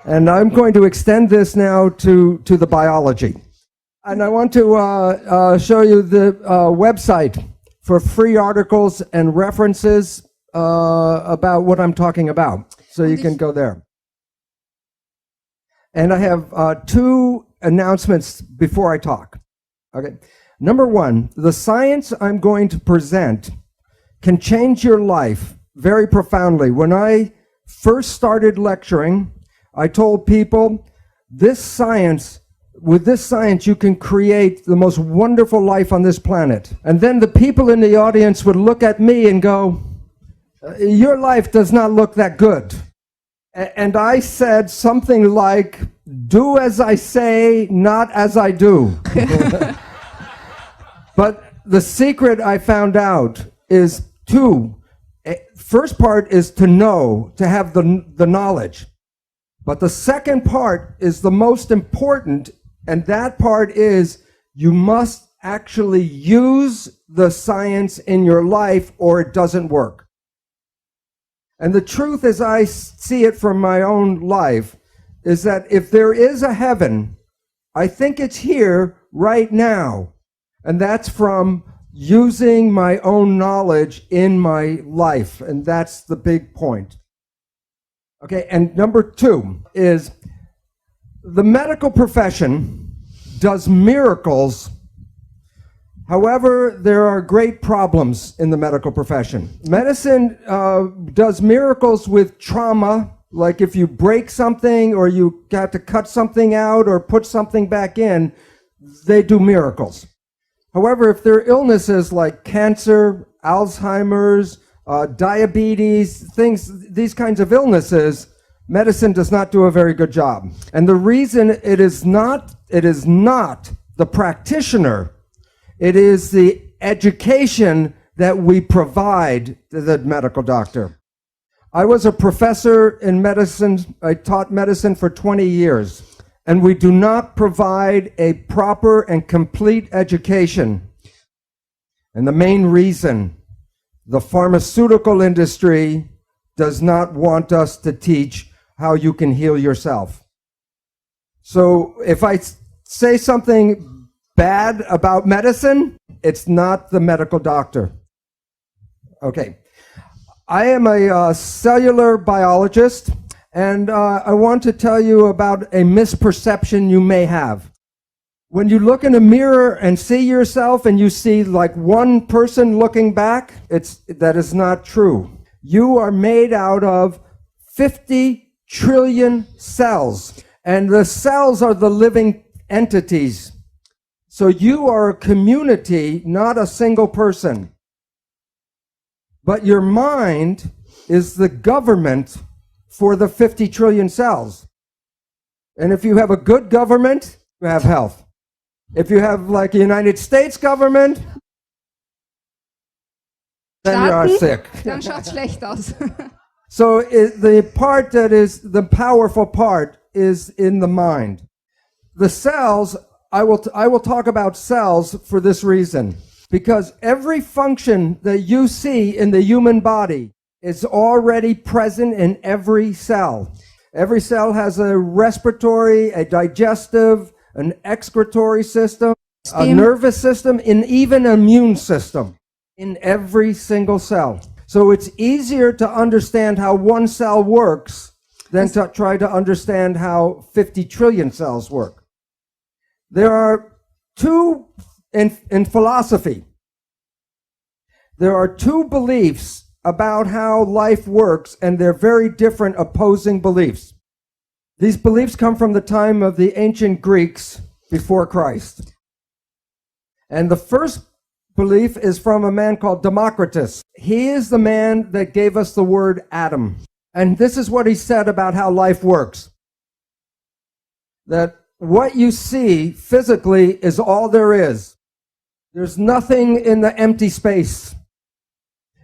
And I'm going to extend this now to the biology. And I want to show you the website for free articles and references about what I'm talking about. So you can go there. And I have two announcements before I talk. Okay. Number one, the science I'm going to present can change your life very profoundly. When I first started lecturing, I told people, with this science, you can create the most wonderful life on this planet. And then the people in the audience would look at me and go, your life does not look that good. And I said something like, do as I say, not as I do. But the secret I found out is two. First part is to know, to have the knowledge. But the second part is the most important, and that part is you must actually use the science in your life or it doesn't work. And the truth as I see it from my own life is that if there is a heaven, I think it's here right now. And that's from using my own knowledge in my life. And that's the big point. Okay, and number two is the medical profession does miracles. However, there are great problems in the medical profession. Medicine does miracles with trauma, like if you break something or you got to cut something out or put something back in, they do miracles. However, if there are illnesses like cancer, Alzheimer's, diabetes, these kinds of illnesses, medicine does not do a very good job. And the reason it is not the practitioner, it is the education that we provide to the medical doctor. I was a professor in medicine. I taught medicine for 20 years. And we do not provide a proper and complete education. And the main reason, the pharmaceutical industry does not want us to teach how you can heal yourself. So if I say something bad about medicine, it's not the medical doctor. Okay. I am a cellular biologist. And I want to tell you about a misperception you may have. When you look in a mirror and see yourself and you see like one person looking back, that is not true. You are made out of 50 trillion cells, and the cells are the living entities. So you are a community, not a single person. But your mind is the government for the 50 trillion cells. And if you have a good government, you have health. If you have like a United States government, then you are sick. Dann schaut's schlecht aus. So the part that is the powerful part is in the mind. The cells, I will talk about cells for this reason. Because every function that you see in the human body is already present in every cell. Every cell has a respiratory, a digestive, an excretory system, a nervous system, and even an immune system in every single cell. So it's easier to understand how one cell works than to try to understand how 50 trillion cells work. There are two, in philosophy, there are two beliefs about how life works, and they're very different opposing beliefs. These beliefs come from the time of the ancient Greeks before Christ. And the first belief is from a man called Democritus. He is the man that gave us the word Adam. And this is what he said about how life works. That what you see physically is all there is. There's nothing in the empty space.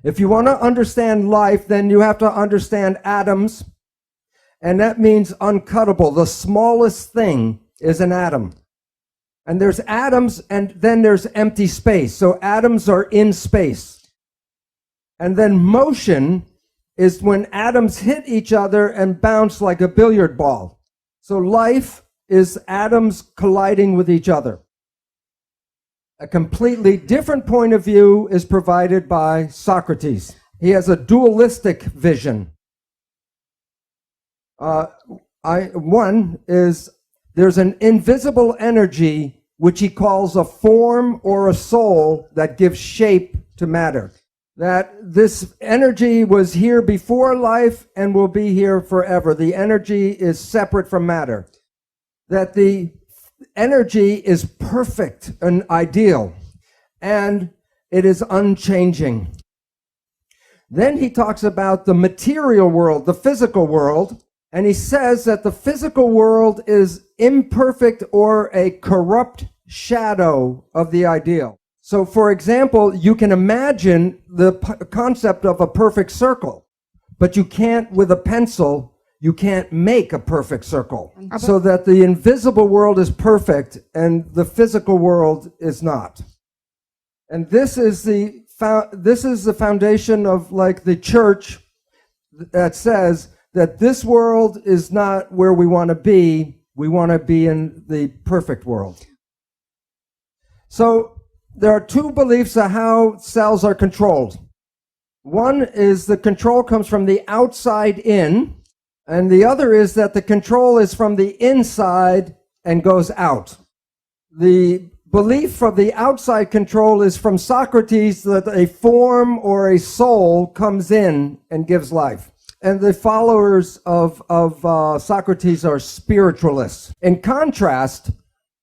If you want to understand life, then you have to understand atoms, and that means uncuttable. The smallest thing is an atom. And there's atoms, and then there's empty space. So atoms are in space. And then motion is when atoms hit each other and bounce like a billiard ball. So life is atoms colliding with each other. A completely different point of view is provided by Socrates. He has a dualistic vision. One is there's an invisible energy which he calls a form or a soul that gives shape to matter. That this energy was here before life and will be here forever. The energy is separate from matter. That the energy is perfect and ideal, and it is unchanging. Then he talks about the material world, the physical world, and he says that the physical world is imperfect or a corrupt shadow of the ideal. So, for example, you can imagine the concept of a perfect circle, but you can't, with a pencil, you can't make a perfect circle. So that the invisible world is perfect and the physical world is not. And this is the foundation of like the church that says that this world is not where we want to be. We want to be in the perfect world. So there are two beliefs of how cells are controlled. One is the control comes from the outside in, and the other is that the control is from the inside and goes out. The belief of the outside control is from Socrates, that a form or a soul comes in and gives life. And the followers of Socrates are spiritualists. In contrast,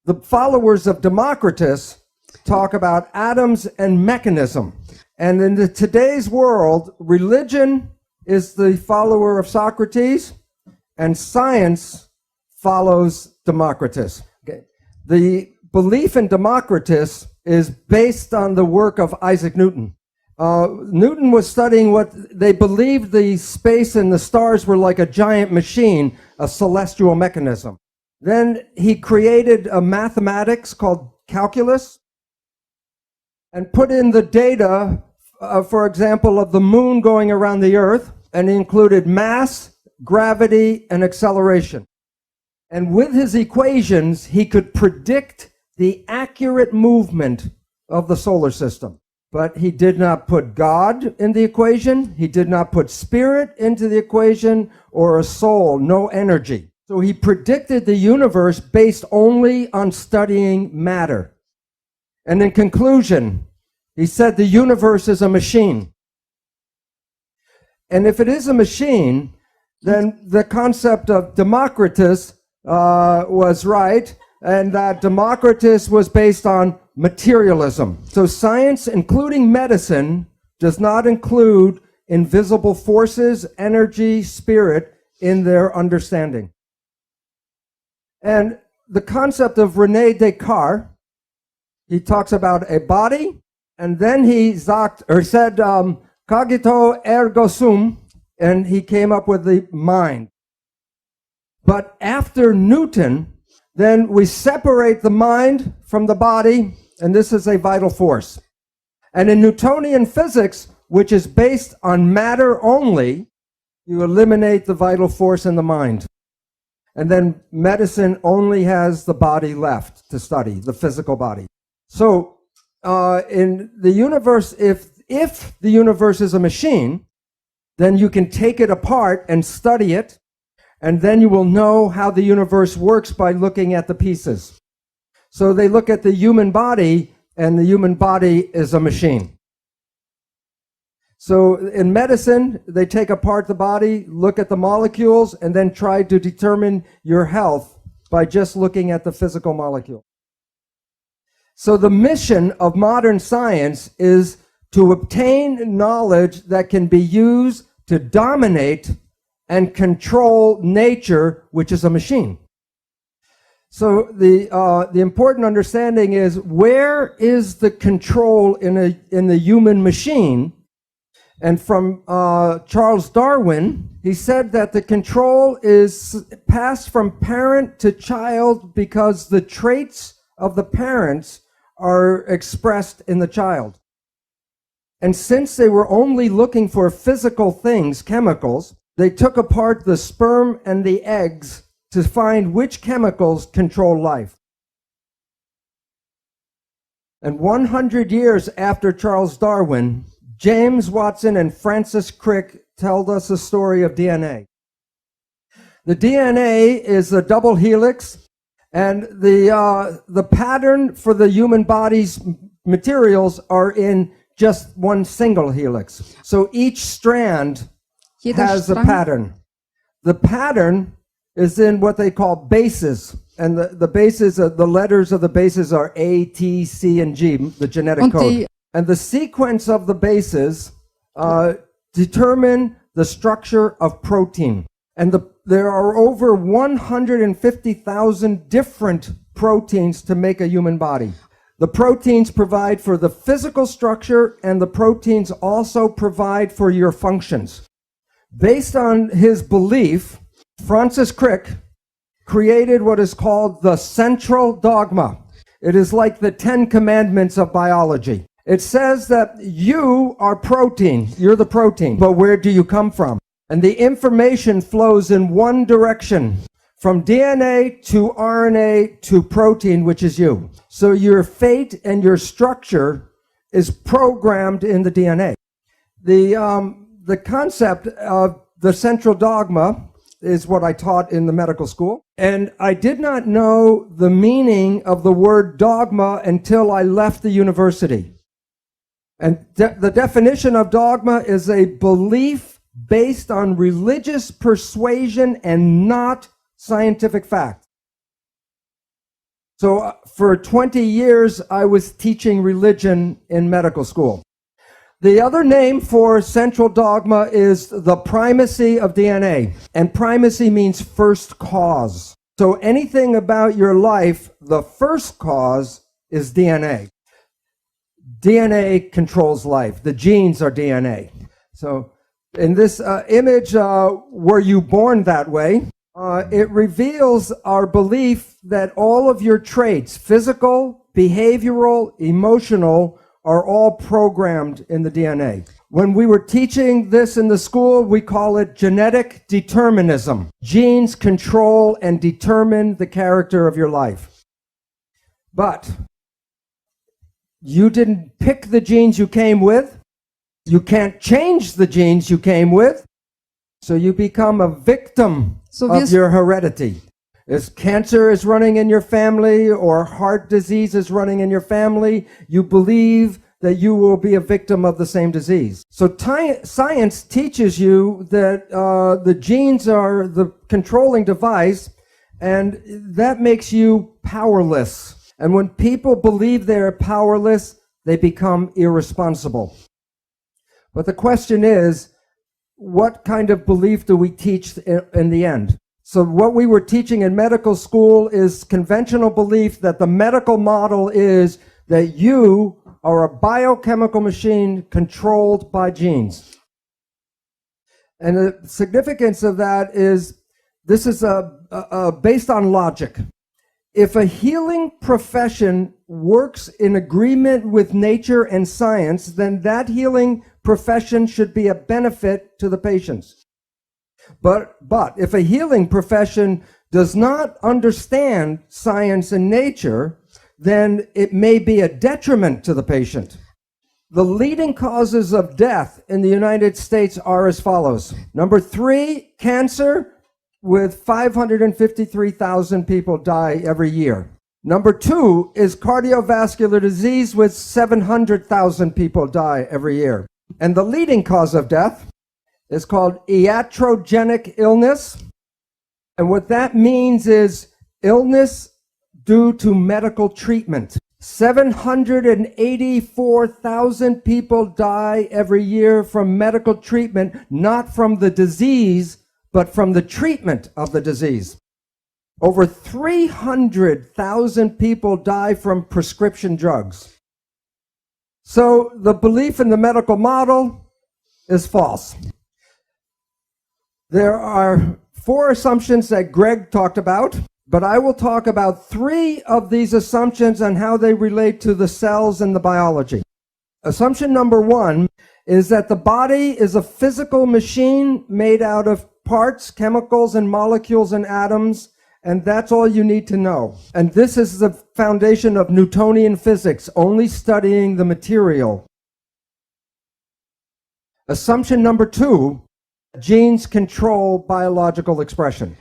the followers of Democritus talk about atoms and mechanism. And in today's world, religion is the follower of Socrates, and science follows Democritus. Okay. The belief in Democritus is based on the work of Isaac Newton. Newton was studying what they believed the space and the stars were like a giant machine, a celestial mechanism. Then he created a mathematics called calculus and put in the data, for example, of the moon going around the earth, and he included mass, gravity, and acceleration. And with his equations, he could predict the accurate movement of the solar system. But he did not put God in the equation. He did not put spirit into the equation, or a soul, no energy. So he predicted the universe based only on studying matter. And in conclusion, he said the universe is a machine. And if it is a machine, then the concept of Democritus was right, and that Democritus was based on materialism. So science, including medicine, does not include invisible forces, energy, spirit in their understanding. And the concept of René Descartes, he talks about a body, and then he said, cogito ergo sum, and he came up with the mind. But after Newton, then we separate the mind from the body, and this is a vital force. And in Newtonian physics, which is based on matter only, you eliminate the vital force in the mind. And then medicine only has the body left to study, the physical body. So in the universe, if the universe is a machine, then you can take it apart and study it, and then you will know how the universe works by looking at the pieces. So they look at the human body, and the human body is a machine. So in medicine, they take apart the body, look at the molecules, and then try to determine your health by just looking at the physical molecule. So the mission of modern science is to obtain knowledge that can be used to dominate and control nature, which is a machine. So the important understanding is, where is the control in the human machine? And from Charles Darwin, he said that the control is passed from parent to child because the traits of the parents are expressed in the child. And since they were only looking for physical things, chemicals, they took apart the sperm and the eggs to find which chemicals control life. And 100 years after Charles Darwin, James Watson and Francis Crick told us the story of DNA. The DNA is a double helix, and the pattern for the human body's materials are in just one single helix. So each strand has a pattern. The pattern is in what they call bases. And the bases, the letters of the bases are A, T, C, and G, the genetic code. And the sequence of the bases determine the structure of protein. And there are over 150,000 different proteins to make a human body. The proteins provide for the physical structure, and the proteins also provide for your functions. Based on his belief, Francis Crick created what is called the central dogma. It is like the 10 commandments of biology. It says that you are protein. You're the protein. But where do you come from? And the information flows in one direction, from DNA to RNA to protein, which is you. So your fate and your structure is programmed in the DNA. The concept of the central dogma is what I taught in the medical school. And I did not know the meaning of the word dogma until I left the university. And the definition of dogma is a belief based on religious persuasion and not scientific fact. So for 20 years, I was teaching religion in medical school. The other name for central dogma is the primacy of DNA. And primacy means first cause. So anything about your life, the first cause is DNA. DNA controls life. The genes are DNA. So in this image, were you born that way? It reveals our belief that all of your traits, physical, behavioral, emotional, are all programmed in the DNA. When we were teaching this in the school, we call it genetic determinism. Genes control and determine the character of your life. But you didn't pick the genes you came with. You can't change the genes you came with. So you become a victim of your heredity. If cancer is running in your family or heart disease is running in your family, you believe that you will be a victim of the same disease. So science teaches you that the genes are the controlling device, and that makes you powerless. And when people believe they're powerless, they become irresponsible. But the question is, what kind of belief do we teach in the end? So what we were teaching in medical school is conventional belief that the medical model is that you are a biochemical machine controlled by genes. And the significance of that is, this is based on logic. If a healing profession works in agreement with nature and science, then that healing profession should be a benefit to the patients. But if a healing profession does not understand science and nature, then it may be a detriment to the patient. The leading causes of death in the United States are as follows. Number 3, cancer, with 553,000 people die every year. Number 2 is cardiovascular disease, with 700,000 people die every year. And the leading cause of death is called iatrogenic illness. And what that means is illness due to medical treatment. 784,000 people die every year from medical treatment, not from the disease, but from the treatment of the disease. Over 300,000 people die from prescription drugs. So the belief in the medical model is false. There are 4 assumptions that Greg talked about, but I will talk about 3 of these assumptions and how they relate to the cells and the biology. Assumption number 1 is that the body is a physical machine made out of parts, chemicals, and molecules and atoms, And that's all you need to know. And this is the foundation of Newtonian physics, only studying the material. Assumption number 2, genes control biological expression.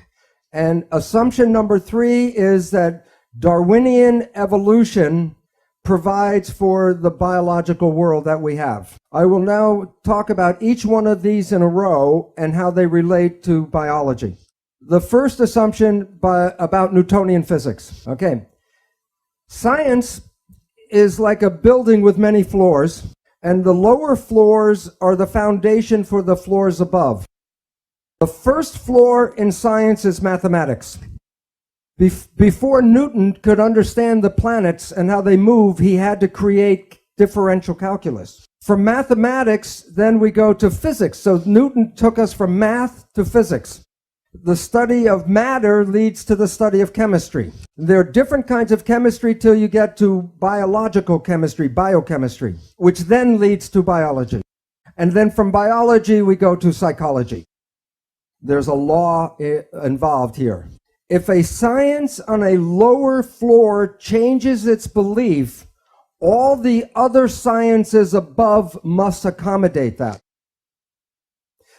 And assumption number 3 is that Darwinian evolution provides for the biological world that we have. I will now talk about each one of these in a row and how they relate to biology. The first assumption about Newtonian physics. Okay. Science is like a building with many floors, and the lower floors are the foundation for the floors above. The first floor in science is mathematics. Before Newton could understand the planets and how they move, he had to create differential calculus. From mathematics, then we go to physics. So Newton took us from math to physics. The study of matter leads to the study of chemistry. There are different kinds of chemistry till you get to biological chemistry, biochemistry, which then leads to biology. And then from biology, we go to psychology. There's a law involved here. If a science on a lower floor changes its belief, all the other sciences above must accommodate that.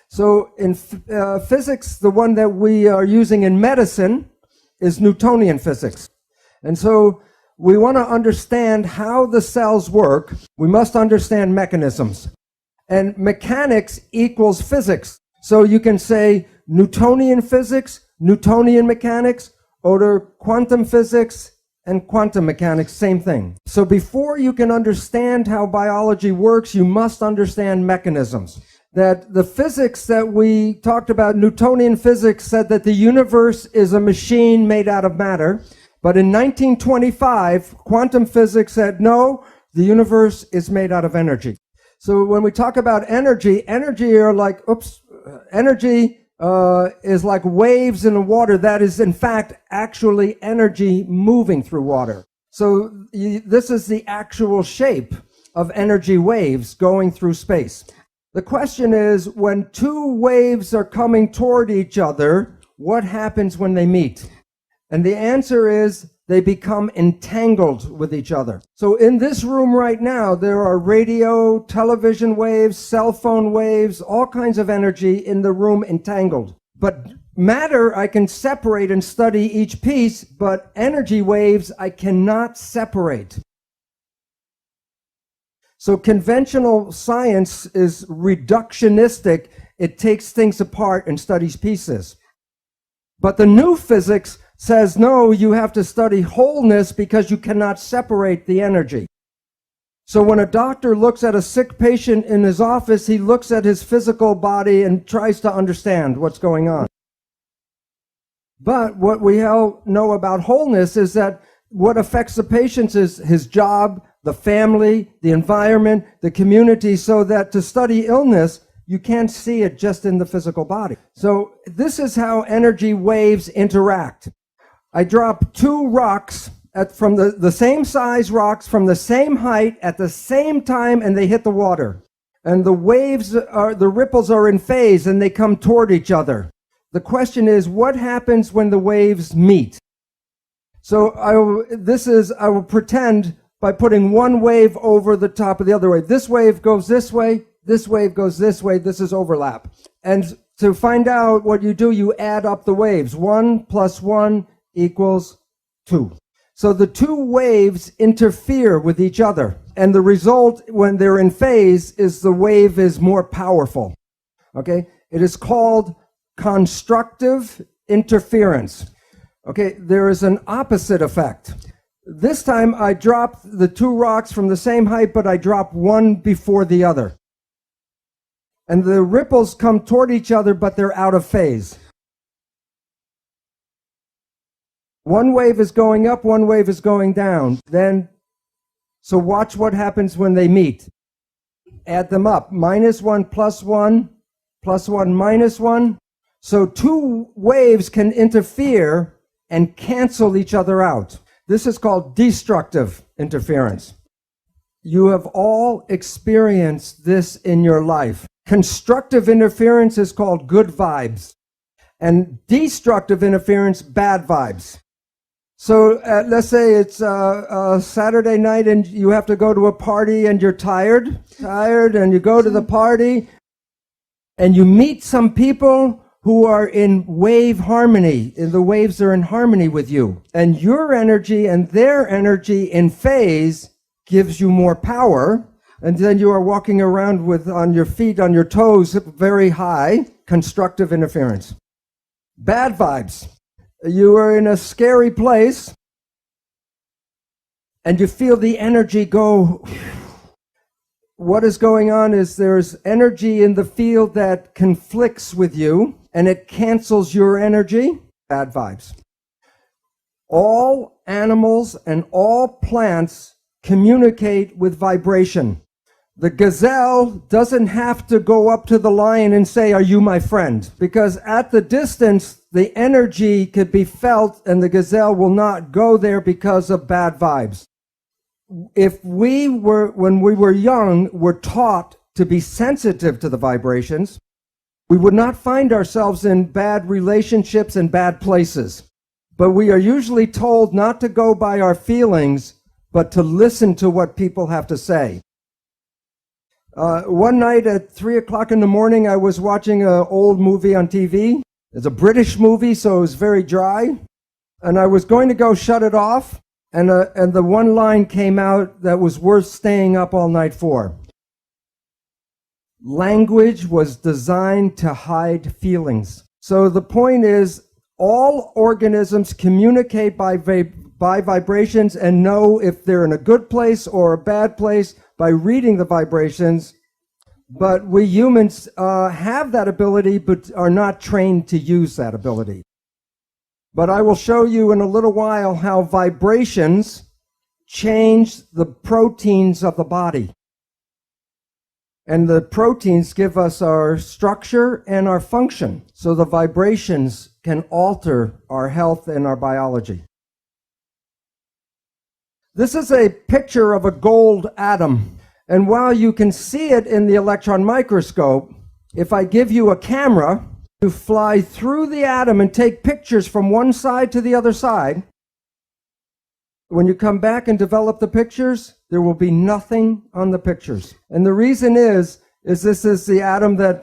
So in physics, the one that we are using in medicine is Newtonian physics. And so we want to understand how the cells work. We must understand mechanisms. And mechanics equals physics. So you can say Newtonian physics, Newtonian mechanics, or quantum physics and quantum mechanics, same thing. So before you can understand how biology works, you must understand mechanisms. That the physics that we talked about, Newtonian physics, said that the universe is a machine made out of matter. But in 1925, quantum physics said, no, the universe is made out of energy. So when we talk about energy energy is like waves in the water. That is, in fact, actually energy moving through water. So this is the actual shape of energy waves going through space. The question is, when two waves are coming toward each other, what happens when they meet? And the answer is they become entangled with each other. So in this room right now, there are radio, television waves, cell phone waves, all kinds of energy in the room entangled. But matter, I can separate and study each piece, but energy waves, I cannot separate. So conventional science is reductionistic. It takes things apart and studies pieces. But the new physics says, no, you have to study wholeness because you cannot separate the energy. So when a doctor looks at a sick patient in his office, he looks at his physical body and tries to understand what's going on. But what we all know about wholeness is that what affects the patient is his job, the family, the environment, the community, so that to study illness, you can't see it just in the physical body. So this is how energy waves interact. I drop two rocks from the same size rocks from the same height at the same time, and they hit the water. And the ripples are in phase and they come toward each other. The question is, what happens when the waves meet? So I will pretend by putting one wave over the top of the other wave. This wave goes this way, this wave goes this way, this is overlap. And to find out what you do, you add up the waves. 1 + 1 = 2. So the two waves interfere with each other. And the result when they're in phase is the wave is more powerful. Okay? It is called constructive interference. Okay? There is an opposite effect. This time I drop the two rocks from the same height, but I drop one before the other. And the ripples come toward each other, but they're out of phase. One wave is going up, one wave is going down. So watch what happens when they meet. Add them up. -1 + 1 + 1 -1. So two waves can interfere and cancel each other out. This is called destructive interference. You have all experienced this in your life. Constructive interference is called good vibes. And destructive interference, bad vibes. So let's say it's a Saturday night and you have to go to a party and you're tired, and you go to the party and you meet some people who are in wave harmony, and the waves are in harmony with you. And your energy and their energy in phase gives you more power. And then you are walking around on your feet, on your toes, very high, constructive interference. Bad vibes. You are in a scary place and you feel the energy go. What is going on is there's energy in the field that conflicts with you and it cancels your energy. Bad vibes. All animals and all plants communicate with vibration. The gazelle doesn't have to go up to the lion and say, "Are you my friend?" Because at the distance, the energy could be felt and the gazelle will not go there because of bad vibes. If when we were young, were taught to be sensitive to the vibrations, we would not find ourselves in bad relationships and bad places. But we are usually told not to go by our feelings, but to listen to what people have to say. One night at 3 o'clock in the morning, I was watching an old movie on TV. It's a British movie, so it was very dry. And I was going to go shut it off, and the one line came out that was worth staying up all night for. Language was designed to hide feelings. So the point is, all organisms communicate by vibrations and know if they're in a good place or a bad place by reading the vibrations, but we humans have that ability but are not trained to use that ability. But I will show you in a little while how vibrations change the proteins of the body. And the proteins give us our structure and our function. So the vibrations can alter our health and our biology. This is a picture of a gold atom. And while you can see it in the electron microscope, if I give you a camera to fly through the atom and take pictures from one side to the other side, when you come back and develop the pictures, there will be nothing on the pictures. And the reason is this is the atom that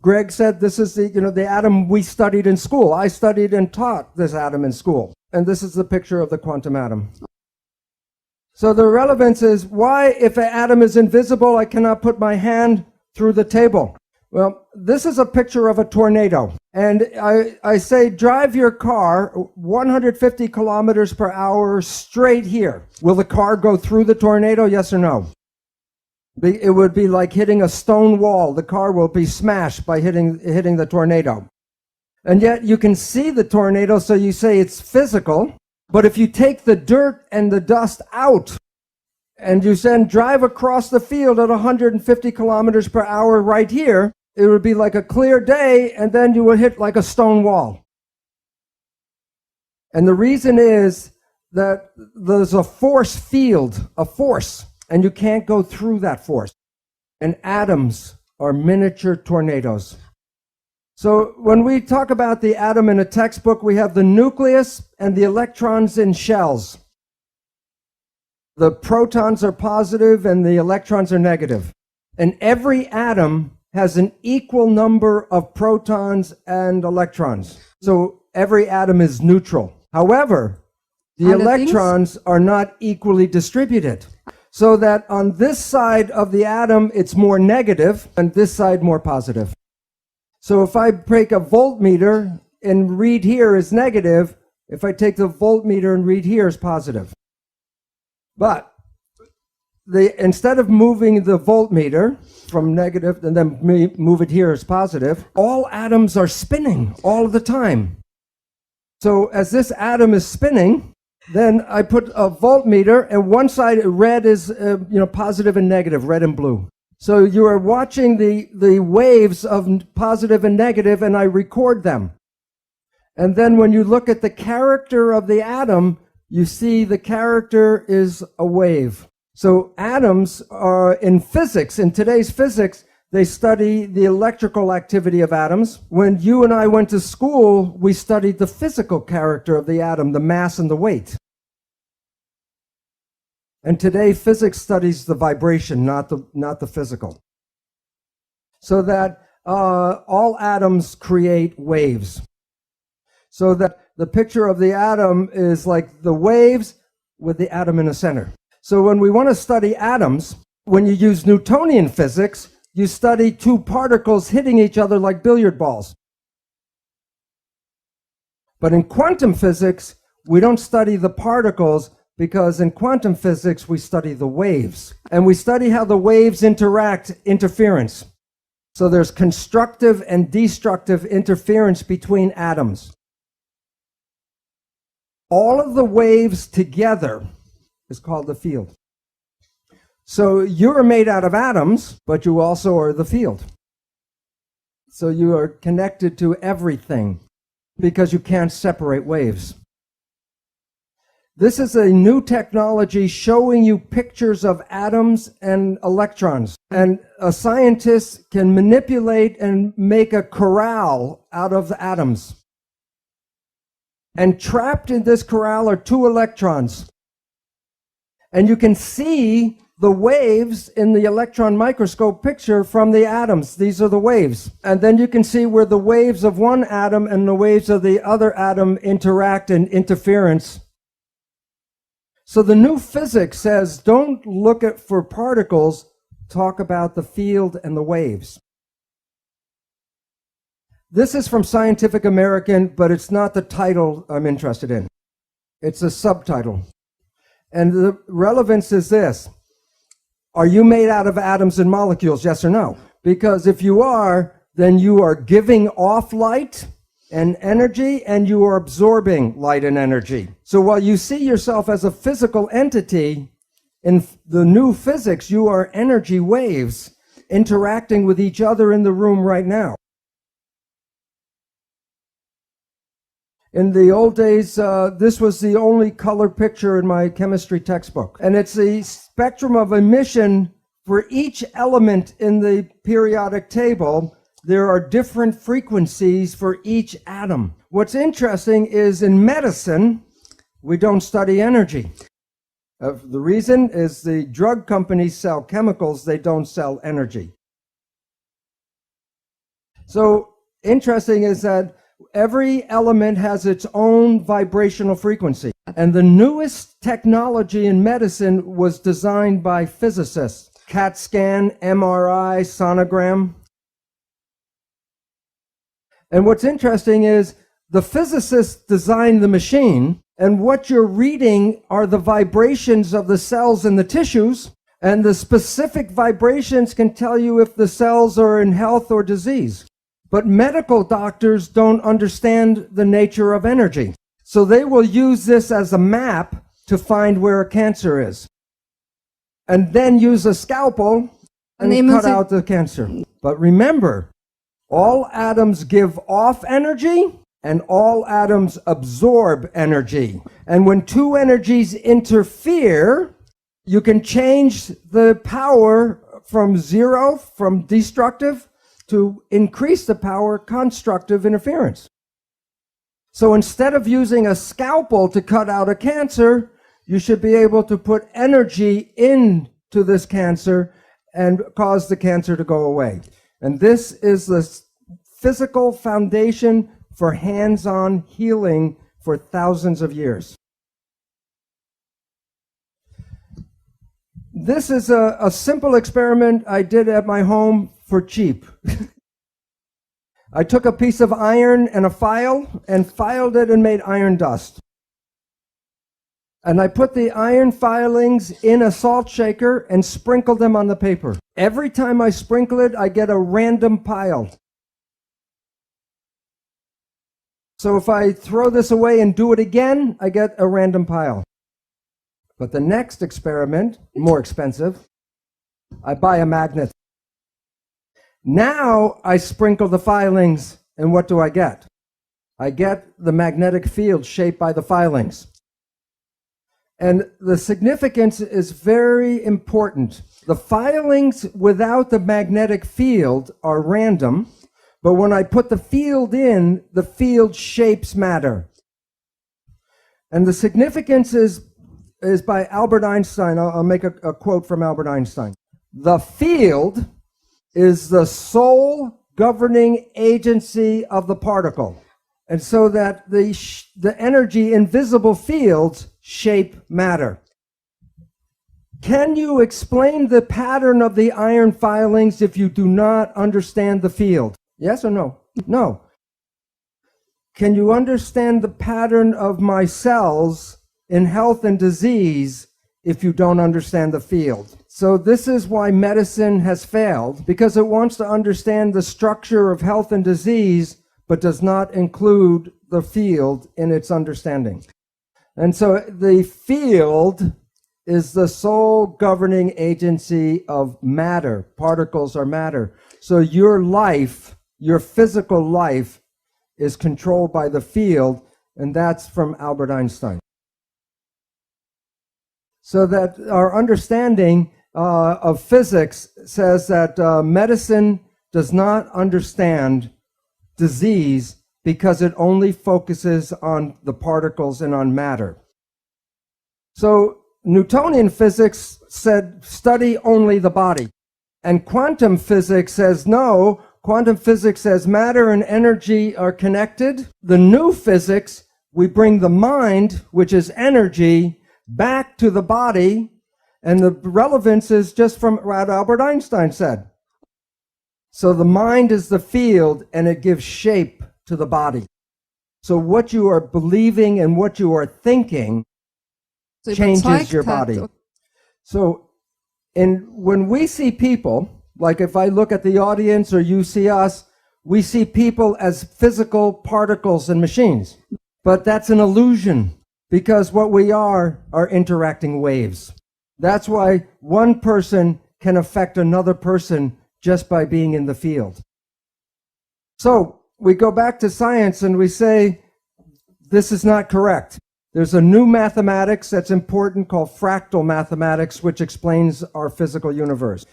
Greg said, this is the atom we studied in school. I studied and taught this atom in school. And this is the picture of the quantum atom. So the relevance is, why, if an atom is invisible, I cannot put my hand through the table? Well, this is a picture of a tornado. And I say, drive your car 150 kilometers per hour straight here. Will the car go through the tornado, yes or no? It would be like hitting a stone wall. The car will be smashed by hitting the tornado. And yet you can see the tornado, so you say it's physical. But if you take the dirt and the dust out, and you then drive across the field at 150 kilometers per hour right here, it would be like a clear day, and then you would hit like a stone wall. And the reason is that there's a force field, and you can't go through that force. And atoms are miniature tornadoes. So when we talk about the atom in a textbook, we have the nucleus and the electrons in shells. The protons are positive and the electrons are negative. And every atom has an equal number of protons and electrons. So every atom is neutral. However, the electrons are not equally distributed. So that on this side of the atom, it's more negative, and this side more positive. So if I break a voltmeter and read here is negative, if I take the voltmeter and read here is positive. But instead of moving the voltmeter from negative and then move it here as positive, all atoms are spinning all the time. So as this atom is spinning, then I put a voltmeter, and one side red is positive and negative, red and blue. So you are watching the waves of positive and negative, and I record them. And then when you look at the character of the atom, you see the character is a wave. So atoms are, in physics, in today's physics, they study the electrical activity of atoms. When you and I went to school, we studied the physical character of the atom, the mass and the weight. And today, physics studies the vibration, not the physical. So that all atoms create waves. So that the picture of the atom is like the waves with the atom in the center. So when we want to study atoms, when you use Newtonian physics, you study two particles hitting each other like billiard balls. But in quantum physics, we don't study the particles, because in quantum physics, we study the waves. And we study how the waves interact, interference. So there's constructive and destructive interference between atoms. All of the waves together is called the field. So you're made out of atoms, but you also are the field. So you are connected to everything because you can't separate waves. This is a new technology showing you pictures of atoms and electrons. And a scientist can manipulate and make a corral out of the atoms. And trapped in this corral are two electrons. And you can see the waves in the electron microscope picture from the atoms. These are the waves. And then you can see where the waves of one atom and the waves of the other atom interact and interference. So the new physics says, don't look at for particles, talk about the field and the waves. This is from Scientific American, but it's not the title I'm interested in. It's a subtitle. And the relevance is this. Are you made out of atoms and molecules, yes or no? Because if you are, then you are giving off light and energy, and you are absorbing light and energy. So while you see yourself as a physical entity, in the new physics, you are energy waves interacting with each other in the room right now. In the old days, this was the only color picture in my chemistry textbook. And it's the spectrum of emission for each element in the periodic table. There are different frequencies for each atom. What's interesting is in medicine, we don't study energy. The reason is the drug companies sell chemicals, they don't sell energy. So interesting is that every element has its own vibrational frequency. And the newest technology in medicine was designed by physicists. CAT scan, MRI, sonogram. And what's interesting is the physicists designed the machine, and what you're reading are the vibrations of the cells in the tissues, and the specific vibrations can tell you if the cells are in health or disease. But medical doctors don't understand the nature of energy. So they will use this as a map to find where a cancer is. And then use a scalpel and cut out the cancer. But remember, all atoms give off energy and all atoms absorb energy. And when two energies interfere, you can change the power from zero, from destructive, to increase the power, constructive interference. So instead of using a scalpel to cut out a cancer, you should be able to put energy into this cancer and cause the cancer to go away. And this is the physical foundation for hands-on healing for thousands of years. This is a simple experiment I did at my home for cheap. I took a piece of iron and a file and filed it and made iron dust. And I put the iron filings in a salt shaker and sprinkled them on the paper. Every time I sprinkle it, I get a random pile. So if I throw this away and do it again, I get a random pile. But the next experiment, more expensive, I buy a magnet. Now I sprinkle the filings, and what do I get? I get the magnetic field shaped by the filings. And the significance is very important. The filings without the magnetic field are random, but when I put the field in, the field shapes matter. And the significance is by Albert Einstein. I'll make a quote from Albert Einstein. The field is the sole governing agency of the particle. And so that the energy invisible fields shape matter. Can you explain the pattern of the iron filings if you do not understand the field? Yes or no? No. Can you understand the pattern of my cells in health and disease if you don't understand the field? So this is why medicine has failed, because it wants to understand the structure of health and disease, but does not include the field in its understanding. And so the field is the sole governing agency of matter. Particles are matter. So your life, your physical life, is controlled by the field, and that's from Albert Einstein. So that our understanding of physics says that medicine does not understand disease because it only focuses on the particles and on matter. So Newtonian physics said study only the body. And quantum physics says no. Quantum physics says matter and energy are connected. The new physics, we bring the mind, which is energy, back to the body. And the relevance is just from what Albert Einstein said. So the mind is the field, and it gives shape to the body. So what you are believing and what you are thinking changes your body. So when we see people, like if I look at the audience or you see us, we see people as physical particles and machines. But that's an illusion, because what we are interacting waves. That's why one person can affect another person just by being in the field. So we go back to science and we say, this is not correct. There's a new mathematics that's important called fractal mathematics, which explains our physical universe.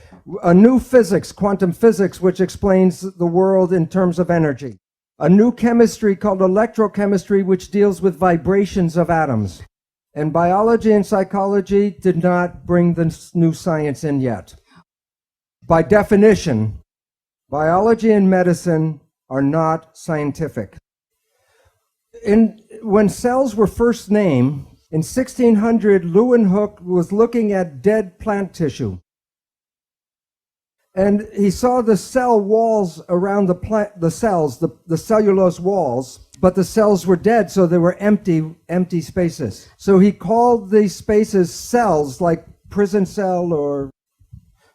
A new physics, quantum physics, which explains the world in terms of energy. A new chemistry called electrochemistry, which deals with vibrations of atoms. And biology and psychology did not bring this new science in yet. By definition, biology and medicine are not scientific. When cells were first named, in 1600, Leeuwenhoek was looking at dead plant tissue. And he saw the cell walls around the cells, the cellulose walls, but the cells were dead, so they were empty spaces. So he called these spaces cells, like prison cell,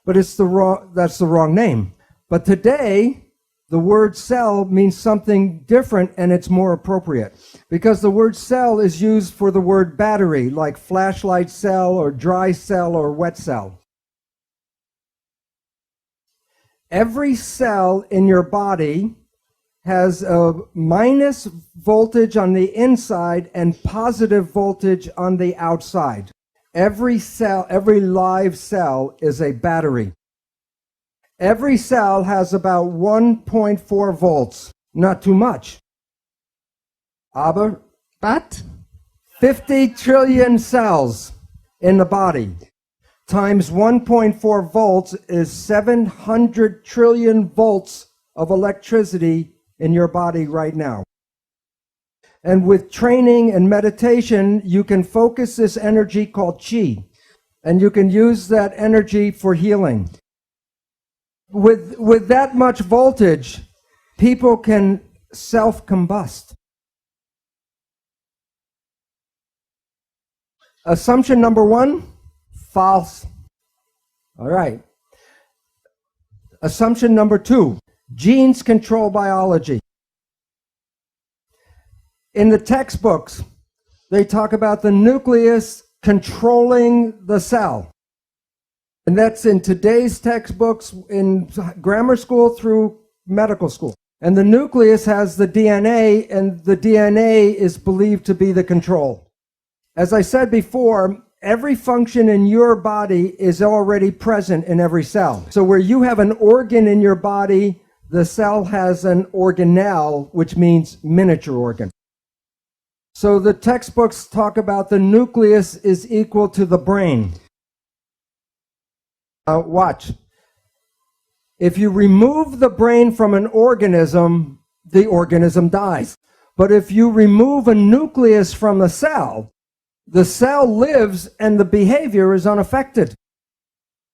but that's the wrong name. But today, the word cell means something different, and it's more appropriate. Because the word cell is used for the word battery, like flashlight cell or dry cell or wet cell. Every cell in your body has a minus voltage on the inside and positive voltage on the outside. Every cell, every live cell is a battery. Every cell has about 1.4 volts, not too much. But 50 trillion cells in the body times 1.4 volts is 700 trillion volts of electricity in your body right now. And with training and meditation, you can focus this energy called chi, and you can use that energy for healing. With that much voltage, people can self-combust. Assumption number one, false. All right. Assumption number two, genes control biology. In the textbooks, they talk about the nucleus controlling the cell. And that's in today's textbooks, in grammar school through medical school. And the nucleus has the DNA, and the DNA is believed to be the control. As I said before, every function in your body is already present in every cell. So where you have an organ in your body, the cell has an organelle, which means miniature organ. So the textbooks talk about the nucleus is equal to the brain. Watch. If you remove the brain from an organism, the organism dies. But if you remove a nucleus from the cell lives and the behavior is unaffected.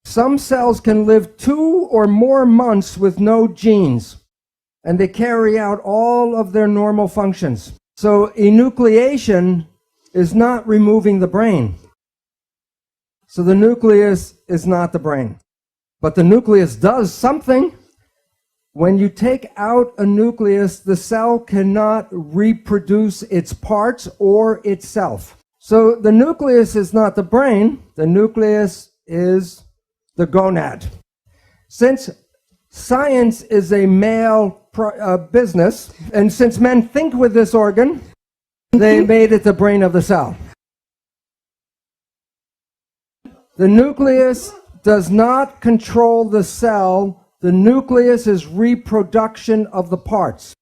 Some cells can live 2 or more months with no genes, and they carry out all of their normal functions. So enucleation is not removing the brain. So the nucleus is not the brain. But the nucleus does something. When you take out a nucleus, the cell cannot reproduce its parts or itself. So the nucleus is not the brain. The nucleus is the gonad. Since science is a male business, and since men think with this organ, they made it the brain of the cell. The nucleus does not control the cell. The nucleus is reproduction of the parts.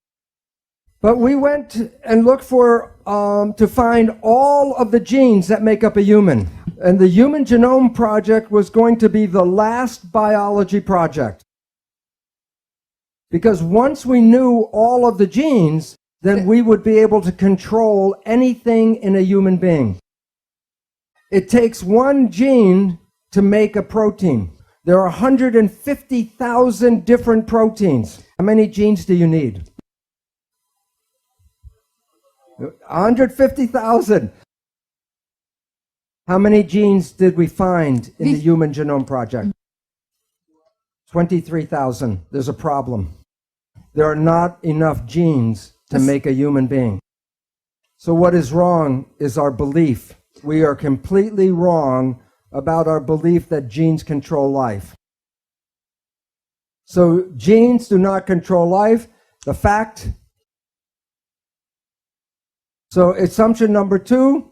But we went and looked for to find all of the genes that make up a human. And the Human Genome Project was going to be the last biology project. Because once we knew all of the genes, then we would be able to control anything in a human being. It takes one gene to make a protein. There are 150,000 different proteins. How many genes do you need? 150,000. How many genes did we find in the Human Genome Project? 23,000. There's a problem. There are not enough genes to make a human being. So what is wrong is our belief. We are completely wrong about our belief that genes control life. So genes do not control life. The fact. So assumption number 2,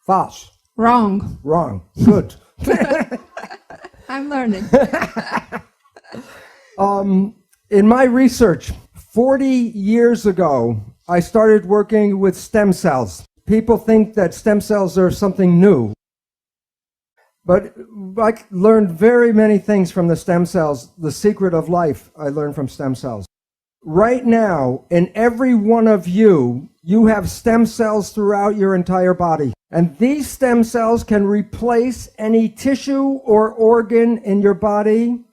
false. Wrong. Wrong. Good. I'm learning. In my research, 40 years ago, I started working with stem cells. People think that stem cells are something new. But I learned very many things from the stem cells. The secret of life I learned from stem cells. Right now, in every one of you, you have stem cells throughout your entire body. And these stem cells can replace any tissue or organ in your body.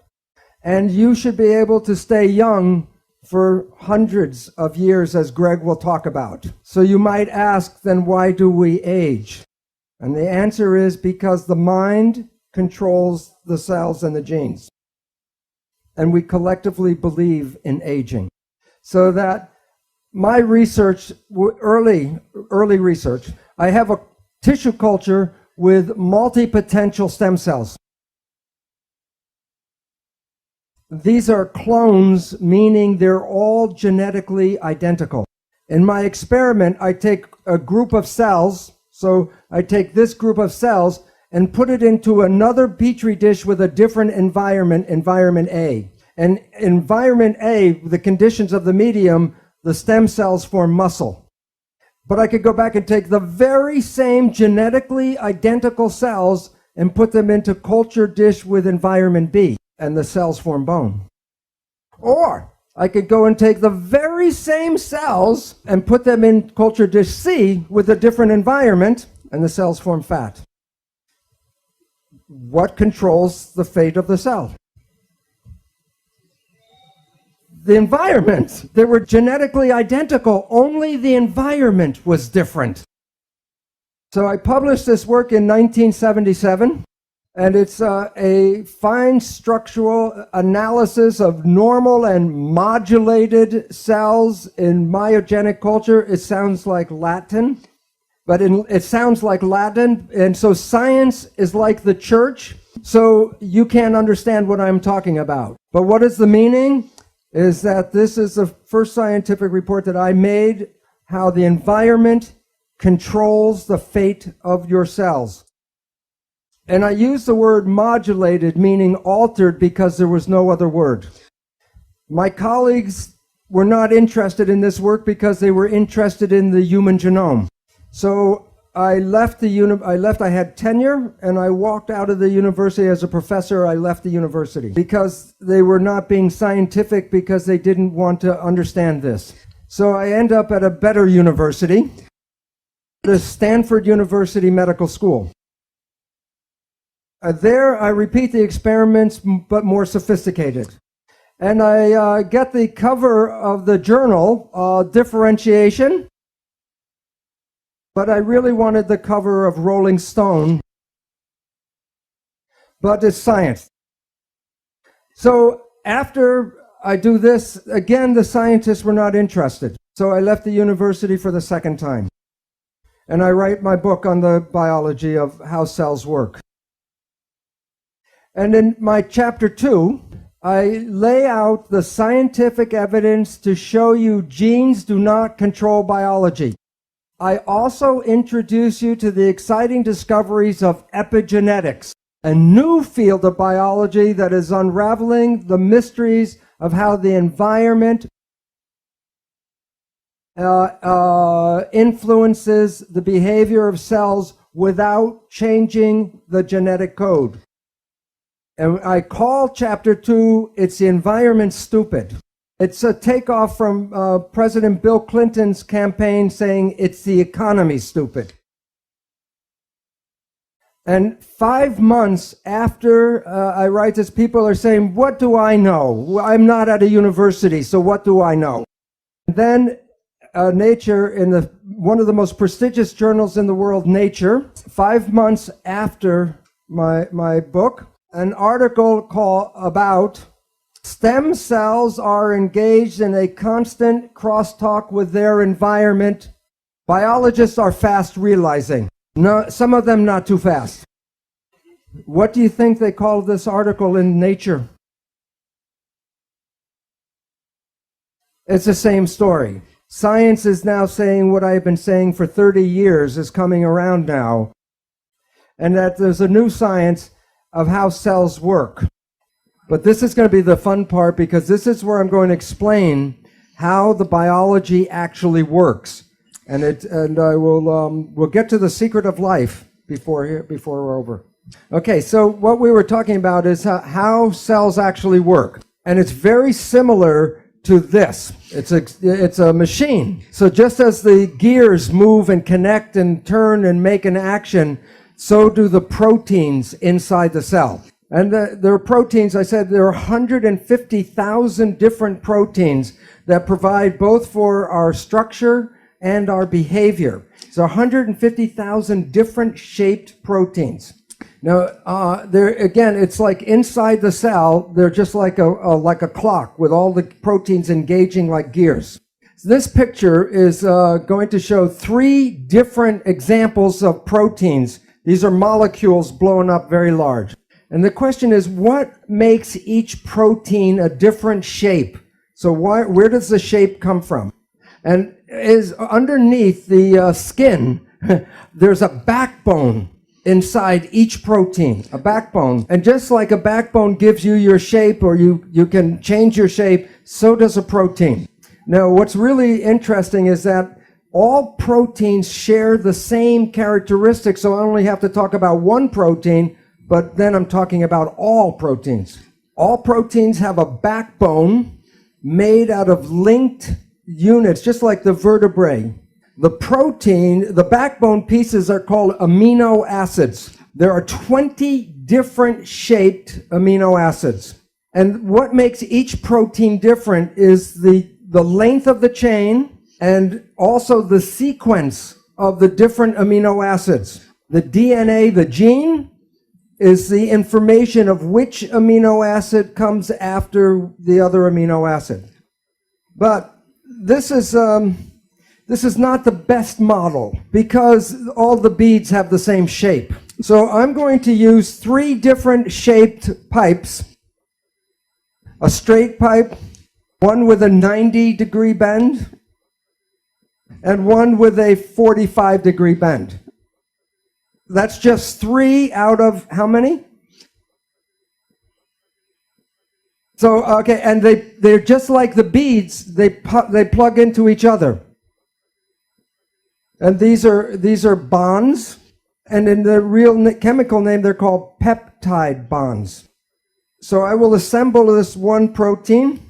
And you should be able to stay young for hundreds of years, as Greg will talk about. So you might ask, then why do we age? And the answer is because the mind controls the cells and the genes. And we collectively believe in aging. So that my research, early research, I have a tissue culture with multipotential stem cells. These are clones, meaning they're all genetically identical. In my experiment, I take a group of cells, so I take this group of cells and put it into another petri dish with a different environment, environment A. And environment A, the conditions of the medium, the stem cells form muscle. But I could go back and take the very same genetically identical cells and put them into culture dish with environment B, and the cells form bone. Or I could go and take the very same cells and put them in culture dish C with a different environment, and the cells form fat. What controls the fate of the cell? The environment. They were genetically identical, only the environment was different. So I published this work in 1977, and it's a fine structural analysis of normal and modulated cells in myogenic culture. It sounds like Latin, but it sounds like Latin, and so science is like the church, so you can't understand what I'm talking about. But what is the meaning? Is that this is the first scientific report that I made, how the environment controls the fate of your cells. And I use the word modulated, meaning altered, because there was no other word. My colleagues were not interested in this work because they were interested in the human genome. So I left I had tenure, and I walked out of the university as a professor. I left the university because they were not being scientific, because they didn't want to understand this. So I end up at a better university, the Stanford University Medical School. There I repeat the experiments, but more sophisticated. And I get the cover of the journal, Differentiation, but I really wanted the cover of Rolling Stone, but it's Science. So after I do this, again, the scientists were not interested. So I left the university for the second time. And I write my book on the biology of how cells work. And in my chapter 2, I lay out the scientific evidence to show you genes do not control biology. I also introduce you to the exciting discoveries of epigenetics, a new field of biology that is unraveling the mysteries of how the environment influences the behavior of cells without changing the genetic code. And I call chapter 2, It's the Environment Stupid. It's a takeoff from President Bill Clinton's campaign saying, it's the economy stupid. And 5 months after I write this, people are saying, what do I know? I'm not at a university, so what do I know? And then Nature, in one of the most prestigious journals in the world, Nature, 5 months after my book, an article called about stem cells are engaged in a constant crosstalk with their environment. Biologists are fast realizing. No, some of them not too fast. What do you think they called this article in Nature? It's the same story. Science is now saying what I've been saying for 30 years is coming around now, and that there's a new science of how cells work. But this is going to be the fun part, because this is where I'm going to explain how the biology actually works. And I will we'll get to the secret of life before we're over. Okay, so what we were talking about is how cells actually work. And it's very similar to this. It's a machine. So just as the gears move and connect and turn and make an action, so do the proteins inside the cell. And there are proteins, I said there are 150,000 different proteins that provide both for our structure and our behavior. So 150,000 different shaped proteins. Now, again, it's like inside the cell, they're just like a clock with all the proteins engaging like gears. So this picture is going to show 3 different examples of proteins. These are molecules blown up very large. And the question is, what makes each protein a different shape? So where does the shape come from? And is underneath the skin, there's a backbone inside each protein, a backbone. And just like a backbone gives you your shape, or you can change your shape, so does a protein. Now, what's really interesting is that all proteins share the same characteristics, so I only have to talk about one protein, but then I'm talking about all proteins. All proteins have a backbone made out of linked units, just like the vertebrae. The backbone pieces are called amino acids. There are 20 different shaped amino acids. And what makes each protein different is the length of the chain, and also the sequence of the different amino acids. The DNA, the gene, is the information of which amino acid comes after the other amino acid. But this is not the best model, because all the beads have the same shape. So I'm going to use 3 different shaped pipes. A straight pipe, one with a 90-degree bend, and one with a 45-degree bend. That's just 3 out of how many? So, okay, and they're just like the beads, they plug into each other. And these are bonds, and in the real chemical name, they're called peptide bonds. So I will assemble this one protein.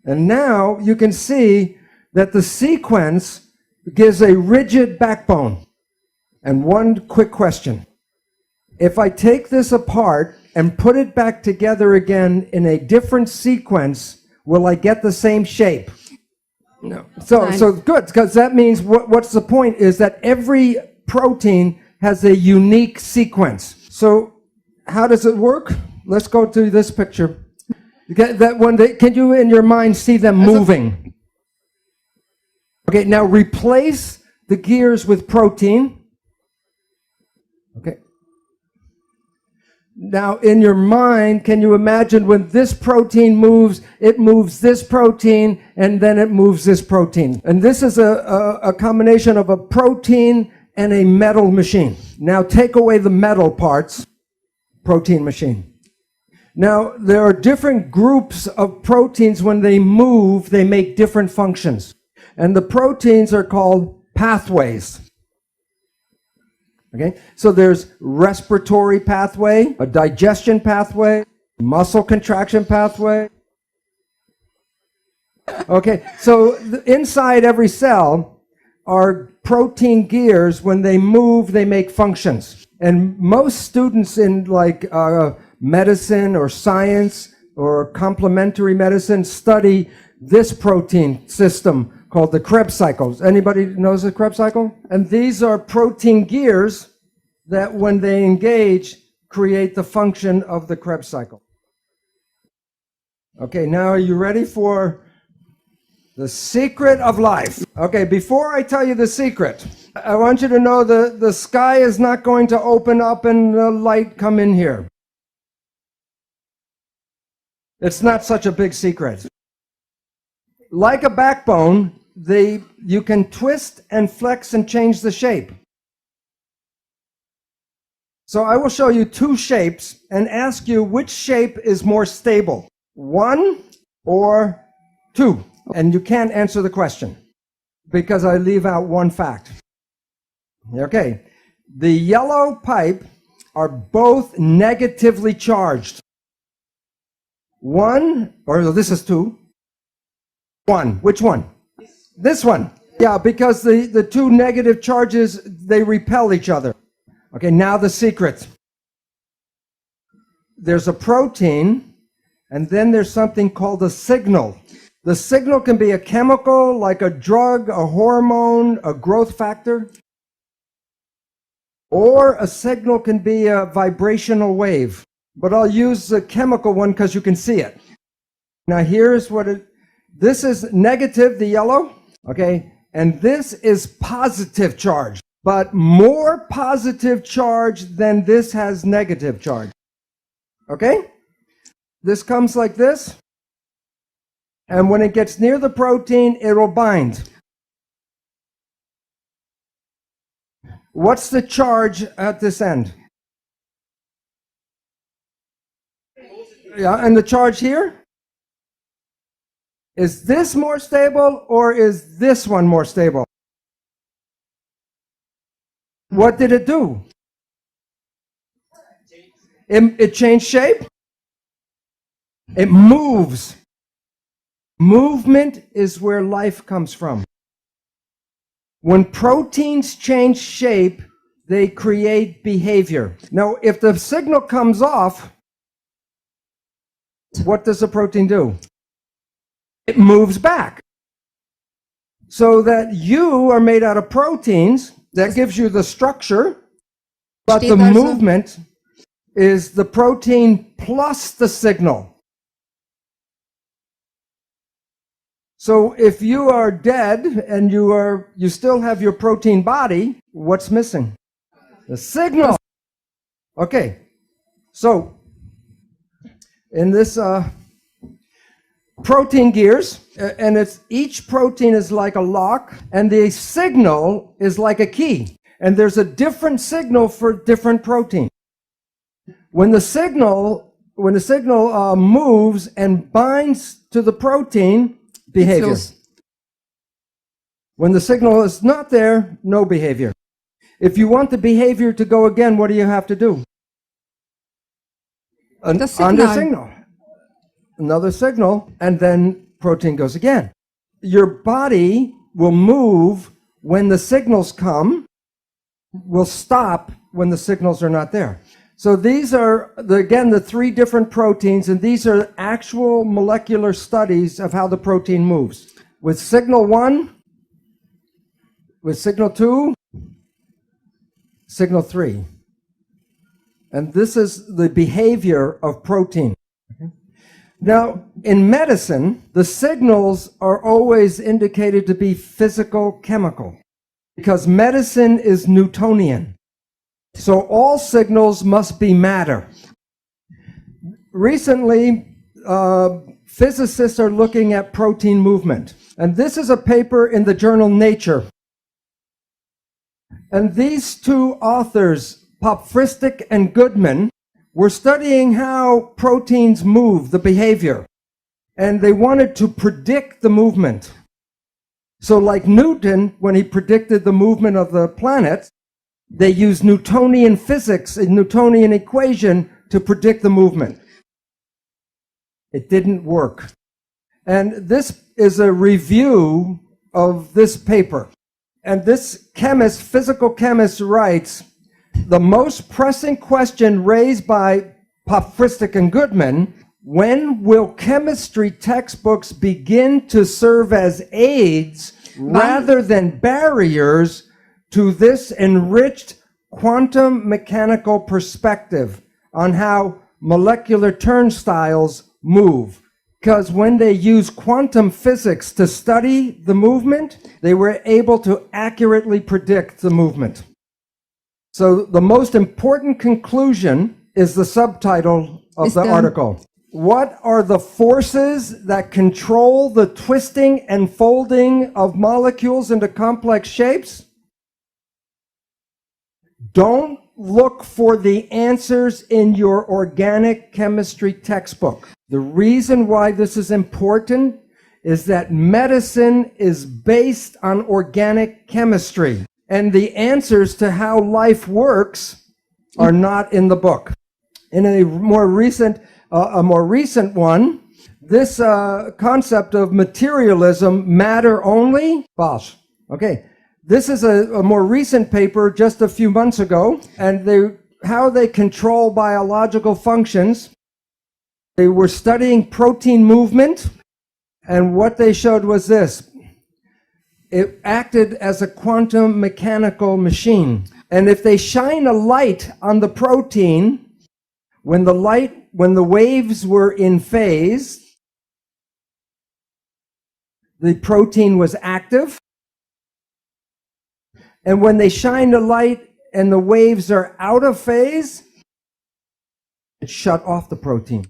And now you can see that the sequence gives a rigid backbone. And one quick question. If I take this apart and put it back together again in a different sequence, will I get the same shape? No. So good, because that means what's the point is that every protein has a unique sequence. So how does it work? Let's go to this picture. Can you in your mind see them moving? Okay, now replace the gears with protein. Okay. Now, in your mind, can you imagine when this protein moves, it moves this protein, and then it moves this protein. And this is a combination of a protein and a metal machine. Now, take away the metal parts, protein machine. Now, there are different groups of proteins. When they move, they make different functions. And the proteins are called pathways. Okay, so there's respiratory pathway, a digestion pathway, muscle contraction pathway. Okay, so inside every cell are protein gears. When they move, they make functions. And most students in medicine or science or complementary medicine study this protein system called the Krebs cycles. Anybody knows the Krebs cycle? And these are protein gears that when they engage, create the function of the Krebs cycle. Okay, now are you ready for the secret of life? Okay, before I tell you the secret, I want you to know the sky is not going to open up and the light come in here. It's not such a big secret. Like a backbone, you can twist and flex and change the shape. So I will show you 2 shapes and ask you which shape is more stable, 1 or 2. And you can't answer the question because I leave out one fact. Okay, the yellow pipe are both negatively charged. 1, or this is 2. 1, which one? This one. Yeah, because the 2 negative charges, they repel each other. Okay, now the secret. There's a protein, and then there's something called a signal. The signal can be a chemical, like a drug, a hormone, a growth factor. Or a signal can be a vibrational wave. But I'll use the chemical one because you can see it. Now here's this is negative, the yellow. Okay, and this is positive charge, but more positive charge than this has negative charge. Okay? This comes like this, and when it gets near the protein, it will bind. What's the charge at this end? Yeah, and the charge here? Is this more stable or is this one more stable? What did it do? It changed shape? It moves. Movement is where life comes from. When proteins change shape, they create behavior. Now, if the signal comes off, what does the protein do? It moves back. So that you are made out of proteins, that gives you the structure, but the movement is the protein plus the signal. So if you are dead and you still have your protein body, what's missing? The signal. Okay, so in this protein gears, and each protein is like a lock, and the signal is like a key. And there's a different signal for different protein. When the signal moves and binds to the protein, behavior. When the signal is not there, no behavior. If you want the behavior to go again, what do you have to do? The signal. Another signal, and then protein goes again. Your body will move when the signals come, will stop when the signals are not there. So these are, again, the three different proteins, and these are actual molecular studies of how the protein moves. With signal 1, with signal 2, signal 3. And this is the behavior of protein. Now, in medicine, the signals are always indicated to be physical chemical because medicine is Newtonian. So all signals must be matter. Recently, physicists are looking at protein movement. And this is a paper in the journal Nature. And these two authors, Popfristic and Goodman, were studying how proteins move, the behavior. And they wanted to predict the movement. So like Newton, when he predicted the movement of the planet, they used Newtonian physics, a Newtonian equation, to predict the movement. It didn't work. And this is a review of this paper. And this chemist, physical chemist, writes, the most pressing question raised by Popfristic and Goodman, when will chemistry textbooks begin to serve as aids rather than barriers to this enriched quantum mechanical perspective on how molecular turnstiles move? Because when they use quantum physics to study the movement, they were able to accurately predict the movement. So the most important conclusion is the subtitle of the article. What are the forces that control the twisting and folding of molecules into complex shapes? Don't look for the answers in your organic chemistry textbook. The reason why this is important is that medicine is based on organic chemistry. And the answers to how life works are not in the book. In a more recent one, this concept of materialism, matter only, Bosch. Okay, this is a more recent paper just a few months ago, and how they control biological functions. They were studying protein movement, and what they showed was this. It acted as a quantum mechanical machine. And if they shine a light on the protein, when the waves were in phase, the protein was active. And when they shine a light and the waves are out of phase, it shut off the protein.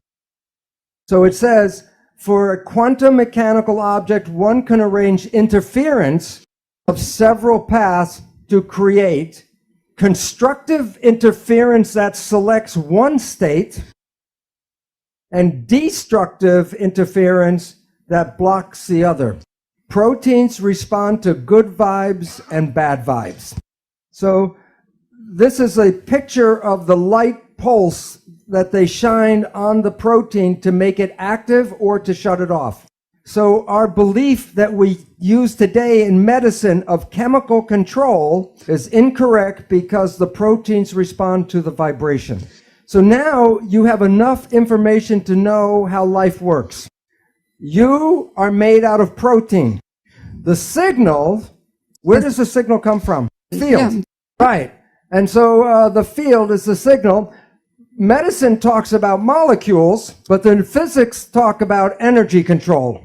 So it says, for a quantum mechanical object, one can arrange interference of several paths to create constructive interference that selects one state and destructive interference that blocks the other. Proteins respond to good vibes and bad vibes. So this is a picture of the light pulse that they shine on the protein to make it active or to shut it off. So our belief that we use today in medicine of chemical control is incorrect because the proteins respond to the vibration. So now you have enough information to know how life works. You are made out of protein. The signal, where does the signal come from? Field. Yeah. Right. And so the field is the signal. Medicine talks about molecules, but then physics talk about energy control.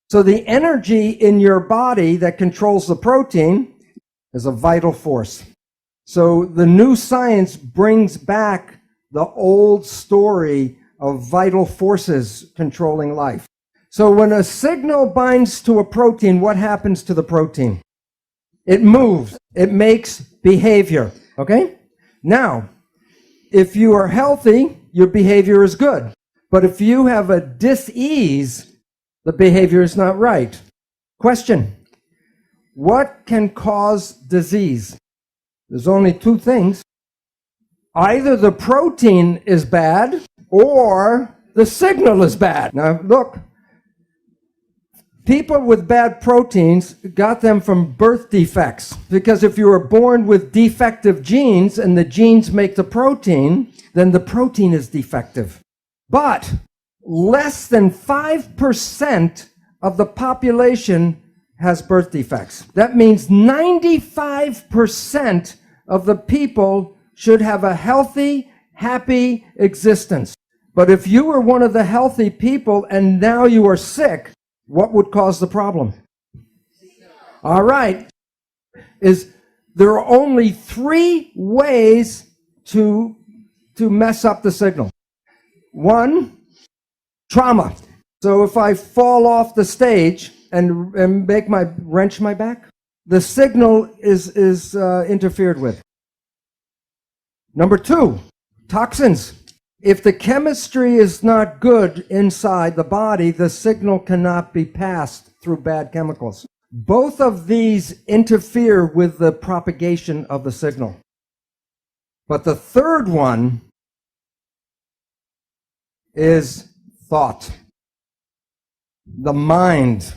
So the energy in your body that controls the protein is a vital force. So the new science brings back the old story of vital forces controlling life. So when a signal binds to a protein, what happens to the protein? It moves. It makes behavior. Okay? Now, if you are healthy, your behavior is good. But if you have a dis-ease, the behavior is not right. Question: what can cause disease? There's only two things. Either the protein is bad or the signal is bad. Now, look, people with bad proteins got them from birth defects, because if you were born with defective genes and the genes make the protein, then the protein is defective. But less than 5% of the population has birth defects. That means 95% of the people should have a healthy, happy existence. But if you were one of the healthy people and now you are sick, what would cause the problem? All right. There are only 3 ways to mess up the signal. 1, trauma. So if I fall off the stage and wrench my back, the signal is interfered with. Number 2, toxins. If the chemistry is not good inside the body, the signal cannot be passed through bad chemicals. Both of these interfere with the propagation of the signal. But the third one is thought. The mind.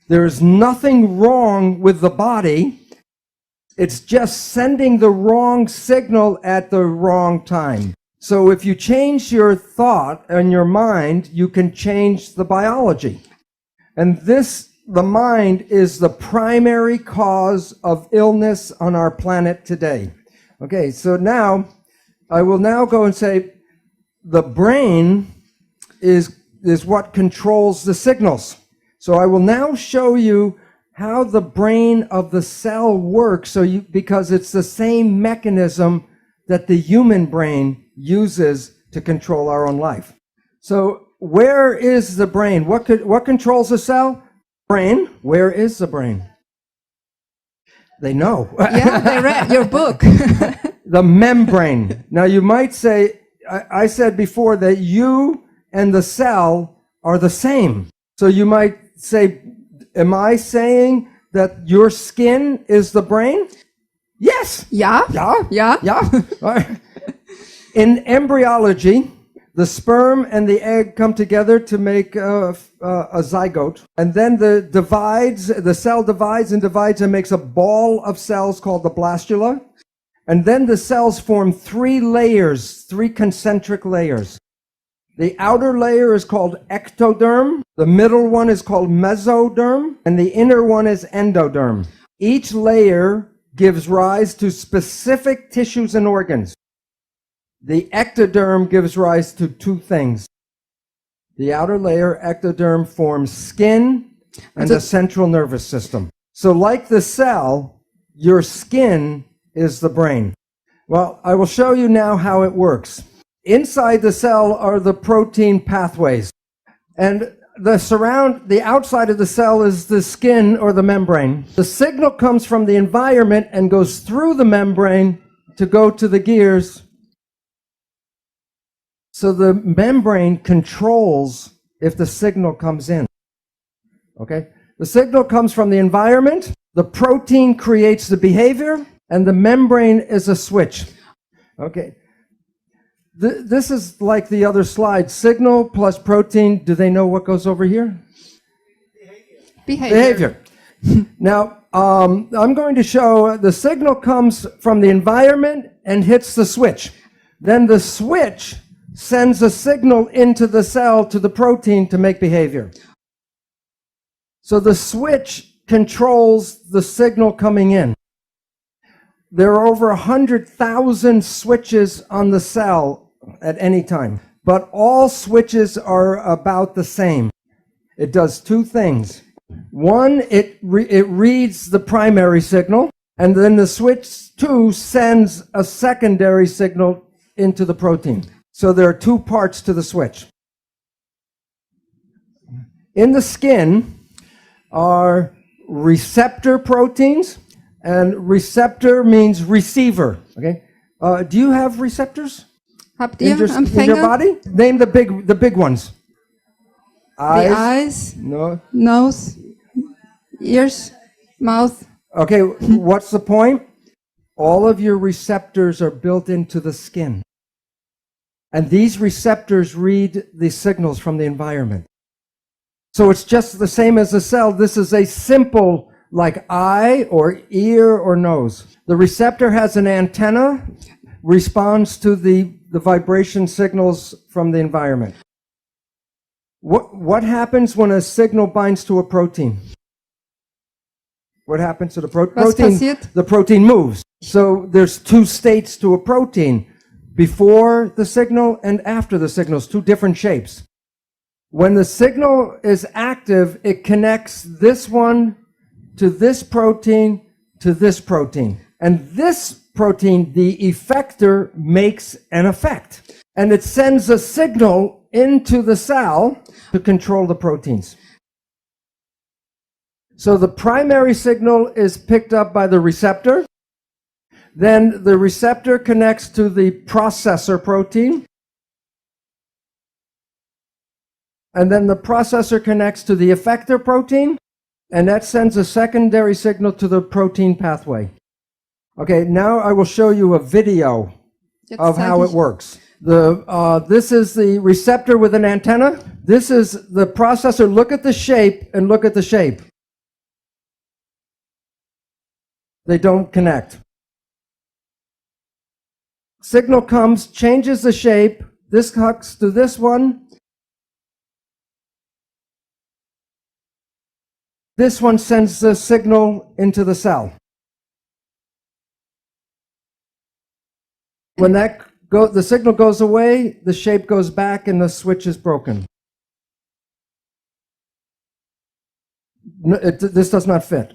There is nothing wrong with the body. It's just sending the wrong signal at the wrong time. So if you change your thought and your mind, you can change the biology. And the mind is the primary cause of illness on our planet today. Okay, so now, I will now go and say the brain is what controls the signals. So I will now show you how the brain of the cell works, because it's the same mechanism that the human brain uses to control our own life. So where is the brain? What controls the cell? Brain. Where is the brain? They know. Yeah, they read your book. The membrane. Now you might say, I said before that you and the cell are the same. So you might say, am I saying that your skin is the brain? Yes. Yeah. Yeah. Yeah. Yeah. All right. In embryology, the sperm and the egg come together to make a zygote. And then the cell divides and makes a ball of cells called the blastula. And then the cells form 3 layers, 3 concentric layers. The outer layer is called ectoderm, the middle one is called mesoderm, and the inner one is endoderm. Each layer gives rise to specific tissues and organs. The ectoderm gives rise to 2 things. The outer layer, ectoderm, forms skin and the central nervous system. So like the cell, your skin is the brain. Well, I will show you now how it works. Inside the cell are the protein pathways. And the outside of the cell is the skin or the membrane. The signal comes from the environment and goes through the membrane to go to the gears. So the membrane controls if the signal comes in. Okay? The signal comes from the environment, the protein creates the behavior, and the membrane is a switch. Okay. This is like the other slide. Signal plus protein. Do they know what goes over here? Behavior. Now, I'm going to show the signal comes from the environment and hits the switch. Then the switch sends a signal into the cell to the protein to make behavior. So the switch controls the signal coming in. There are over 100,000 switches on the cell at any time, but all switches are about the same. It does 2 things. One, it reads the primary signal, and then the switch 2 sends a secondary signal into the protein. So there are two parts to the switch. In the skin are receptor proteins, and receptor means receiver. Okay. Do you have receptors Habt in ihr your Empfänger? body? Name the big ones. The eyes, No. nose, ears, mouth. Okay. What's the point? All of your receptors are built into the skin. And these receptors read the signals from the environment. So it's just the same as a cell. This is a simple, like eye or ear or nose. The receptor has an antenna, responds to the vibration signals from the environment. What happens when a signal binds to a protein? What happens to the protein? passiert? The protein moves. So there's two states to a protein, before the signal and after the signals, two different shapes. When the signal is active, it connects this one to this protein to this protein. And this protein, the effector, makes an effect. And it sends a signal into the cell to control the proteins. So the primary signal is picked up by the receptor. Then the receptor connects to the processor protein. And then the processor connects to the effector protein. And that sends a secondary signal to the protein pathway. Okay, now I will show you a video Jetzt of zeige how it ich- works. This is the receptor with an antenna. This is the processor. Look at the shape and look at the shape. They don't connect. Signal comes, changes the shape. This hooks to this one. This one sends the signal into the cell. When the signal goes away, the shape goes back and the switch is broken. This does not fit.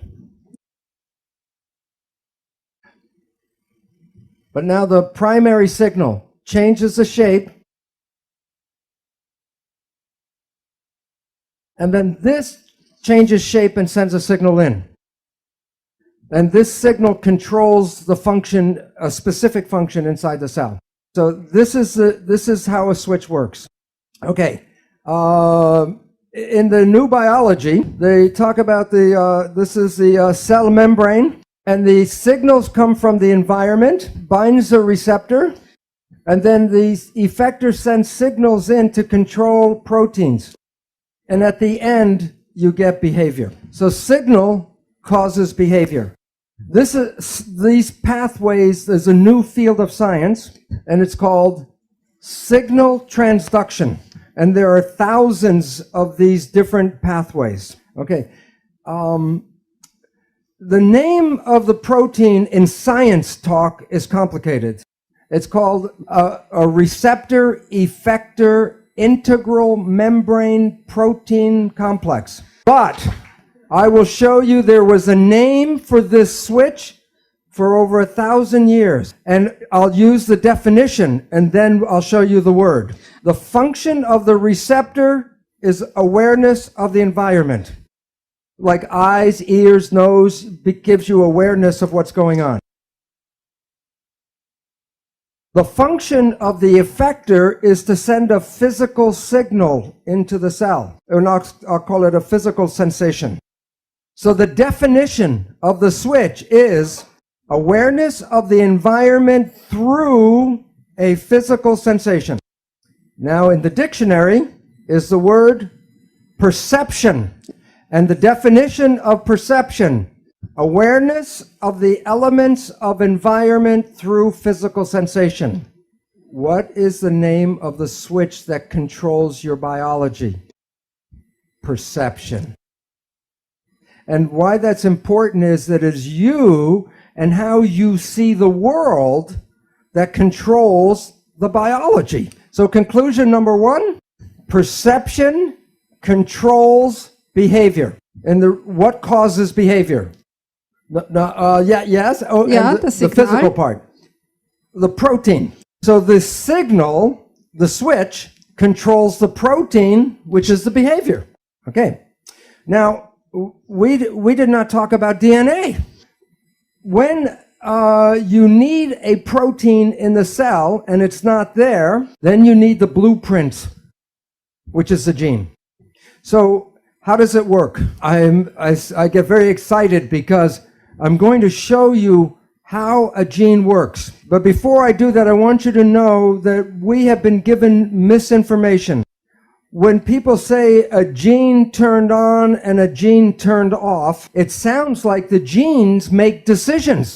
But now the primary signal changes the shape. And then this changes shape and sends a signal in. And this signal controls the function, a specific function inside the cell. So this is how a switch works. Okay. In the new biology, they talk about this is the cell membrane. And the signals come from the environment, binds a receptor, and then the effector sends signals in to control proteins. And at the end, you get behavior. So signal causes behavior. These pathways, there's a new field of science, and it's called signal transduction. And there are thousands of these different pathways. Okay. The name of the protein in science talk is complicated. It's called a receptor effector integral membrane protein complex. But I will show you there was a name for this switch for over 1,000 years. And I'll use the definition and then I'll show you the word. The function of the receptor is awareness of the environment. Like eyes, ears, nose, gives you awareness of what's going on. The function of the effector is to send a physical signal into the cell, or I'll call it a physical sensation. So the definition of the switch is awareness of the environment through a physical sensation. Now in the dictionary is the word perception. And the definition of perception, awareness of the elements of environment through physical sensation. What is the name of the switch that controls your biology? Perception. And why that's important is that it's you and how you see the world that controls the biology. So conclusion number one, perception controls behavior. And what causes behavior? Yes. Oh, Yeah, and the the physical part. The protein. So the signal The switch controls the protein, which is the behavior. Okay. Now, we did not talk about DNA. When you need a protein in the cell and it's not there, then you need the blueprint, which is the gene. So how does it work? I get very excited because I'm going to show you how a gene works. But before I do that, I want you to know that we have been given misinformation. When people say a gene turned on and a gene turned off, it sounds like the genes make decisions.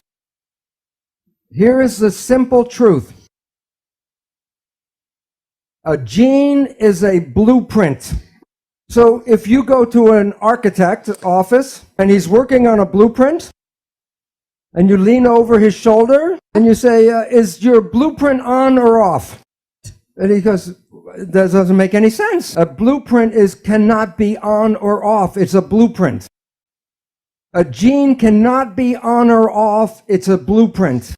Here is the simple truth. A gene is a blueprint. So if you go to an architect office and he's working on a blueprint, and you lean over his shoulder and you say, is your blueprint on or off? And he goes, that doesn't make any sense. A blueprint cannot be on or off. It's a blueprint. A gene cannot be on or off. It's a blueprint.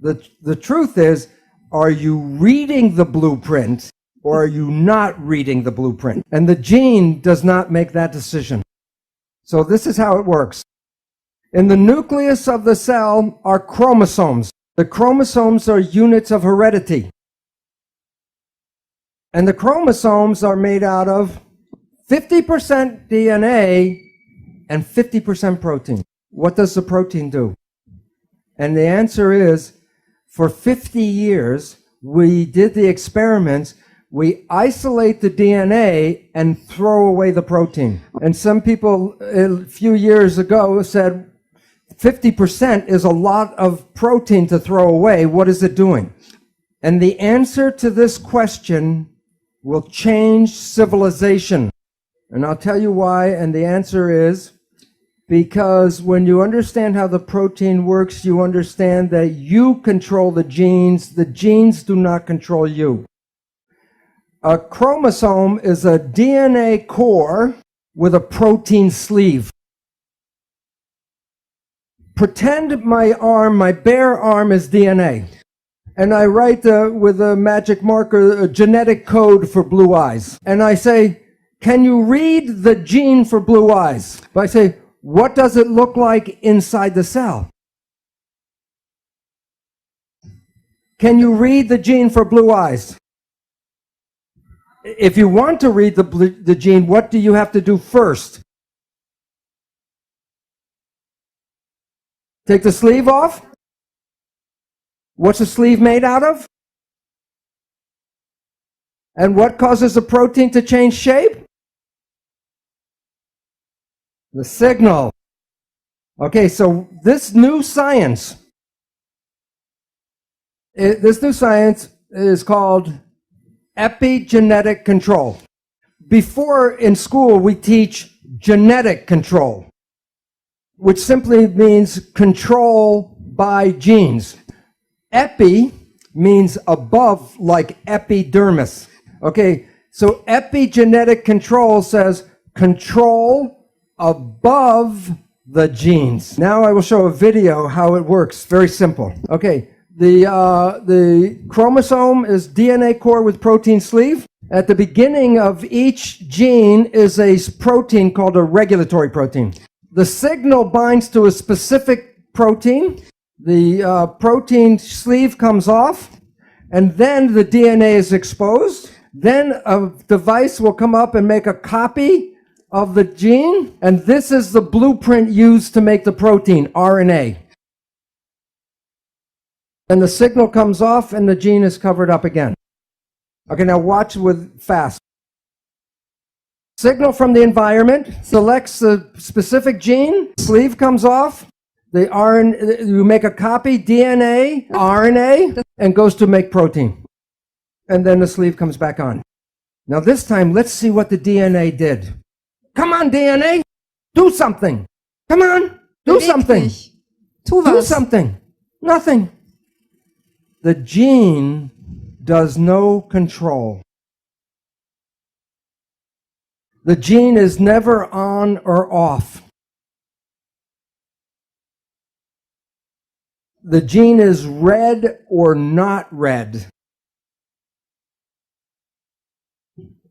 The truth is, are you reading the blueprint or are you not reading the blueprint? And the gene does not make that decision. So this is how it works. In the nucleus of the cell are chromosomes. The chromosomes are units of heredity. And the chromosomes are made out of 50% DNA and 50% protein. What does the protein do? And the answer is, for 50 years, we did the experiments. We isolate the DNA and throw away the protein. And some people a few years ago said, 50% is a lot of protein to throw away. What is it doing? And the answer to this question will change civilization. And I'll tell you why, and the answer is because when you understand how the protein works, you understand that you control the genes do not control you. A chromosome is a DNA core with a protein sleeve. Pretend my bare arm is DNA. And I write with a magic marker a genetic code for blue eyes. And I say, can you read the gene for blue eyes? But I say, what does it look like inside the cell? Can you read the gene for blue eyes? If you want to read the gene, what do you have to do first? Take the sleeve off? What's the sleeve made out of? And what causes the protein to change shape? The signal. Okay, so this new science is called epigenetic control. Before in school we teach genetic control, which simply means control by genes. Epi means above, like epidermis. Okay, so epigenetic control says control above the genes. Now I will show a video how it works. Very simple. Okay, the chromosome is DNA core with protein sleeve. At the beginning of each gene is a protein called a regulatory protein. The signal binds to a specific protein. The protein sleeve comes off, and then the DNA is exposed. Then a device will come up and make a copy of the gene, and this is the blueprint used to make the protein, RNA. And the signal comes off, and the gene is covered up again. Okay, now watch with fast. Signal from the environment selects the specific gene, sleeve comes off, the RNA, you make a copy, DNA, RNA, and goes to make protein. And then the sleeve comes back on. Now this time, let's see what the DNA did. Come on, DNA, do something. Come on, do something. Do something. Nothing. The gene does no control. The gene is never on or off. The gene is read or not read.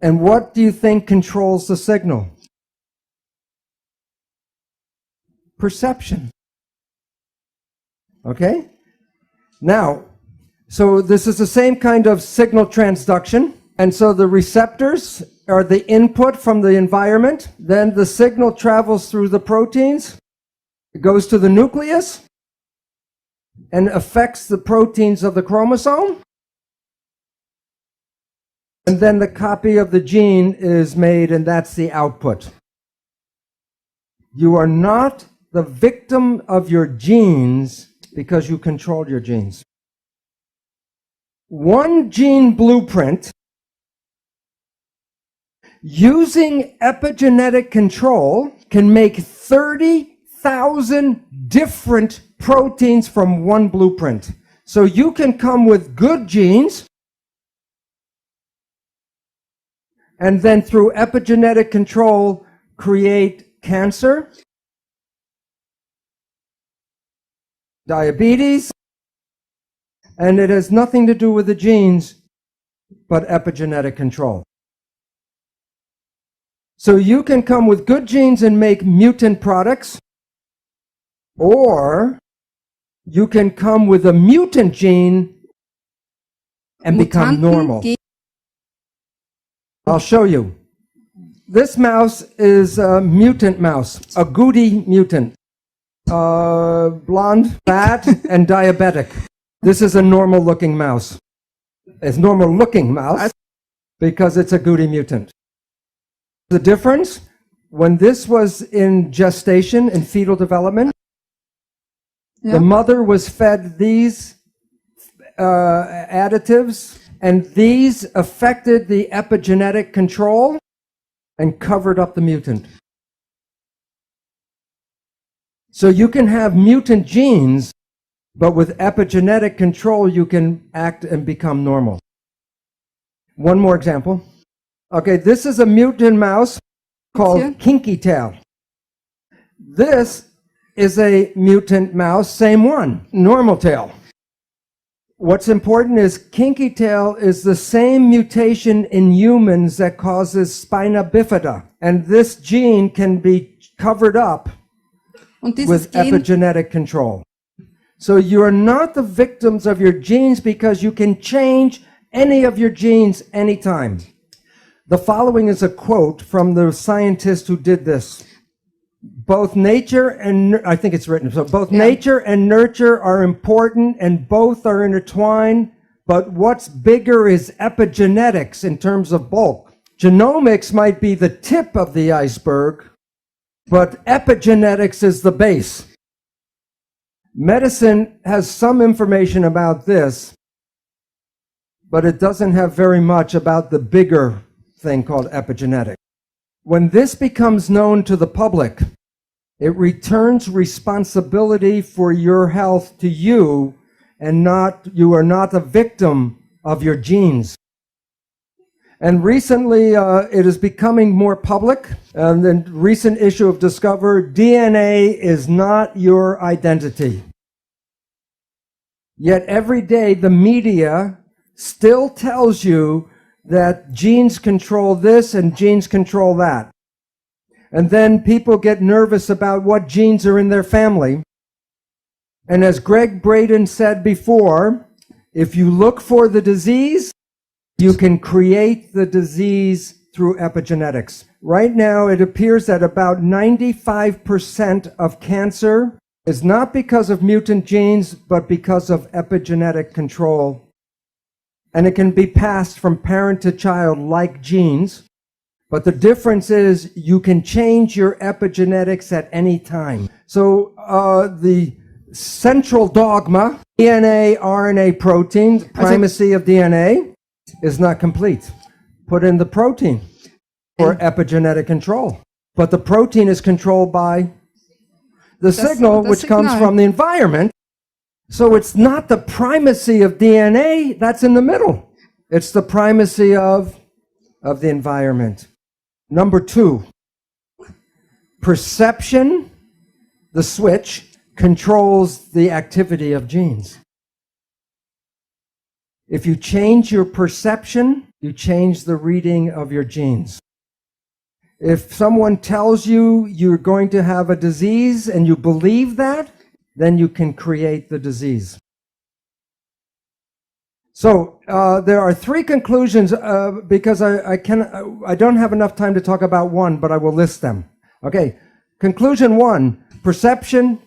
And what do you think controls the signal? Perception. Okay? Now, so this is the same kind of signal transduction. And so the receptors are the input from the environment. Then the signal travels through the proteins. It goes to the nucleus and affects the proteins of the chromosome. And then the copy of the gene is made, and that's the output. You are not the victim of your genes because you control your genes. One gene blueprint using epigenetic control can make 30,000 different proteins from one blueprint. So you can come with good genes, and then through epigenetic control create cancer, diabetes, and it has nothing to do with the genes, but epigenetic control. So you can come with good genes and make mutant products, or you can come with a mutant gene and become normal. I'll show you. This mouse is a mutant mouse, a goody mutant. Blonde, fat, and diabetic. This is a normal-looking mouse. It's normal-looking mouse because it's a goody mutant. The difference, when this was in gestation, in fetal development, the mother was fed these additives, and these affected the epigenetic control and covered up the mutant. So you can have mutant genes, but with epigenetic control, you can act and become normal. One more example. Okay, this is a mutant mouse called Kinky Tail. This is a mutant mouse, same one, normal tail. What's important is Kinky Tail is the same mutation in humans that causes spina bifida. And this gene can be covered up with epigenetic control. So you're not the victims of your genes because you can change any of your genes anytime. The following is a quote from the scientist who did this. Both nature and, I think it's written, so both nature and nurture are important and both are intertwined, but what's bigger is epigenetics in terms of bulk. Genomics might be the tip of the iceberg, but epigenetics is the base. Medicine has some information about this, but it doesn't have very much about the bigger thing called epigenetics. When this becomes known to the public, it returns responsibility for your health to you, and you are not the victim of your genes. And recently, it is becoming more public. The recent issue of Discover, DNA is not your identity. Yet every day, the media still tells you that genes control this and genes control that. And then people get nervous about what genes are in their family. And as Greg Braden said before, if you look for the disease, you can create the disease through epigenetics. Right now, it appears that about 95% of cancer is not because of mutant genes, but because of epigenetic control. And it can be passed from parent to child like genes. But the difference is you can change your epigenetics at any time. So the central dogma, DNA, RNA, protein, primacy of DNA, is not complete. Put in the protein for epigenetic control. But the protein is controlled by the signal, which comes from the environment. So it's not the primacy of DNA that's in the middle. It's the primacy of the environment. Number 2, perception, the switch, controls the activity of genes. If you change your perception, you change the reading of your genes. If someone tells you you're going to have a disease and you believe that, then you can create the disease. So there are three conclusions because I don't have enough time to talk about one, but I will list them. Okay, conclusion one, perception,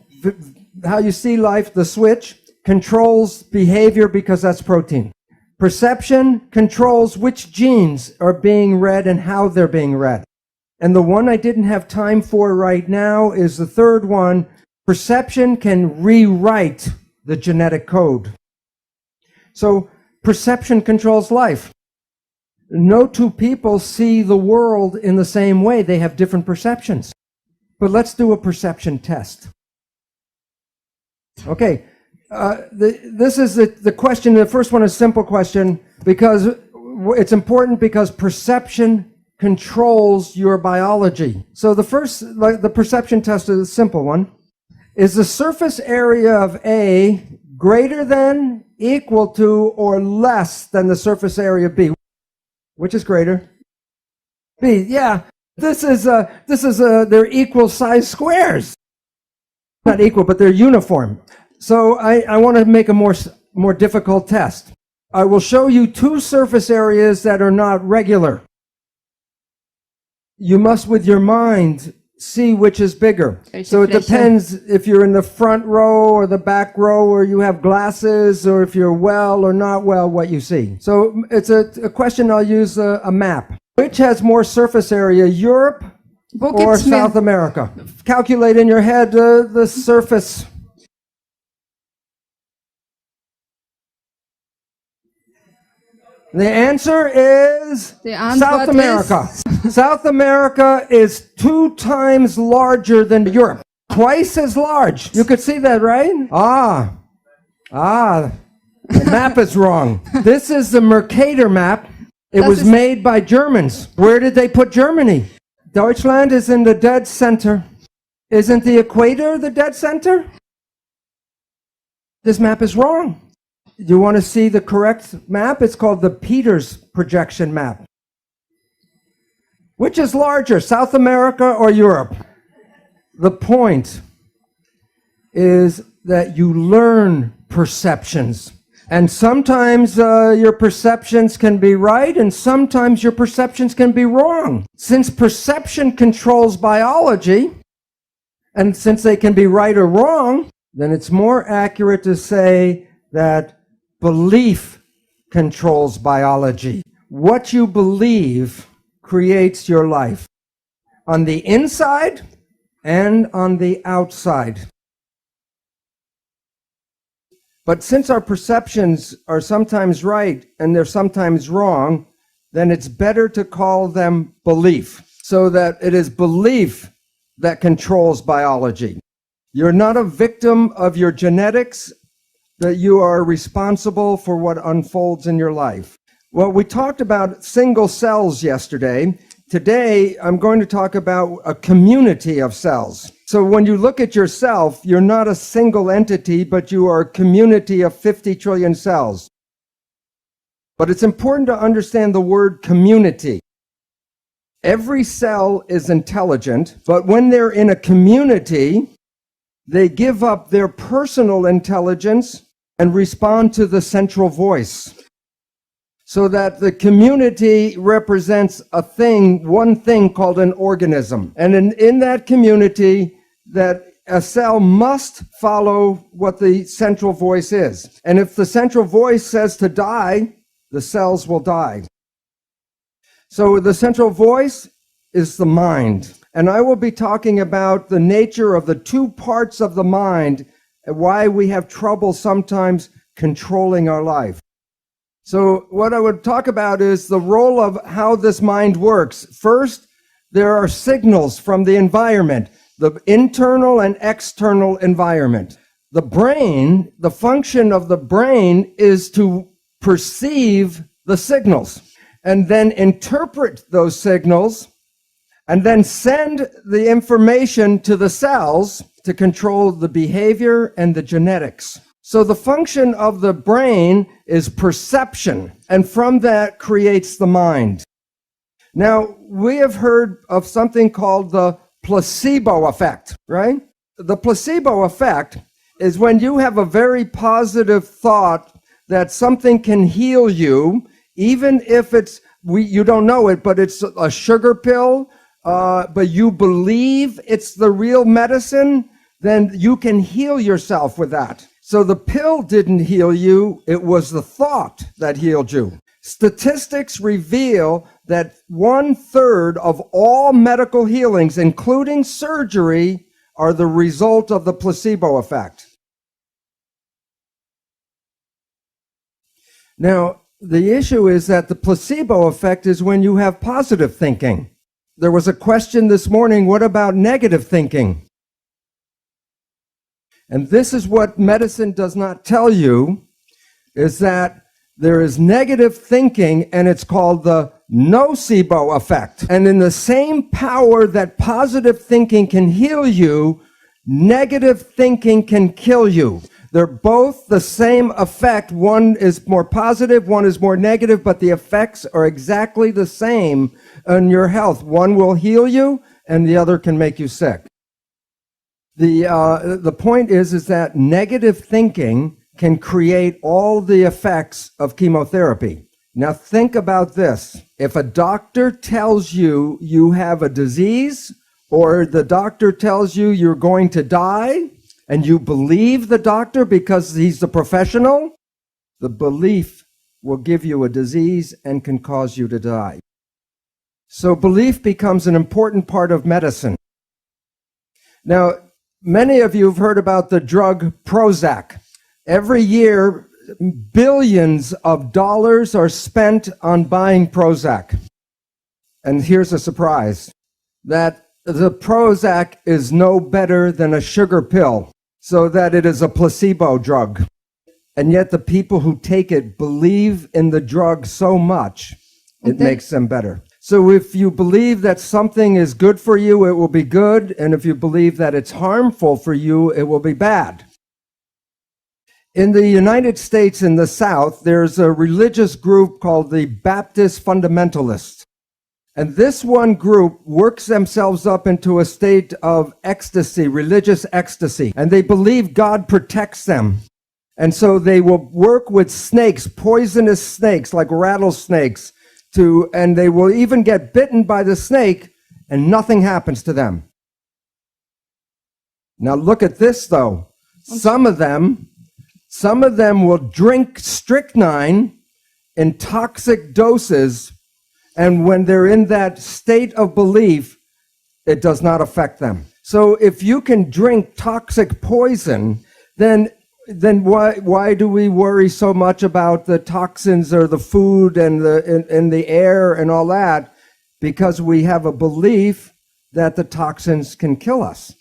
how you see life, the switch, controls behavior because that's protein. Perception controls which genes are being read and how they're being read. And the one I didn't have time for right now is the third one. Perception can rewrite the genetic code. So perception controls life. No two people see the world in the same way. They have different perceptions. But let's do a perception test. Okay, this is the question. The first one is a simple question because it's important because perception controls your biology. So the perception test is a simple one. Is the surface area of A greater than, equal to, or less than the surface area of B? Which is greater? B, yeah. This is they're equal size squares. Not equal, but they're uniform. So I want to make a more difficult test. I will show you two surface areas that are not regular. You must, with your mind, see which is bigger. So it depends if you're in the front row or the back row, or you have glasses, or if you're well or not well, what you see. So it's a question. I'll use a map. Which has more surface area, Europe or South America? Calculate in your head the surface. The answer is South America. South America is 2 times larger than Europe. Twice as large. You could see that, right? The map is wrong. This is the Mercator map. It was made by Germans. Where did they put Germany? Deutschland is in the dead center. Isn't the equator the dead center? This map is wrong. You want to see the correct map? It's called the Peters projection map. Which is larger, South America or Europe? The point is that you learn perceptions. And sometimes your perceptions can be right, and sometimes your perceptions can be wrong. Since perception controls biology, and since they can be right or wrong, then it's more accurate to say that belief controls biology. What you believe creates your life on the inside and on the outside. But since our perceptions are sometimes right and they're sometimes wrong, then it's better to call them belief, so that it is belief that controls biology. You're not a victim of your genetics, that you are responsible for what unfolds in your life. Well, we talked about single cells yesterday. Today, I'm going to talk about a community of cells. So when you look at yourself, you're not a single entity, but you are a community of 50 trillion cells. But it's important to understand the word community. Every cell is intelligent, but when they're in a community, they give up their personal intelligence and respond to the central voice. So that the community represents a thing, one thing called an organism. And in that community, that a cell must follow what the central voice is. And if the central voice says to die, the cells will die. So the central voice is the mind. And I will be talking about the nature of the two parts of the mind and why we have trouble sometimes controlling our life. So what I would talk about is the role of how this mind works. First, there are signals from the environment, the internal and external environment. The brain, the function of the brain is to perceive the signals and then interpret those signals and then send the information to the cells to control the behavior and the genetics. So the function of the brain is perception, and from that creates the mind. Now, we have heard of something called the placebo effect, right? The placebo effect is when you have a very positive thought that something can heal you, even if you don't know it, but it's a sugar pill, but you believe it's the real medicine, then you can heal yourself with that. So the pill didn't heal you, it was the thought that healed you. Statistics reveal that 1/3 of all medical healings, including surgery, are the result of the placebo effect. Now, the issue is that the placebo effect is when you have positive thinking. There was a question this morning, what about negative thinking? And this is what medicine does not tell you, is that there is negative thinking, and it's called the nocebo effect. And in the same power that positive thinking can heal you, negative thinking can kill you. They're both the same effect. One is more positive, one is more negative, but the effects are exactly the same on your health. One will heal you, and the other can make you sick. The point is that negative thinking can create all the effects of chemotherapy. Now think about this. If a doctor tells you you have a disease, or the doctor tells you you're going to die, and you believe the doctor because he's the professional, the belief will give you a disease and can cause you to die. So belief becomes an important part of medicine. Now, many of you have heard about the drug Prozac. Every year, billions of dollars are spent on buying Prozac. And here's a surprise, that the Prozac is no better than a sugar pill, so that it is a placebo drug. And yet the people who take it believe in the drug so much, it makes them better. So if you believe that something is good for you, it will be good. And if you believe that it's harmful for you, it will be bad. In the United States, in the South, there's a religious group called the Baptist Fundamentalists. And this one group works themselves up into a state of ecstasy, religious ecstasy. And they believe God protects them. And so they will work with snakes, poisonous snakes like rattlesnakes, and they will even get bitten by the snake and nothing happens to them. Now look at this though. Some of them will drink strychnine in toxic doses, and when they're in that state of belief, it does not affect them. So if you can drink toxic poison, then why do we worry so much about the toxins or the food and the air and all that? Because we have a belief that the toxins can kill us.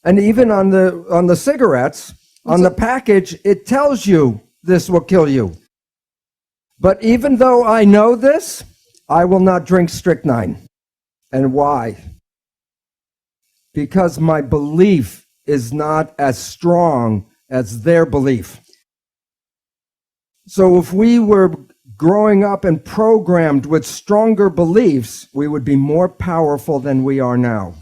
And even on the cigarettes, on the package, it tells you this will kill you. But even though I know this, I will not drink strychnine. And why? Because my belief is not as strong as their belief. So if we were growing up and programmed with stronger beliefs, we would be more powerful than we are now.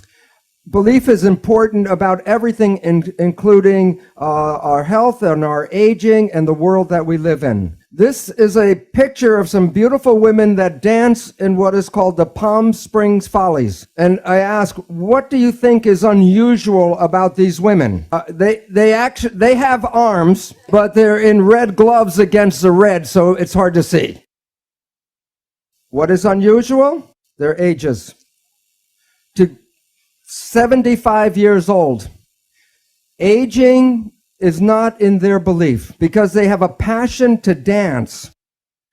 Belief is important about everything, including our health and our aging and the world that we live in. This is a picture of some beautiful women that dance in what is called the Palm Springs Follies. And I ask, what do you think is unusual about these women? They have arms, but they're in red gloves against the red, so it's hard to see. What is unusual? Their ages. To 75 years old. Aging is not in their belief because they have a passion to dance.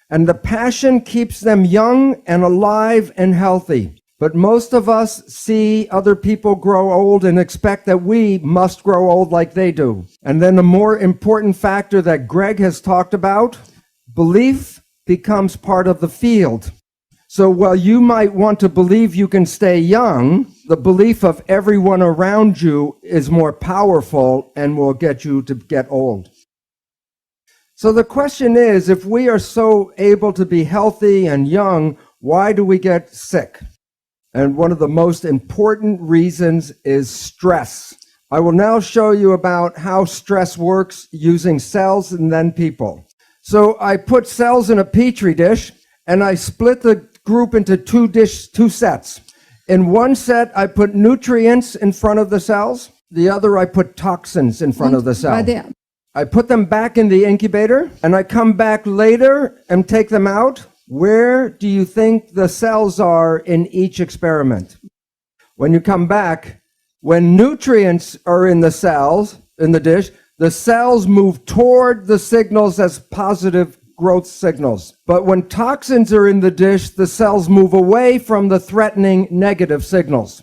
And the passion keeps them young and alive and healthy. But most of us see other people grow old and expect that we must grow old like they do. And then the more important factor that Greg has talked about, belief becomes part of the field. So while you might want to believe you can stay young, the belief of everyone around you is more powerful and will get you to get old. So the question is, if we are so able to be healthy and young, why do we get sick? And one of the most important reasons is stress. I will now show you about how stress works using cells and then people. So I put cells in a petri dish, and I split the group into two sets. In one set, I put nutrients in front of the cells. The other, I put toxins in front of the cell. I put them back in the incubator, and I come back later and take them out. Where do you think the cells are in each experiment? When you come back, when nutrients are in the cells, in the dish, the cells move toward the signals as positive growth signals. But when toxins are in the dish, the cells move away from the threatening negative signals.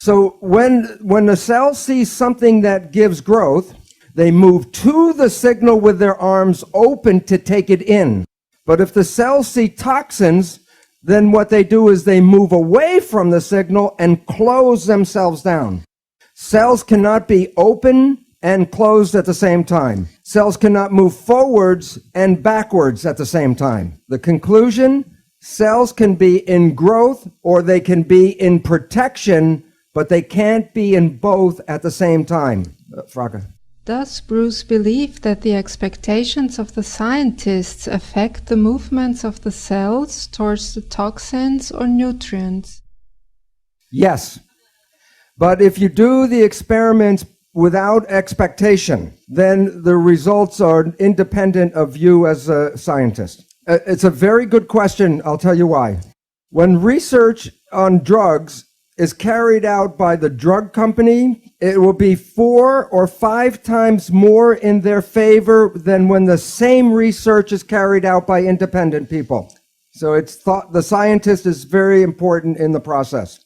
So when the cell sees something that gives growth, they move to the signal with their arms open to take it in. But if the cells see toxins, then what they do is they move away from the signal and close themselves down. Cells cannot be open and closed at the same time. Cells cannot move forwards and backwards at the same time. The conclusion, cells can be in growth or they can be in protection, but they can't be in both at the same time. Frage. Does Bruce believe that the expectations of the scientists affect the movements of the cells towards the toxins or nutrients? Yes. But if you do the experiments without expectation, then the results are independent of you as a scientist. It's a very good question. I'll tell you why. When research on drugs is carried out by the drug company, it will be 4 or 5 times more in their favor than when the same research is carried out by independent people. So it's thought the scientist is very important in the process.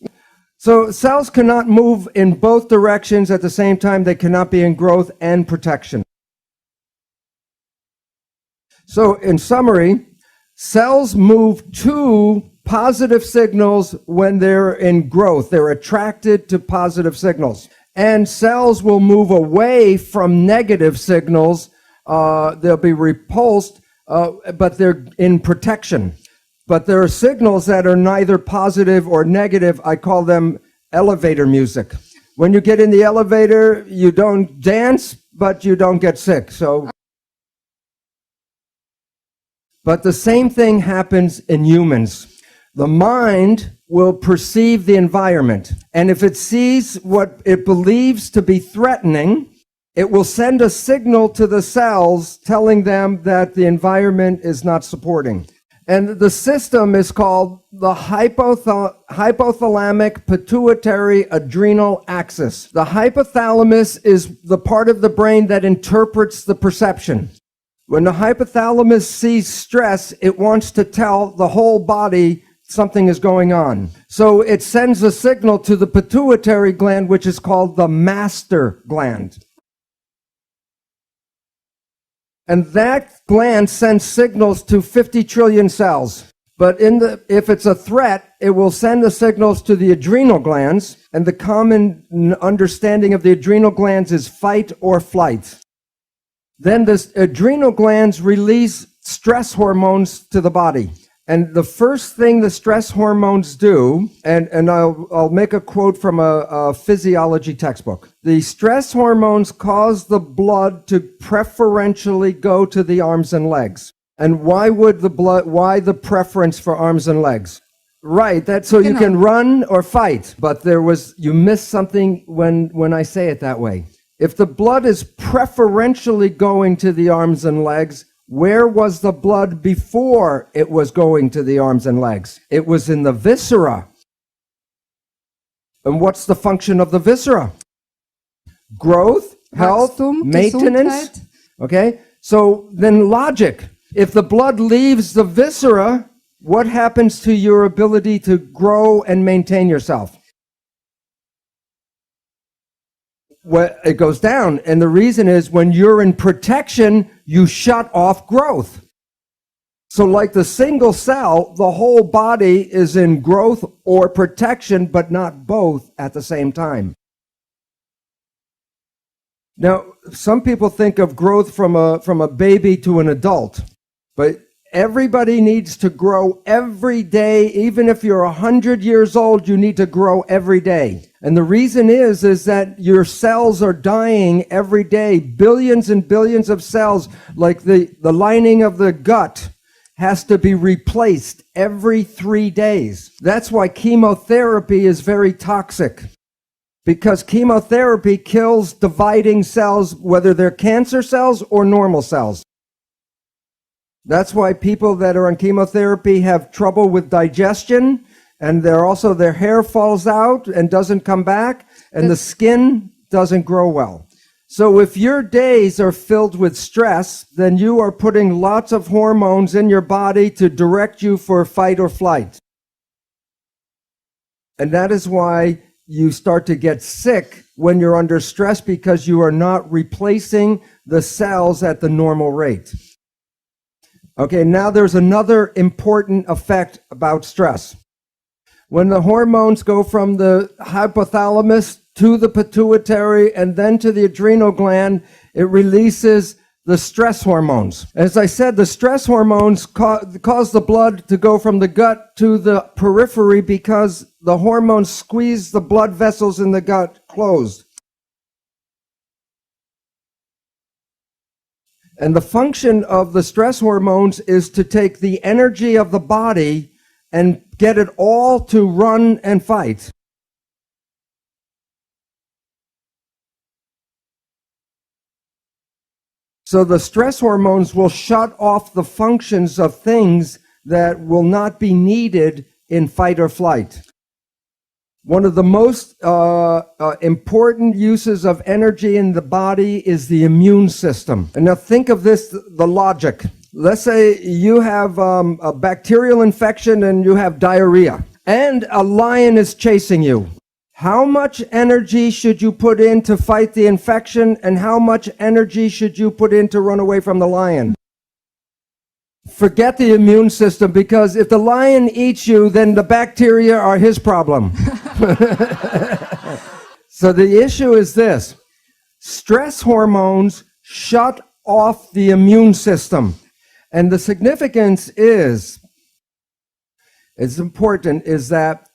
So cells cannot move in both directions at the same time. They cannot be in growth and protection. So in summary, cells move to positive signals when they're in growth. They're attracted to positive signals. And cells will move away from negative signals. They'll be repulsed, but they're in protection. But there are signals that are neither positive or negative. I call them elevator music. When you get in the elevator, you don't dance, but you don't get sick. But the same thing happens in humans. The mind will perceive the environment, and if it sees what it believes to be threatening, it will send a signal to the cells telling them that the environment is not supporting. And the system is called the hypothalamic pituitary adrenal axis. The hypothalamus is the part of the brain that interprets the perception. When the hypothalamus sees stress, it wants to tell the whole body something is going on. So it sends a signal to the pituitary gland, which is called the master gland. And that gland sends signals to 50 trillion cells. But if it's a threat, it will send the signals to the adrenal glands. And the common understanding of the adrenal glands is fight or flight. Then the adrenal glands release stress hormones to the body. And the first thing the stress hormones do, and I'll make a quote from a physiology textbook. The stress hormones cause the blood to preferentially go to the arms and legs. And why the preference for arms and legs? Right, that's so you can run or fight. But you missed something when I say it that way. If the blood is preferentially going to the arms and legs, where was the blood before it was going to the arms and legs? It was in the viscera. And what's the function of the viscera? Growth, health, maintenance. Gesundheit. Okay, so then logic. If the blood leaves the viscera, what happens to your ability to grow and maintain yourself? Well, it goes down. And the reason is when you're in protection, you shut off growth. So like the single cell, the whole body is in growth or protection, but not both at the same time. Now, some people think of growth from a baby to an adult, but everybody needs to grow every day. Even if you're 100 years old, you need to grow every day. And the reason is that your cells are dying every day. Billions and billions of cells, like the lining of the gut, has to be replaced every 3 days. That's why chemotherapy is very toxic. Because chemotherapy kills dividing cells, whether they're cancer cells or normal cells. That's why people that are on chemotherapy have trouble with digestion, and their hair falls out and doesn't come back, and the skin doesn't grow well. So if your days are filled with stress, then you are putting lots of hormones in your body to direct you for fight or flight. And that is why you start to get sick when you're under stress, because you are not replacing the cells at the normal rate. Okay, now there's another important effect about stress. When the hormones go from the hypothalamus to the pituitary and then to the adrenal gland, it releases the stress hormones. As I said, the stress hormones cause the blood to go from the gut to the periphery because the hormones squeeze the blood vessels in the gut closed. And the function of the stress hormones is to take the energy of the body and get it all to run and fight. So the stress hormones will shut off the functions of things that will not be needed in fight or flight. One of the most important uses of energy in the body is the immune system. And now think of this, the logic. Let's say you have a bacterial infection and you have diarrhea, and a lion is chasing you. How much energy should you put in to fight the infection, and how much energy should you put in to run away from the lion? Forget the immune system, because if the lion eats you, then the bacteria are his problem. So the issue is this. Stress hormones shut off the immune system. And the significance is, it's important, is that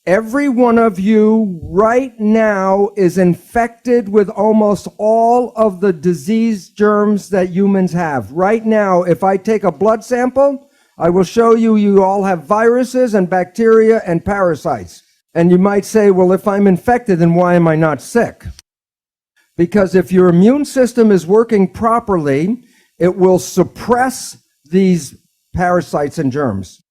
every one of you right now is infected with almost all of the disease germs that humans have. Right now, if I take a blood sample, I will show you all have viruses and bacteria and parasites. And you might say, well, if I'm infected, then why am I not sick? Because if your immune system is working properly, it will suppress these parasites and germs.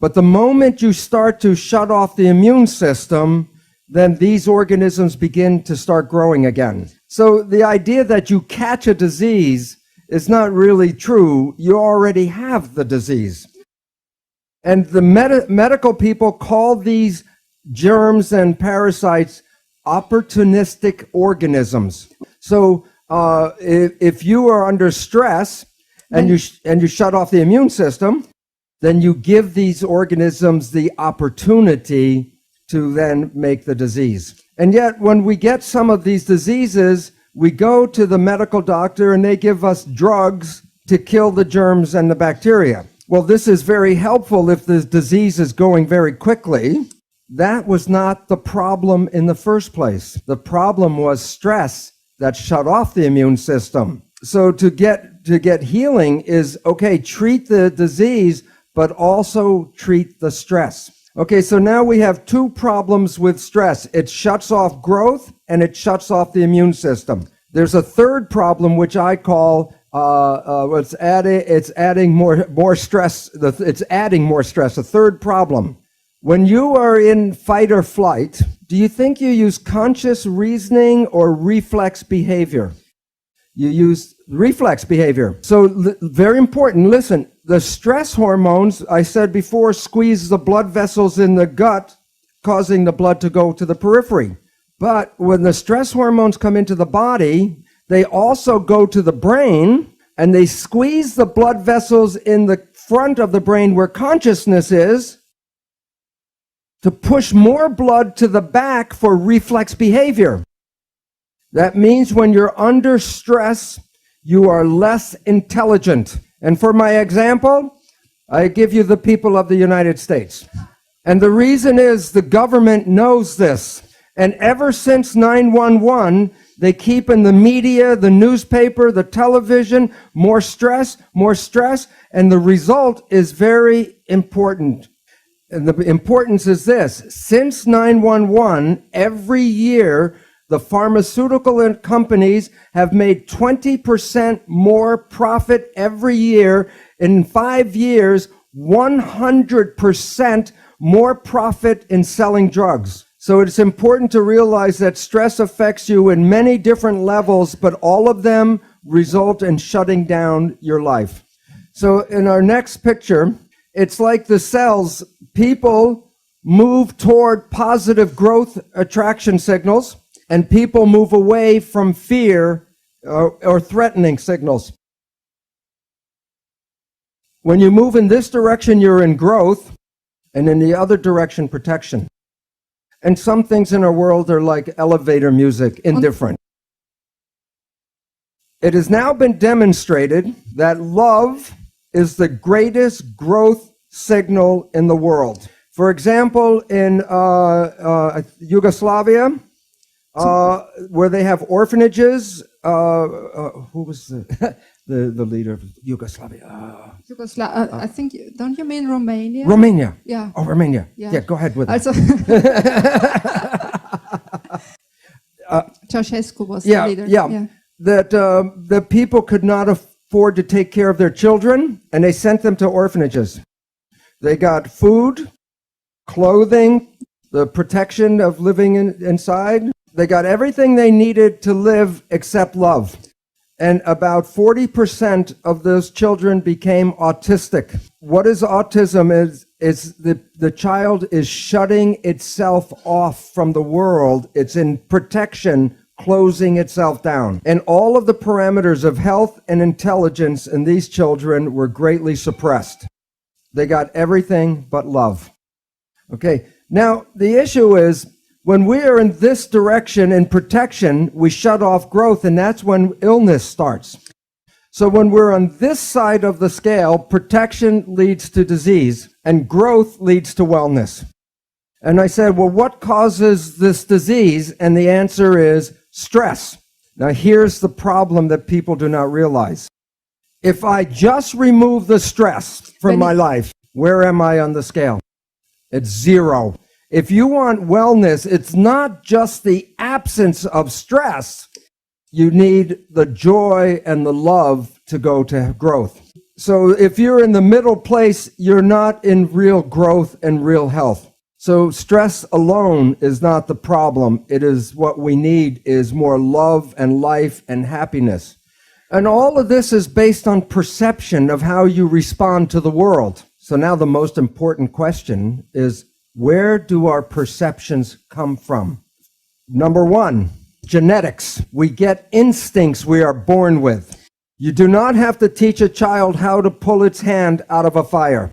But the moment you start to shut off the immune system, then these organisms begin to start growing again. So the idea that you catch a disease is not really true. You already have the disease. And the medical people call these germs and parasites opportunistic organisms. So if you are under stress and you shut off the immune system, then you give these organisms the opportunity to then make the disease. And yet, when we get some of these diseases, we go to the medical doctor and they give us drugs to kill the germs and the bacteria. Well, this is very helpful if the disease is going very quickly. That was not the problem in the first place. The problem was stress that shut off the immune system. So to get healing is, okay, treat the disease, but also treat the stress. Okay, so now we have two problems with stress. It shuts off growth and it shuts off the immune system. There's a third problem, which I call it's adding more stress. It's adding more stress. A third problem. When you are in fight or flight, do you think you use conscious reasoning or reflex behavior? You use reflex behavior. So very important. Listen, the stress hormones, I said before, squeeze the blood vessels in the gut, causing the blood to go to the periphery. But when the stress hormones come into the body, they also go to the brain, and they squeeze the blood vessels in the front of the brain where consciousness is, to push more blood to the back for reflex behavior. That means when you're under stress, you are less intelligent. And for my example, I give you the people of the United States. And the reason is the government knows this. And ever since 9/11, they keep in the media, the newspaper, the television, more stress, and the result is very important. And the importance is this. Since 9/11, every year, the pharmaceutical companies have made 20% more profit every year. In 5 years, 100% more profit in selling drugs. So it's important to realize that stress affects you in many different levels, but all of them result in shutting down your life. So in our next picture, it's like the cells. People move toward positive growth attraction signals, and people move away from fear or threatening signals. When you move in this direction, you're in growth, and in the other direction, protection. And some things in our world are like elevator music, indifferent. It has now been demonstrated that love is the greatest growth signal in the world. For example, in Yugoslavia, where they have orphanages, who was the leader of Yugoslavia? I think, don't you mean Romania? Romania. Yeah. Oh, Romania. Yeah. Yeah, go ahead with it. Also, Ceausescu was the leader. Yeah. That the people could not afford to take care of their children, and they sent them to orphanages. They got food, clothing, the protection of living inside. They got everything they needed to live except love. And about 40% of those children became autistic. What is autism is the child is shutting itself off from the world. It's in protection, closing itself down. And all of the parameters of health and intelligence in these children were greatly suppressed. They got everything but love. Okay, now the issue is, when we are in this direction in protection, we shut off growth, and that's when illness starts. So when we're on this side of the scale, protection leads to disease, and growth leads to wellness. And I said, well, what causes this disease? And the answer is stress. Now here's the problem that people do not realize. If I just remove the stress from my life, where am I on the scale? It's 0. If you want wellness, it's not just the absence of stress. You need the joy and the love to go to growth. So if you're in the middle place, you're not in real growth and real health. So stress alone is not the problem. It is what we need is more love and life and happiness. And all of this is based on perception of how you respond to the world. So now the most important question is, where do our perceptions come from? Number 1, genetics. We get instincts we are born with. You do not have to teach a child how to pull its hand out of a fire.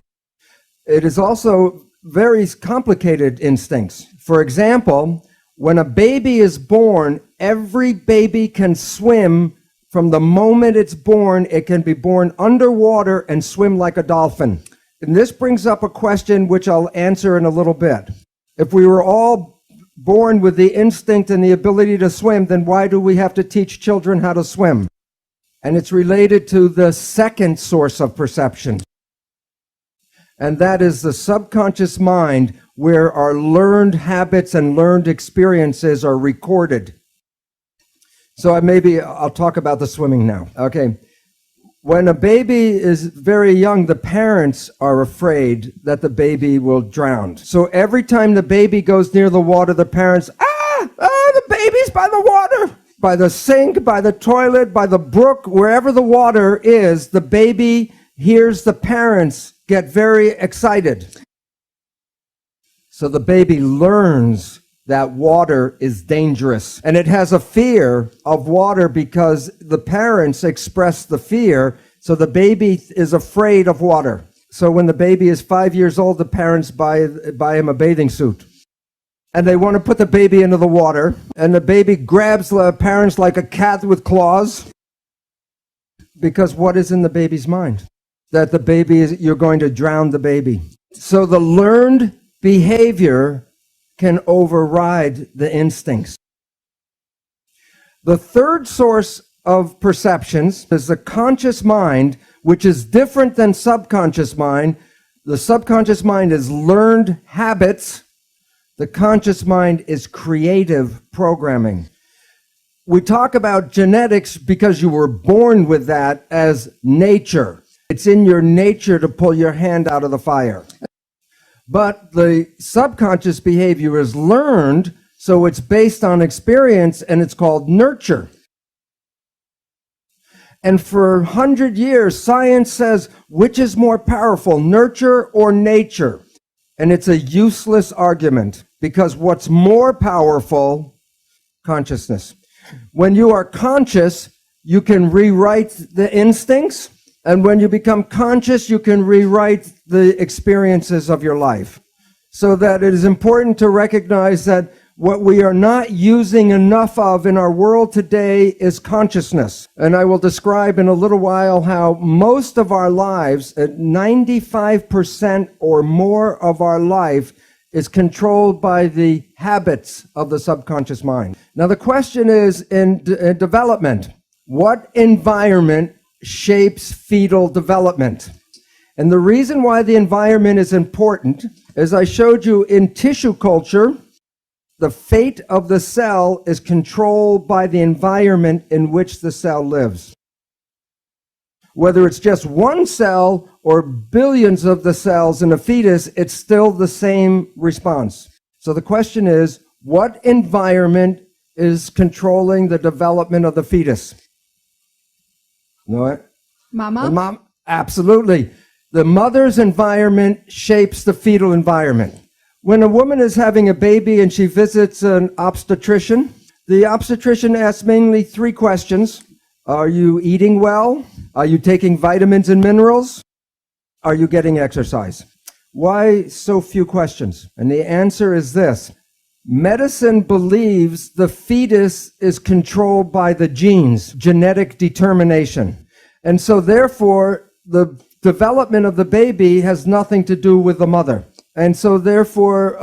It is also very complicated instincts. For example, when a baby is born, every baby can swim from the moment it's born. It can be born underwater and swim like a dolphin. And this brings up a question which I'll answer in a little bit. If we were all born with the instinct and the ability to swim, then why do we have to teach children how to swim? And it's related to the second source of perception. And that is the subconscious mind, where our learned habits and learned experiences are recorded. So I'll talk about the swimming now. Okay. When a baby is very young, the parents are afraid that the baby will drown. So every time the baby goes near the water, the parents, the baby's by the water. By the sink, by the toilet, by the brook, wherever the water is, the baby hears the parents get very excited. So the baby learns that water is dangerous. And it has a fear of water because the parents express the fear, so the baby is afraid of water. So when the baby is 5 years old, the parents buy him a bathing suit. and they want to put the baby into the water, and the baby grabs the parents like a cat with claws, because what is in the baby's mind? That the baby is, you're going to drown the baby. So the learned behavior can override the instincts. The third source of perceptions is the conscious mind, which is different than subconscious mind. The subconscious mind is learned habits. The conscious mind is creative programming. We talk about genetics because you were born with that as nature. It's in your nature to pull your hand out of the fire. But the subconscious behavior is learned, so it's based on experience, and it's called nurture. And for 100 years, science says, which is more powerful, nurture or nature? And it's a useless argument, because what's more powerful? Consciousness. When you are conscious, you can rewrite the instincts, and when you become conscious, you can rewrite the experiences of your life. So that it is important to recognize that what we are not using enough of in our world today is consciousness. And I will describe in a little while how most of our lives, 95% or more of our life, is controlled by the habits of the subconscious mind. Now the question is, in development, what environment shapes fetal development? And the reason why the environment is important, as I showed you in tissue culture, the fate of the cell is controlled by the environment in which the cell lives. Whether it's just one cell or billions of the cells in a fetus, it's still the same response. So the question is, what environment is controlling the development of the fetus? You know what? Mama? The mom? Absolutely. The mother's environment shapes the fetal environment. When a woman is having a baby and she visits an obstetrician, the obstetrician asks mainly 3 questions. Are you eating well? Are you taking vitamins and minerals? Are you getting exercise? Why so few questions? And the answer is this. Medicine believes the fetus is controlled by the genes, genetic determination. And so therefore, the development of the baby has nothing to do with the mother. And so therefore,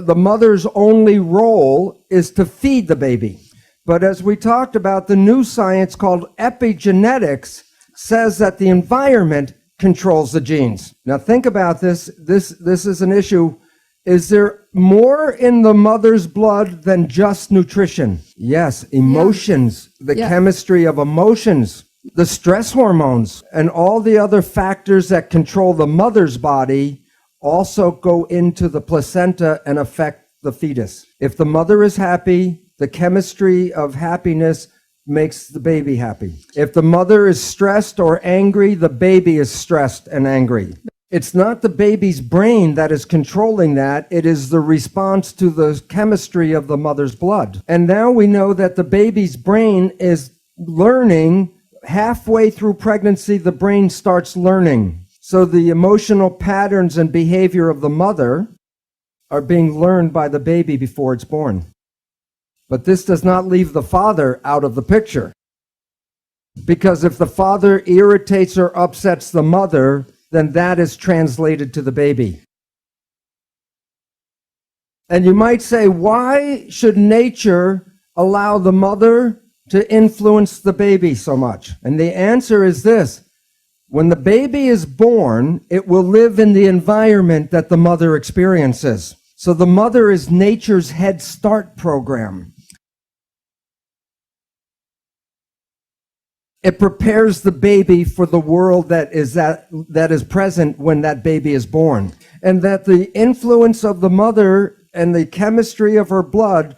the mother's only role is to feed the baby. But as we talked about, the new science called epigenetics says that the environment controls the genes. Now think about this. This is an issue. Is there more in the mother's blood than just nutrition? Yes, emotions, the chemistry of emotions, the stress hormones, and all the other factors that control the mother's body also go into the placenta and affect the fetus. If the mother is happy, the chemistry of happiness makes the baby happy. If the mother is stressed or angry, the baby is stressed and angry. It's not the baby's brain that is controlling that. It is the response to the chemistry of the mother's blood. And now we know that the baby's brain is learning. Halfway through pregnancy, the brain starts learning. So the emotional patterns and behavior of the mother are being learned by the baby before it's born. But this does not leave the father out of the picture. Because if the father irritates or upsets the mother, then that is translated to the baby. And you might say, why should nature allow the mother to influence the baby so much? And the answer is this. When the baby is born, it will live in the environment that the mother experiences. So the mother is nature's Head Start program. It prepares the baby for the world that is present when that baby is born. And that the influence of the mother and the chemistry of her blood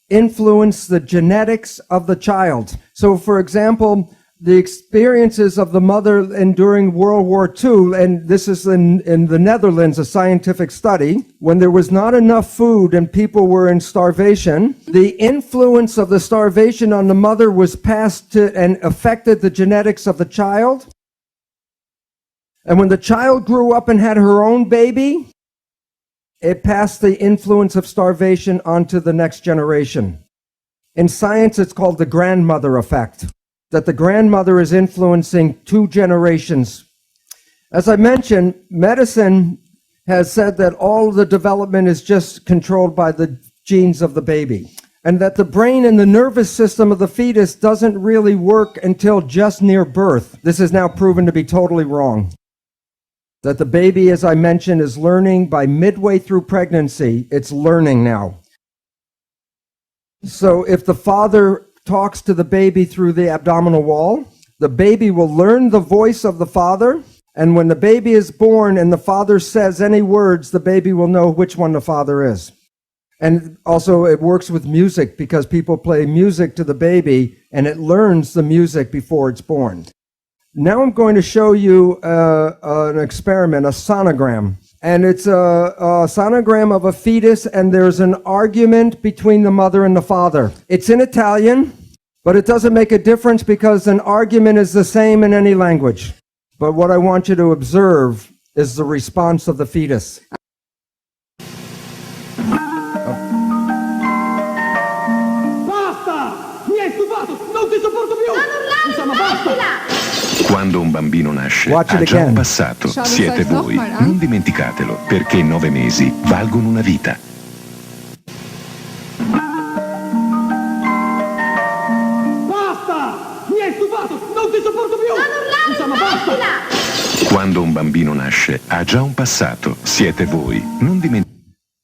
influence the genetics of the child. So for example, the experiences of the mother during World War II, and this is in the Netherlands, a scientific study, when there was not enough food and people were in starvation, the influence of the starvation on the mother was passed to and affected the genetics of the child. And when the child grew up and had her own baby, it passed the influence of starvation onto the next generation. In science, it's called the grandmother effect, that the grandmother is influencing 2 generations. As I mentioned, medicine has said that all the development is just controlled by the genes of the baby, and that the brain and the nervous system of the fetus doesn't really work until just near birth. This is now proven to be totally wrong. That the baby, as I mentioned, is learning by midway through pregnancy. It's learning now. So if the father talks to the baby through the abdominal wall, the baby will learn the voice of the father. And when the baby is born and the father says any words, the baby will know which one the father is. And also it works with music because people play music to the baby and it learns the music before it's born. Now I'm going to show you an experiment, a sonogram. And it's a sonogram of a fetus and there's an argument between the mother and the father. It's in Italian, but it doesn't make a difference because an argument is the same in any language. But what I want you to observe is the response of the fetus. Basta! Mi hai stufato! Non ti sopporto più! Insomma, basta! Quando un bambino nasce, Watch it ha già again. un passato. Schau, das Siete heißt voi. nochmal an. Non dimenticatelo, perché 9 mesi valgono una vita. Basta! Mi hai stufato! Non ti sopporto più! Insomma, basta! Quando un bambino nasce, ha già un passato. Siete voi. Non dimenticatelo.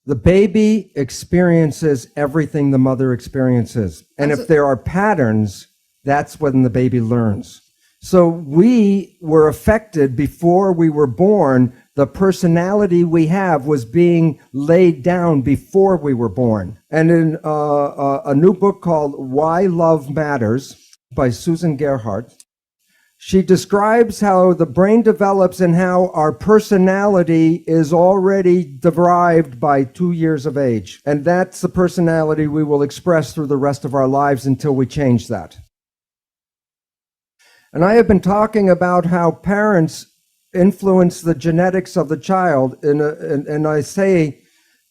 The baby experiences everything the mother experiences. And if there are patterns, that's when the baby learns. So we were affected before we were born. The personality we have was being laid down before we were born. And in a new book called Why Love Matters by Susan Gerhardt, she describes how the brain develops and how our personality is already derived by 2 years of age. And that's the personality we will express through the rest of our lives until we change that. And I have been talking about how parents influence the genetics of the child. And I say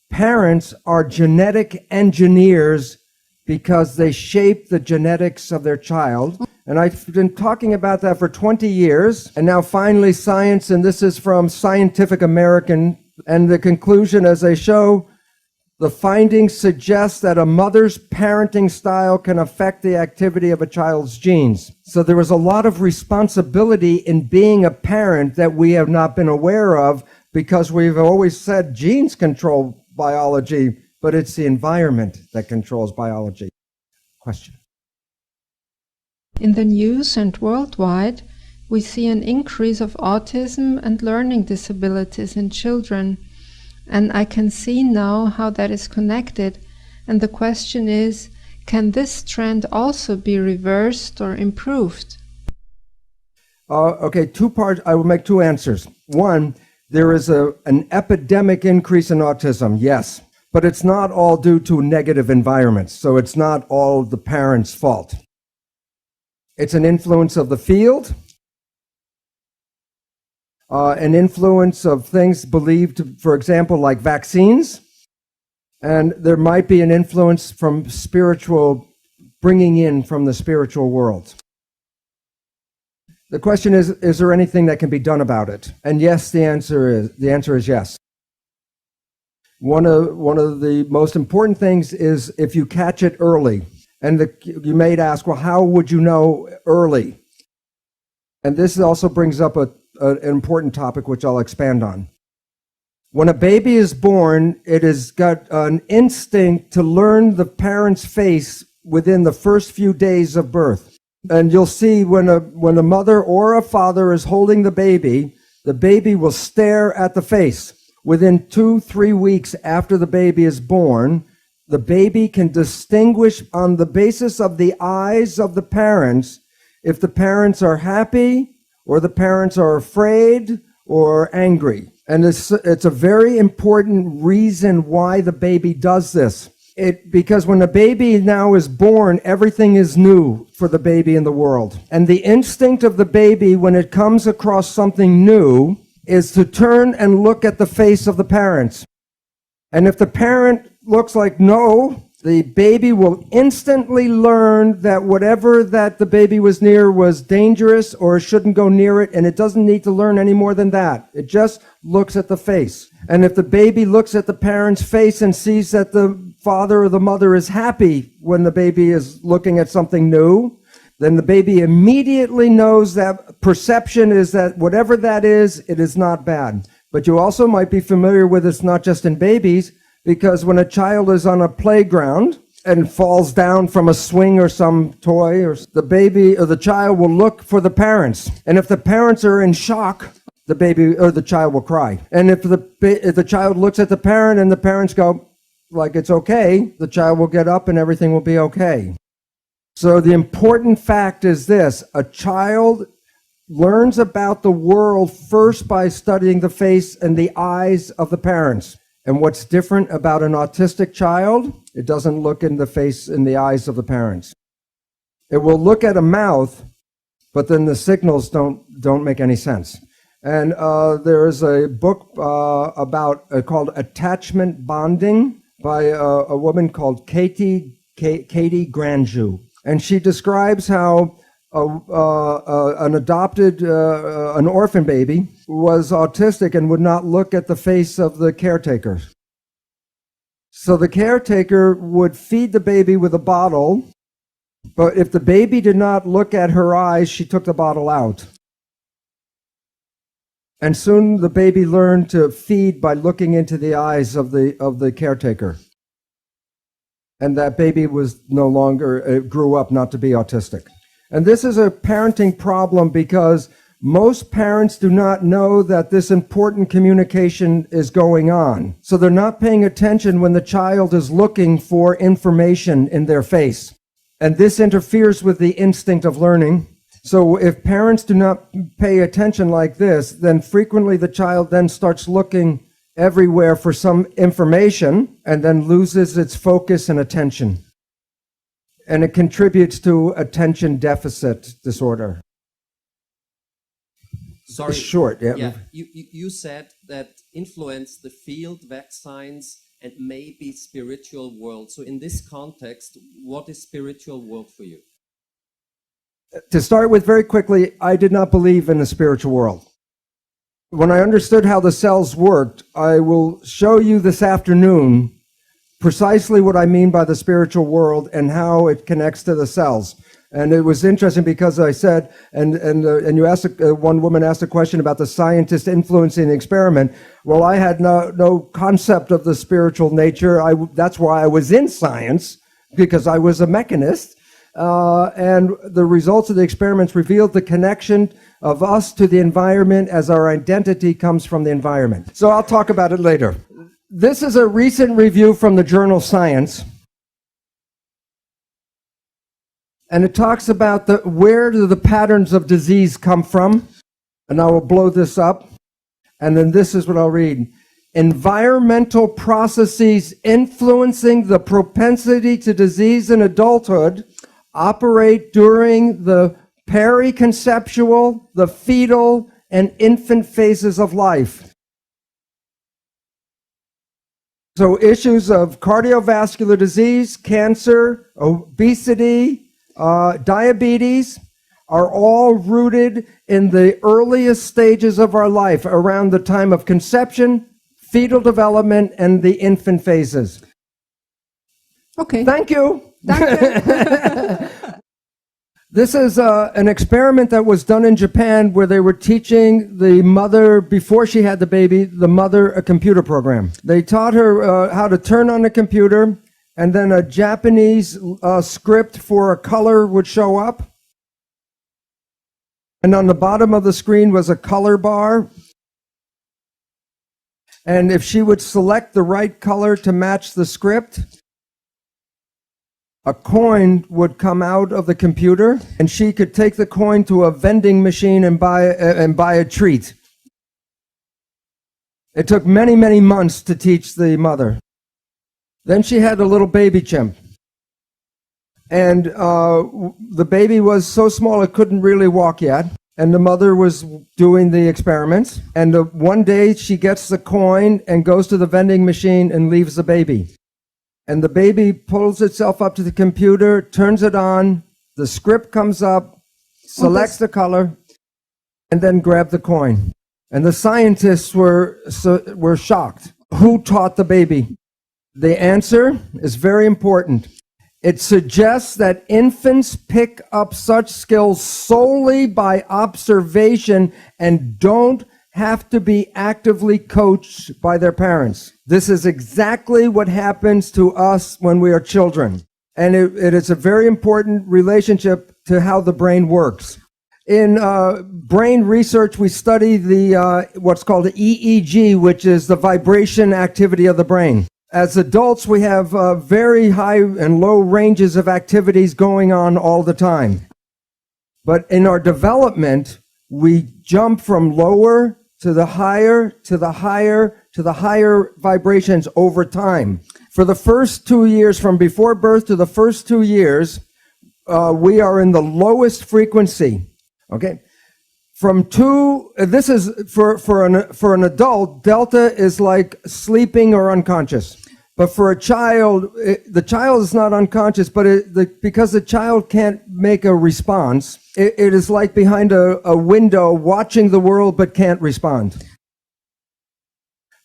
parents are genetic engineers because they shape the genetics of their child. And I've been talking about that for 20 years. And now finally science, and this is from Scientific American, and the conclusion as they show, the findings suggest that a mother's parenting style can affect the activity of a child's genes. So there is a lot of responsibility in being a parent that we have not been aware of because we've always said genes control biology, but it's the environment that controls biology. Question. In the news and worldwide, we see an increase of autism and learning disabilities in children. And I can see now how that is connected. And the question is, can this trend also be reversed or improved? Okay, 2 parts. I will make 2 answers. One, there is an epidemic increase in autism, yes. But it's not all due to negative environments. So it's not all the parents' fault. It's an influence of the field, an influence of things believed, for example, like vaccines. And there might be an influence from spiritual, bringing in from the spiritual world. The question is there anything that can be done about it? And yes, the answer is yes. One of the most important things is if you catch it early. And you may ask, well, how would you know early? And this also brings up an important topic which I'll expand on. When a baby is born, it has got an instinct to learn the parent's face within the first few days of birth. And you'll see when a mother or a father is holding the baby will stare at the face. Within 2-3 weeks after the baby is born, the baby can distinguish on the basis of the eyes of the parents if the parents are happy or the parents are afraid or angry. And it's a very important reason why the baby does this. Because when the baby now is born, everything is new for the baby in the world. And the instinct of the baby when it comes across something new is to turn and look at the face of the parents. And if the parent looks like no, the baby will instantly learn that whatever that the baby was near was dangerous or shouldn't go near it, and it doesn't need to learn any more than that. It just looks at the face. And if the baby looks at the parent's face and sees that the father or the mother is happy when the baby is looking at something new, then the baby immediately knows that perception is that whatever that is, it is not bad. But you also might be familiar with it's not just in babies, because when a child is on a playground and falls down from a swing or some toy, or the baby or the child will look for the parents. And if the parents are in shock, the baby or the child will cry. And if the child looks at the parent and the parents go, like it's okay, the child will get up and everything will be okay. So the important fact is this: a child learns about the world first by studying the face and the eyes of the parents. And what's different about an autistic child, it doesn't look in the face and the eyes of the parents. It will look at a mouth, but then the signals don't make any sense. And there is a book called Attachment Bonding by a woman called Katie Granju. And she describes how an orphan baby was autistic and would not look at the face of the caretaker. So the caretaker would feed the baby with a bottle, but if the baby did not look at her eyes, she took the bottle out. And soon the baby learned to feed by looking into the eyes of the caretaker. And that baby was grew up not to be autistic. And this is a parenting problem because most parents do not know that this important communication is going on. So they're not paying attention when the child is looking for information in their face. And this interferes with the instinct of learning. So if parents do not pay attention like this, then frequently the child then starts looking everywhere for some information and then loses its focus and attention. And it contributes to attention deficit disorder. Sorry. Short, yeah. Yeah. You said that influence the field, vaccines, and maybe spiritual world. So in this context, what is spiritual world for you? To start with very quickly, I did not believe in the spiritual world. When I understood how the cells worked, I will show you this afternoon precisely what I mean by the spiritual world and how it connects to the cells. And it was interesting because I said, and you asked, one woman asked a question about the scientist influencing the experiment. Well, I had no concept of the spiritual nature. That's why I was in science, because I was a mechanist. And the results of the experiments revealed the connection of us to the environment as our identity comes from the environment. So I'll talk about it later. This is a recent review from the journal Science. And it talks about where do the patterns of disease come from. And I will blow this up. And then this is what I'll read. Environmental processes influencing the propensity to disease in adulthood operate during the periconceptual, the fetal, and infant phases of life. So issues of cardiovascular disease, cancer, obesity, diabetes are all rooted in the earliest stages of our life, around the time of conception, fetal development, and the infant phases. Okay. Thank you. Danke. This is an experiment that was done in Japan where they were teaching the mother, before she had the baby, the mother a computer program. They taught her how to turn on the computer, and then a Japanese script for a color would show up. And on the bottom of the screen was a color bar. And if she would select the right color to match the script, a coin would come out of the computer, and she could take the coin to a vending machine and buy a treat. It took many, many months to teach the mother. Then she had a little baby chimp. And the baby was so small it couldn't really walk yet. and the mother was doing the experiments. And one day she gets the coin and goes to the vending machine and leaves the baby. And the baby pulls itself up to the computer, turns it on, the script comes up, selects the color, and then grabs the coin. And the scientists were shocked. Who taught the baby? The answer is very important. It suggests that infants pick up such skills solely by observation and don't have to be actively coached by their parents. This is exactly what happens to us when we are children. And it is a very important relationship to how the brain works. In brain research, we study the what's called the EEG, which is the vibration activity of the brain. As adults, we have very high and low ranges of activities going on all the time. But in our development, we jump from lower to the higher, to the higher, to the higher vibrations over time. For the first 2 years, from before birth to the first 2 years, we are in the lowest frequency. Okay? From this is for an adult, delta is like sleeping or unconscious. But for a child, the child is not unconscious, but because the child can't make a response, it is like behind a window watching the world but can't respond.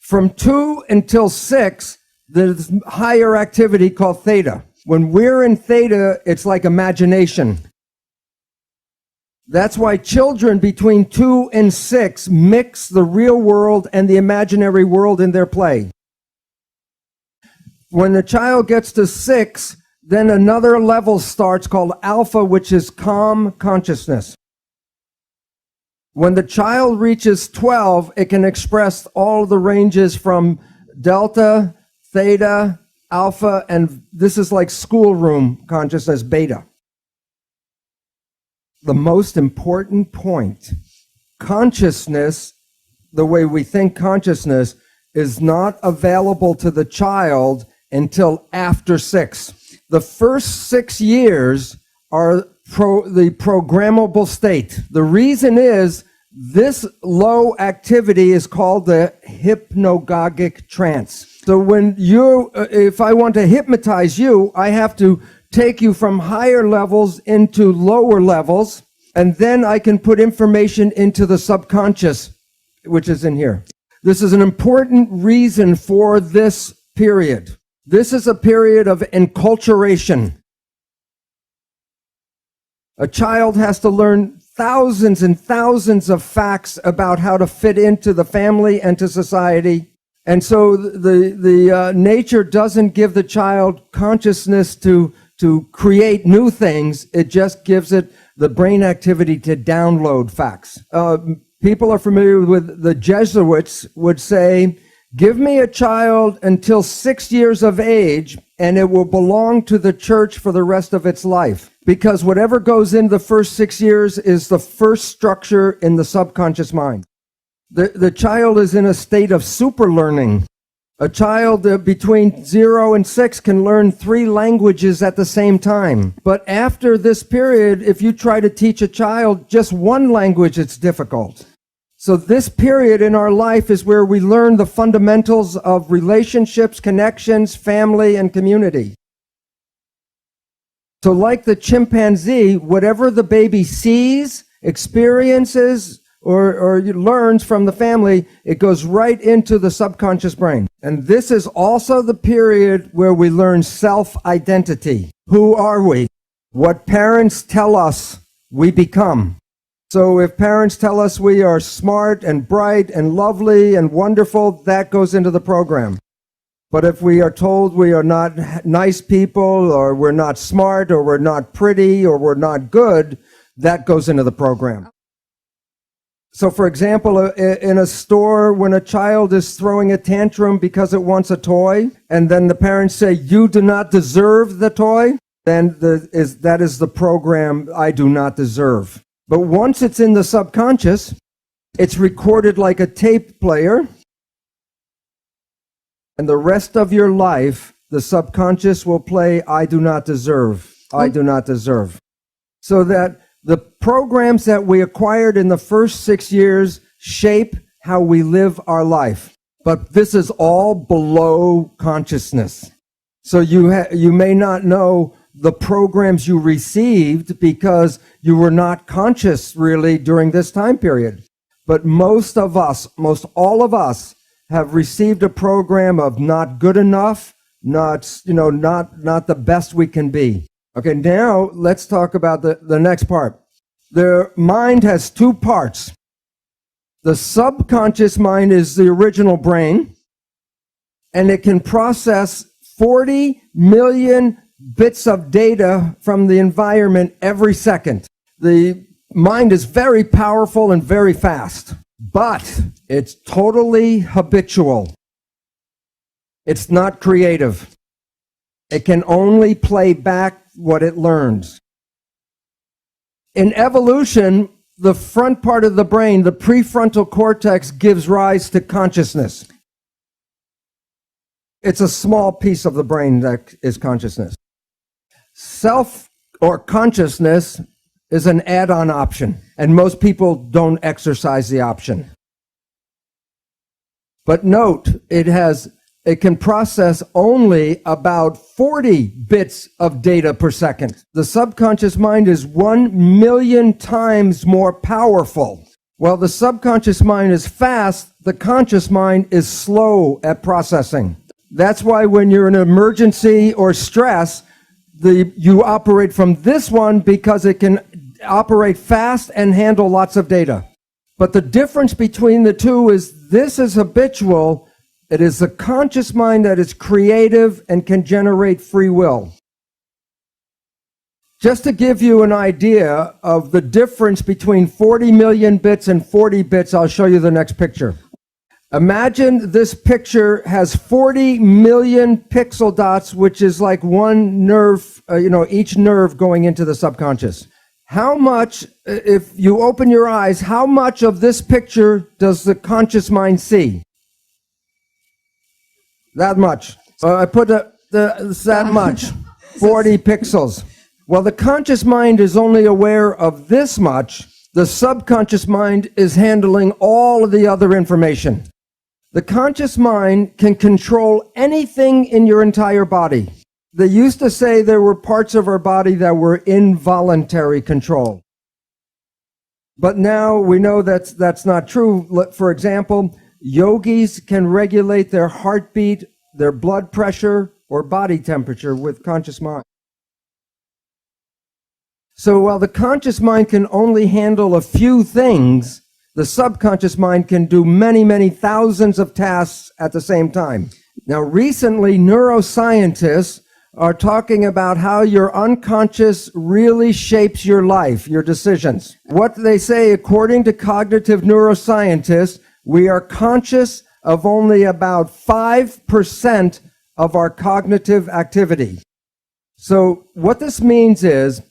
From 2 until 6, there's higher activity called theta. When we're in theta, it's like imagination. That's why children between 2 and 6 mix the real world and the imaginary world in their play. When the child gets to 6, then another level starts called alpha, which is calm consciousness. When the child reaches 12, it can express all the ranges from delta, theta, alpha, and this is like schoolroom consciousness, beta. The most important point, consciousness, the way we think consciousness, is not available to the child until after 6. The first 6 years are the programmable state. The reason is this low activity is called the hypnagogic trance. So if I want to hypnotize you, I have to take you from higher levels into lower levels, and then I can put information into the subconscious, which is in here. This is an important reason for this period. This is a period of enculturation. A child has to learn thousands and thousands of facts about how to fit into the family and to society. And so the nature doesn't give the child consciousness to create new things. It just gives it the brain activity to download facts. People are familiar with the Jesuits would say, give me a child until 6 years of age, and it will belong to the church for the rest of its life. Because whatever goes in the first 6 years is the first structure in the subconscious mind. The child is in a state of super learning. A child between 0 and 6 can learn 3 languages at the same time. But after this period, if you try to teach a child just one language, it's difficult. So this period in our life is where we learn the fundamentals of relationships, connections, family, and community. So like the chimpanzee, whatever the baby sees, experiences, or learns from the family, it goes right into the subconscious brain. And this is also the period where we learn self-identity. Who are we? What parents tell us we become. So if parents tell us we are smart and bright and lovely and wonderful, that goes into the program. But if we are told we are not nice people, or we're not smart, or we're not pretty, or we're not good, that goes into the program. So for example, in a store, when a child is throwing a tantrum because it wants a toy, and then the parents say, you do not deserve the toy, then that is the program, I do not deserve. But once it's in the subconscious, it's recorded like a tape player, and the rest of your life, the subconscious will play, I do not deserve, I do not deserve. So that The programs that we acquired in the first 6 years shape how we live our life. But this is all below consciousness. So you may not know the programs you received because you were not conscious really during this time period. But most all of us have received a program of not good enough, not the best we can be. Okay, now let's talk about the next part. The mind has two parts. The subconscious mind is the original brain, and it can process 40 million bits of data from the environment every second. The mind is very powerful and very fast, but it's totally habitual. It's not creative. It can only play back what it learns. In evolution, the front part of the brain, the prefrontal cortex, gives rise to consciousness. It's a small piece of the brain that is consciousness. Self or consciousness is an add-on option, and most people don't exercise the option. But note, it can process only about 40 bits of data per second. The subconscious mind is 1 million times more powerful. While the subconscious mind is fast, the conscious mind is slow at processing. That's why when you're in an emergency or stress, you operate from this one because it can operate fast and handle lots of data. But the difference between the two is this is habitual. It is the conscious mind that is creative and can generate free will. Just to give you an idea of the difference between 40 million bits and 40 bits, I'll show you the next picture. Imagine this picture has 40 million pixel dots, which is like one nerve, each nerve going into the subconscious. How much, if you open your eyes, how much of this picture does the conscious mind see? That much. I put that much, 40 pixels. Well, the conscious mind is only aware of this much. The subconscious mind is handling all of the other information. The conscious mind can control anything in your entire body. They used to say there were parts of our body that were involuntary control. But now we know that's not true. For example, yogis can regulate their heartbeat, their blood pressure, or body temperature with conscious mind. So while the conscious mind can only handle a few things, the subconscious mind can do many, many thousands of tasks at the same time. Now, recently, neuroscientists are talking about how your unconscious really shapes your life, your decisions. What they say, according to cognitive neuroscientists, we are conscious of only about 5% of our cognitive activity. So what this means is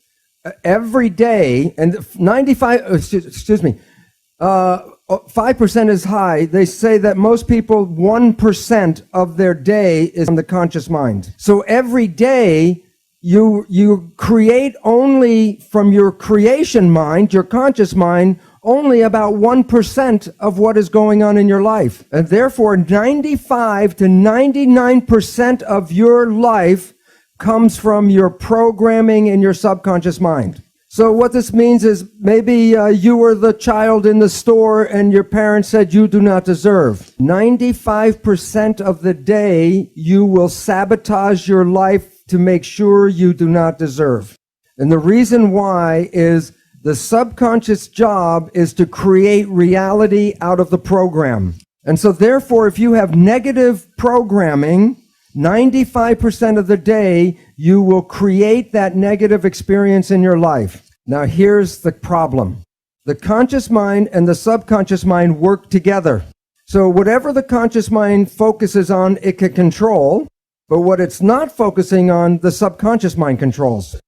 every day, and 5% is high. They say that most people, 1% of their day is in the conscious mind. So every day, you create only from your creation mind, your conscious mind, only about 1% of what is going on in your life. And therefore, 95 to 99% of your life comes from your programming in your subconscious mind. So what this means is maybe you were the child in the store and your parents said you do not deserve. 95% of the day you will sabotage your life to make sure you do not deserve. And the reason why is the subconscious job is to create reality out of the program. And so therefore, if you have negative programming, 95% of the day, you will create that negative experience in your life. Now, here's the problem. The conscious mind and the subconscious mind work together. So whatever the conscious mind focuses on, it can control, but what it's not focusing on, the subconscious mind controls.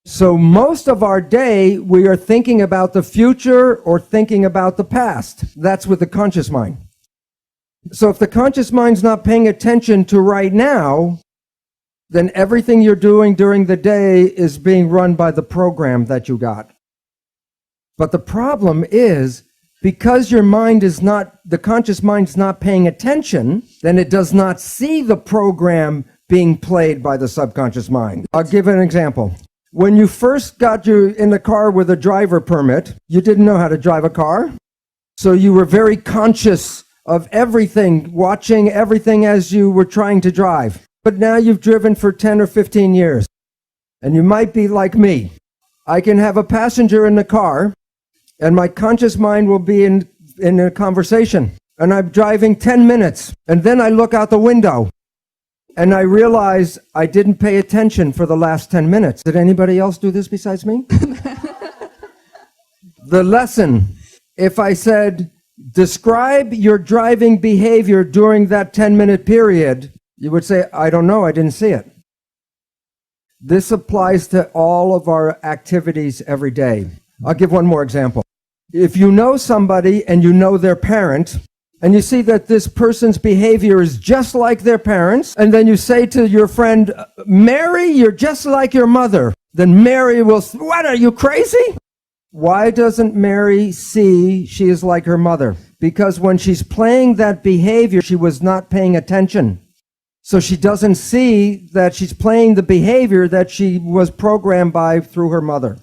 So most of our day, we are thinking about the future or thinking about the past. That's with the conscious mind. So if the conscious mind's not paying attention to right now, then everything you're doing during the day is being run by the program that you got. But the problem is, because your mind is not, the conscious mind is not paying attention, then it does not see the program being played by the subconscious mind. I'll give an example. When you first got you in the car with a driver permit, you didn't know how to drive a car. So you were very conscious of everything, watching everything as you were trying to drive. But now you've driven for 10 or 15 years. And you might be like me. I can have a passenger in the car, and my conscious mind will be in a conversation. And I'm driving 10 minutes. And then I look out the window. And I realize I didn't pay attention for the last 10 minutes. Did anybody else do this besides me? The lesson, if I said, describe your driving behavior during that 10-minute period, you would say, I don't know, I didn't see it. This applies to all of our activities every day. I'll give one more example. If you know somebody and you know their parent, and you see that this person's behavior is just like their parents, and then you say to your friend, Mary, you're just like your mother, then Mary will say, what, are you crazy? Why doesn't Mary see she is like her mother? Because when she's playing that behavior, she was not paying attention. So she doesn't see that she's playing the behavior that she was programmed by through her mother.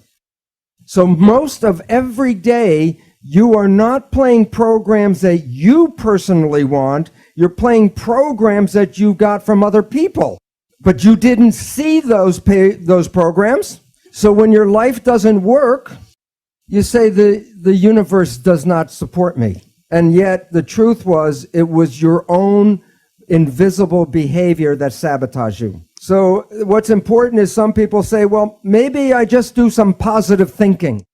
So most of every day, you are not playing programs that you personally want. You're playing programs that you got from other people. But you didn't see those programs. So when your life doesn't work, you say the universe does not support me. And yet the truth was, it was your own invisible behavior that sabotaged you. So what's important is some people say, well, maybe I just do some positive thinking.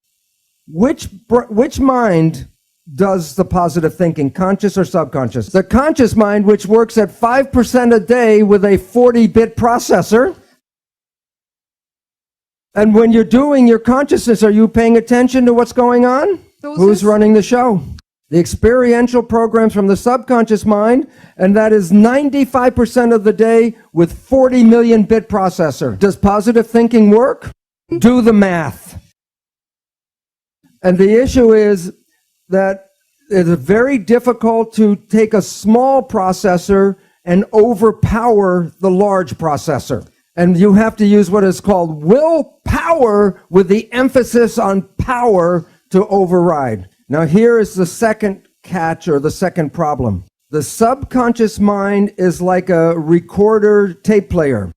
Which mind does the positive thinking, conscious or subconscious? The conscious mind, which works at 5% a day with a 40-bit processor. And when you're doing your consciousness, are you paying attention to what's going on? Who's running the show? The experiential programs from the subconscious mind, and that is 95% of the day with 40 million bit processor. Does positive thinking work? Do the math. And the issue is that it's very difficult to take a small processor and overpower the large processor. And you have to use what is called willpower with the emphasis on power to override. Now here is the second catch, or the second problem. The subconscious mind is like a recorder tape player.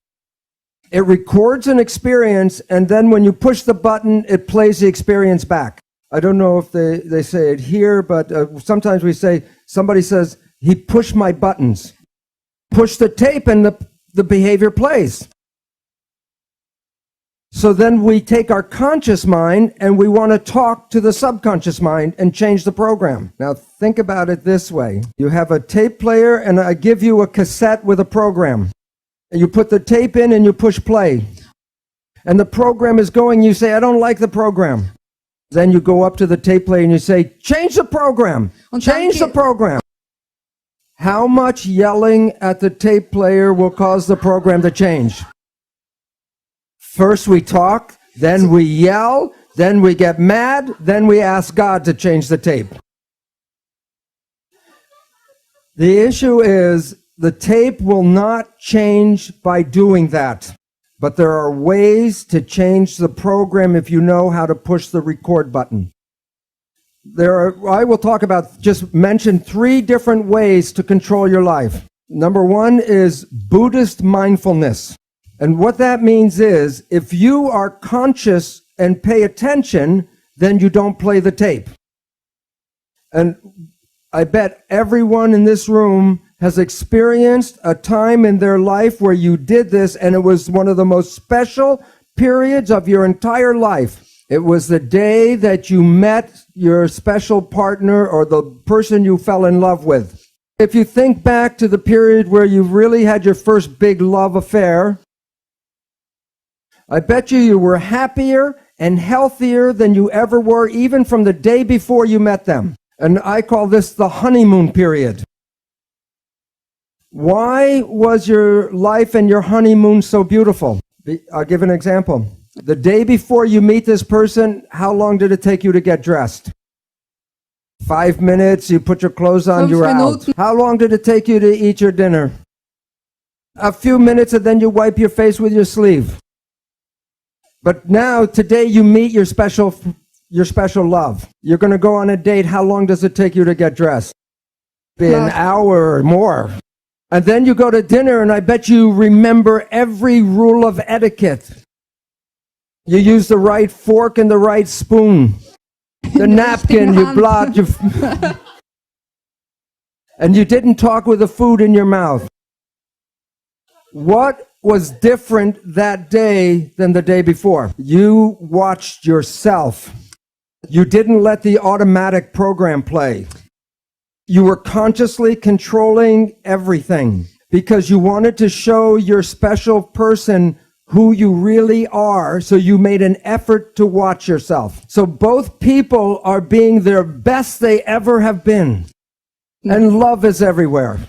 It records an experience, and then when you push the button, it plays the experience back. I don't know if they say it here, but sometimes we say, somebody says, he pushed my buttons. Push the tape and the behavior plays. So then we take our conscious mind and we want to talk to the subconscious mind and change the program. Now think about it this way. You have a tape player and I give you a cassette with a program. And you put the tape in and you push play. And the program is going, you say, I don't like the program. Then you go up to the tape player and you say, change the program, change the program. How much yelling at the tape player will cause the program to change? First we talk, then we yell, then we get mad, then we ask God to change the tape. The issue is the tape will not change by doing that. But there are ways to change the program if you know how to push the record button. I will talk about, just mention 3 different ways to control your life. Number 1 is Buddhist mindfulness. And what that means is, if you are conscious and pay attention, then you don't play the tape. And I bet everyone in this room has experienced a time in their life where you did this, and it was one of the most special periods of your entire life. It was the day that you met your special partner or the person you fell in love with. If you think back to the period where you really had your first big love affair, I bet you were happier and healthier than you ever were, even from the day before you met them. And I call this the honeymoon period. Why was your life and your honeymoon so beautiful? I'll give an example. The day before you meet this person, how long did it take you to get dressed? 5 minutes, you put your clothes on, 5 you're out. Minuten. How long did it take you to eat your dinner? A few minutes, and then you wipe your face with your sleeve. But now, today, you meet your special love. You're going to go on a date. How long does it take you to get dressed? Be an hour or more. And then you go to dinner, and I bet you remember every rule of etiquette. You use the right fork and the right spoon. The napkin, you blot, and you didn't talk with the food in your mouth. What was different that day than the day before? You watched yourself. You didn't let the automatic program play. You were consciously controlling everything because you wanted to show your special person who you really are, so you made an effort to watch yourself. So both people are being their best they ever have been. And love is everywhere.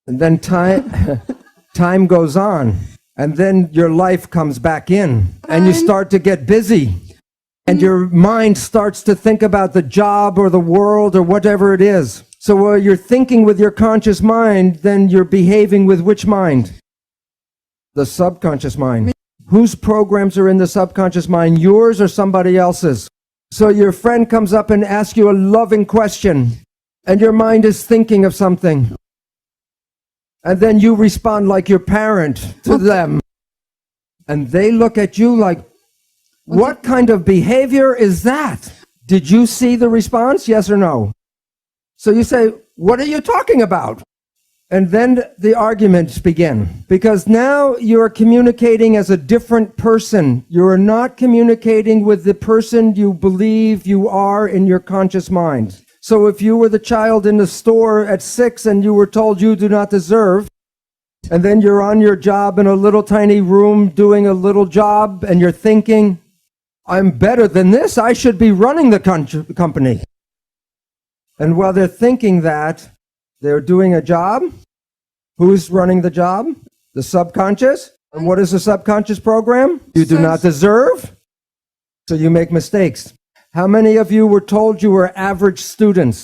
And then time goes on. And then your life comes back in. And you start to get busy. And your mind starts to think about the job or the world or whatever it is. So while you're thinking with your conscious mind, then you're behaving with which mind? The subconscious mind. Whose programs are in the subconscious mind, yours or somebody else's? So your friend comes up and asks you a loving question, and your mind is thinking of something. And then you respond like your parent to them. And they look at you like, what kind of behavior is that? Did you see the response? Yes or no? So you say, what are you talking about? And then the arguments begin, because now you're communicating as a different person. You're not communicating with the person you believe you are in your conscious mind. So if you were the child in the store at 6 and you were told you do not deserve, and then you're on your job in a little tiny room doing a little job, and you're thinking, I'm better than this, I should be running the company. And while they're thinking that, they're doing a job. Who's running the job? The subconscious. And what is the subconscious program? You do not deserve, so you make mistakes. How many of you were told you were average students?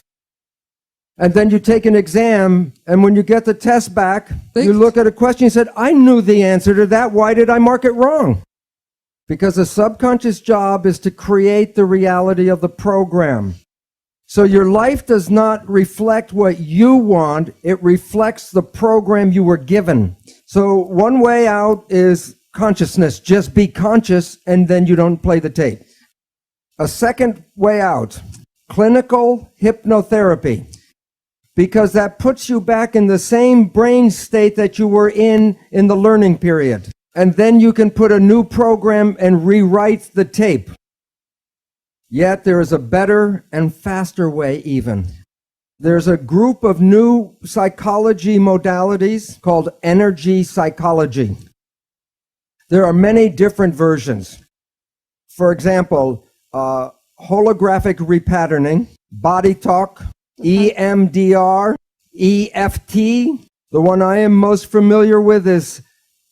And then you take an exam, and when you get the test back, you look at a question and said, I knew the answer to that. Why did I mark it wrong? Because the subconscious job is to create the reality of the program. So your life does not reflect what you want, it reflects the program you were given. So one way out is consciousness. Just be conscious and then you don't play the tape. A second way out, clinical hypnotherapy. Because that puts you back in the same brain state that you were in the learning period. And then you can put a new program and rewrite the tape. Yet there is a better and faster way even. There's a group of new psychology modalities called energy psychology. There are many different versions. For example, holographic repatterning, body talk, EMDR, EFT. The one I am most familiar with is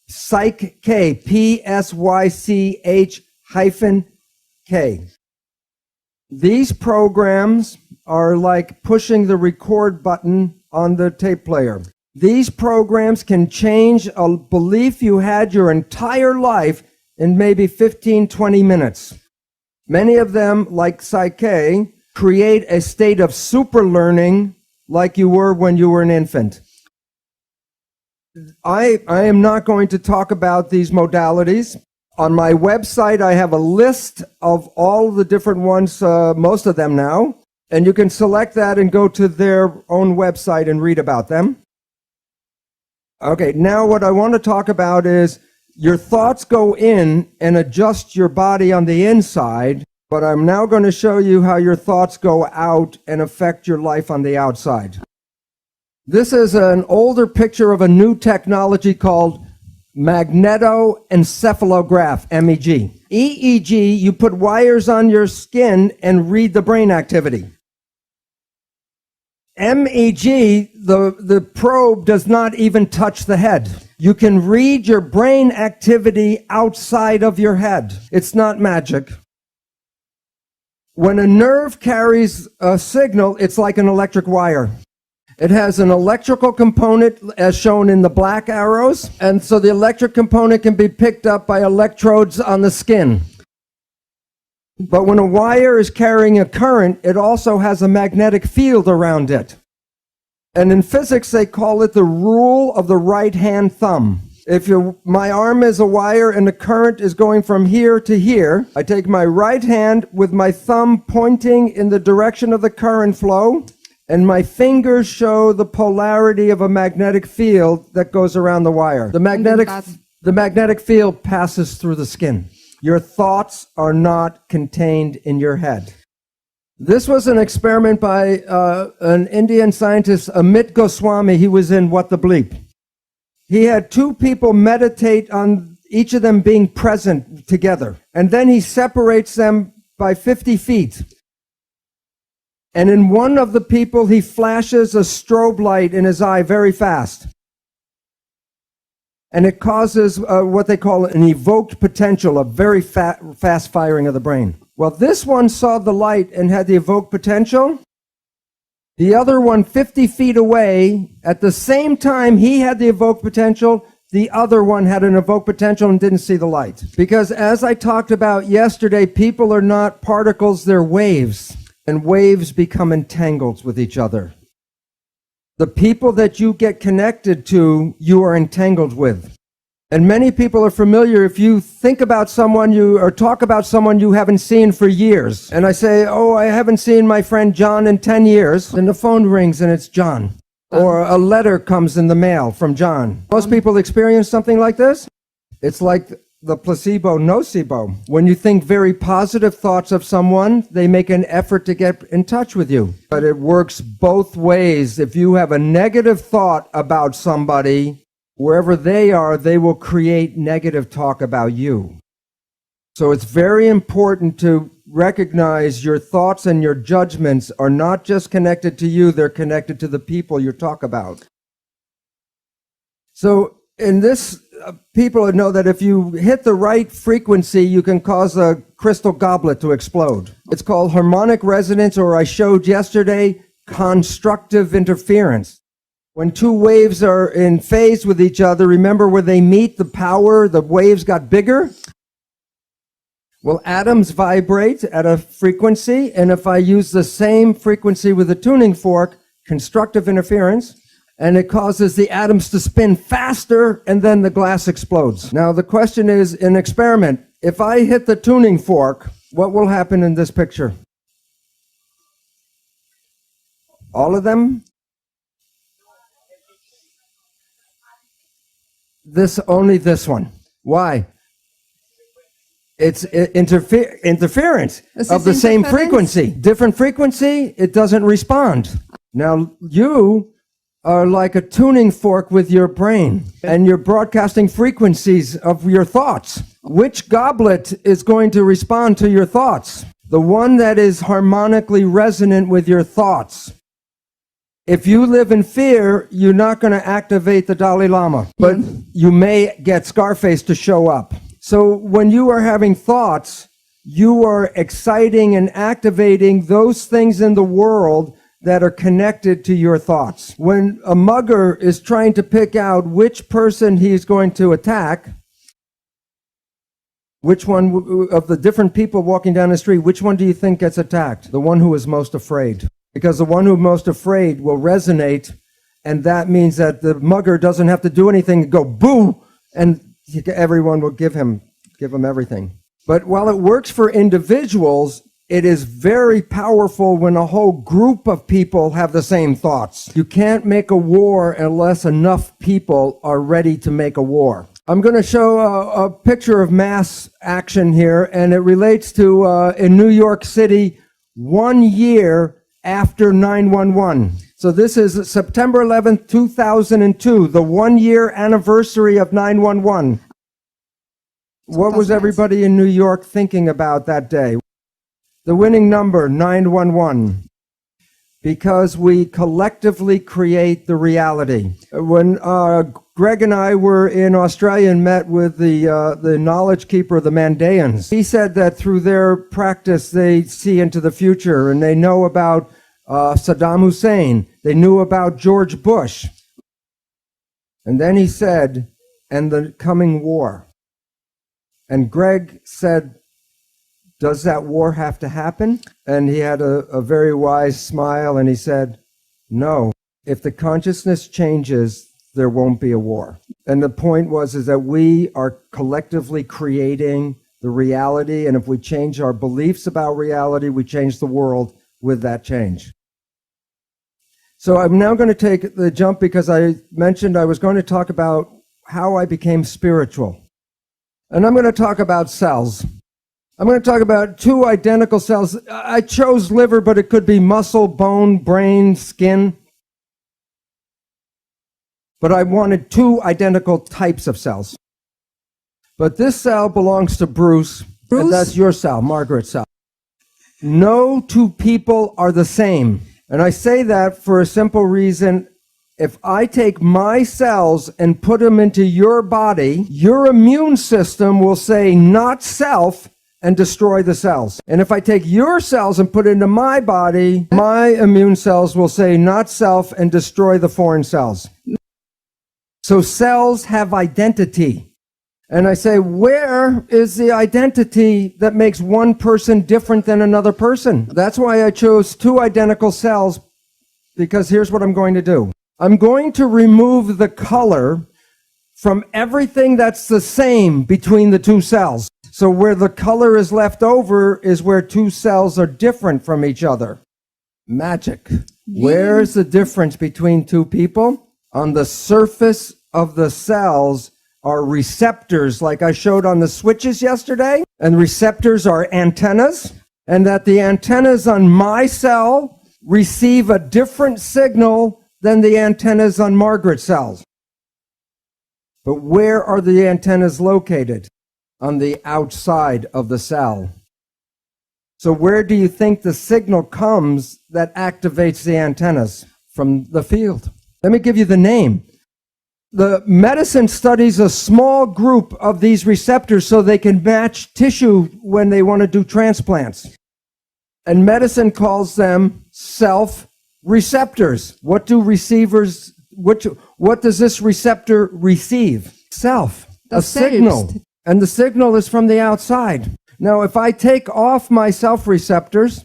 Psych-K, Psych-K. These programs are like pushing the record button on the tape player. These programs can change a belief you had your entire life in maybe 15, 20 minutes. Many of them, like Psych-K, create a state of super learning like you were when you were an infant. I am not going to talk about these modalities. On my website, I have a list of all the different ones, most of them now, and you can select that and go to their own website and read about them. Okay, now what I want to talk about is your thoughts go in and adjust your body on the inside, but I'm now going to show you how your thoughts go out and affect your life on the outside. This is an older picture of a new technology called magnetoencephalograph, MEG. EEG, you put wires on your skin and read the brain activity. MEG, the probe does not even touch the head. You can read your brain activity outside of your head. It's not magic. When a nerve carries a signal, it's like an electric wire. It has an electrical component as shown in the black arrows, and so the electric component can be picked up by electrodes on the skin. But when a wire is carrying a current, it also has a magnetic field around it. And in physics, they call it the rule of the right-hand thumb. If my arm is a wire and the current is going from here to here, I take my right hand with my thumb pointing in the direction of the current flow, and my fingers show the polarity of a magnetic field that goes around the wire. The magnetic field passes through the skin. Your thoughts are not contained in your head. This was an experiment by an Indian scientist, Amit Goswami. He was in What the Bleep. He had two people meditate on each of them being present together. And then he separates them by 50 feet. And in one of the people, he flashes a strobe light in his eye very fast. And it causes what they call an evoked potential, a very fast firing of the brain. Well, this one saw the light and had the evoked potential. The other one, 50 feet away, at the same time he had the evoked potential, the other one had an evoked potential and didn't see the light. Because as I talked about yesterday, people are not particles, they're waves. And waves become entangled with each other. The people that you get connected to, you are entangled with. And many people are familiar, if you think about someone or talk about someone you haven't seen for years, and I say, oh, I haven't seen my friend John in 10 years, and the phone rings and it's John. Or a letter comes in the mail from John. Most people experience something like this. It's like the placebo nocebo. When you think very positive thoughts of someone, they make an effort to get in touch with you. But it works both ways. If you have a negative thought about somebody, wherever they are, they will create negative talk about you. So it's very important to recognize your thoughts and your judgments are not just connected to you, they're connected to the people you talk about. So in this, people know that if you hit the right frequency, you can cause a crystal goblet to explode. It's called harmonic resonance, or I showed yesterday, constructive interference. When two waves are in phase with each other, remember where they meet, the waves got bigger? Well, atoms vibrate at a frequency, and if I use the same frequency with a tuning fork, constructive interference, and it causes the atoms to spin faster, and then the glass explodes. Now, the question is, in experiment, if I hit the tuning fork, what will happen in this picture? All of them? Only this one. Why? It's interference of the same frequency. Different frequency, it doesn't respond. Now, you are like a tuning fork with your brain, and you're broadcasting frequencies of your thoughts. Which goblet is going to respond to your thoughts? The one that is harmonically resonant with your thoughts. If you live in fear, you're not going to activate the Dalai Lama, but you may get Scarface to show up. So when you are having thoughts, you are exciting and activating those things in the world that are connected to your thoughts. When a mugger is trying to pick out which person he's going to attack, which one of the different people walking down the street, which one do you think gets attacked? The one who is most afraid. Because the one who's most afraid will resonate, and that means that the mugger doesn't have to do anything, go boo, and everyone will give him everything. But while it works for individuals, it is very powerful when a whole group of people have the same thoughts. You can't make a war unless enough people are ready to make a war. I'm going to show a picture of mass action here, and it relates to in New York City, 1 year after 9/11. So this is September 11th, 2002, the 1-year anniversary of 9/11. What was everybody in New York thinking about that day? The winning number, 911. because we collectively create the reality. When Greg and I were in Australia and met with the knowledge keeper, the Mandaeans, he said that through their practice they see into the future and they know about Saddam Hussein. They knew about George Bush. And then he said, and the coming war. And Greg said, does that war have to happen? And he had a very wise smile and he said, no. If the consciousness changes, there won't be a war. And the point is that we are collectively creating the reality, and if we change our beliefs about reality, we change the world with that change. So I'm now going to take the jump because I mentioned I was going to talk about how I became spiritual. And I'm going to talk about cells. I'm going to talk about two identical cells. I chose liver, but it could be muscle, bone, brain, skin. But I wanted two identical types of cells. But this cell belongs to Bruce. And that's your cell, Margaret's cell. No two people are the same. And I say that for a simple reason. If I take my cells and put them into your body, your immune system will say not self and destroy the cells. And if I take your cells and put it into my body, my immune cells will say not self and destroy the foreign cells. So cells have identity. And I say, where is the identity that makes one person different than another person? That's why I chose two identical cells, because here's what I'm going to do. I'm going to remove the color from everything that's the same between the two cells. So where the color is left over is where two cells are different from each other. Magic. Where's the difference between two people? On the surface of the cells are receptors, like I showed on the switches yesterday. And receptors are antennas. And that the antennas on my cell receive a different signal than the antennas on Margaret's cells. But where are the antennas located? On the outside of the cell. So where do you think the signal comes that activates the antennas? From the field. Let me give you the name. The medicine studies a small group of these receptors so they can match tissue when they want to do transplants. And medicine calls them self-receptors. What do receivers, what does this receptor receive? Self, a signal. And the signal is from the outside. Now, if I take off my self-receptors,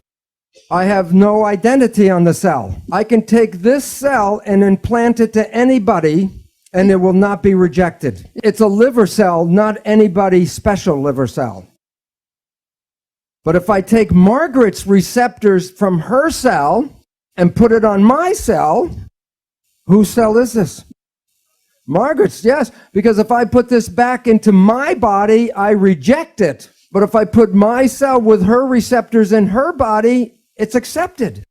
I have no identity on the cell. I can take this cell and implant it to anybody, and it will not be rejected. It's a liver cell, not anybody's special liver cell. But if I take Margaret's receptors from her cell and put it on my cell, whose cell is this? Margaret's, yes, because if I put this back into my body, I reject it. But if I put my cell with her receptors in her body, it's accepted.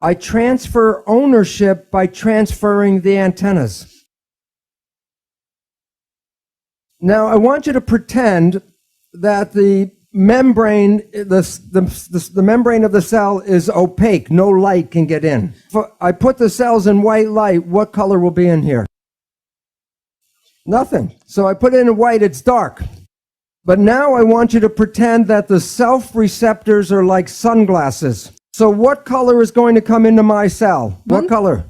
I transfer ownership by transferring the antennas. Now, I want you to pretend that the membrane, the membrane of the cell is opaque. No light can get in. If I put the cells in white light, what color will be in here? Nothing. So I put it in white, it's dark. But now I want you to pretend that the self-receptors are like sunglasses. So what color is going to come into my cell? What color?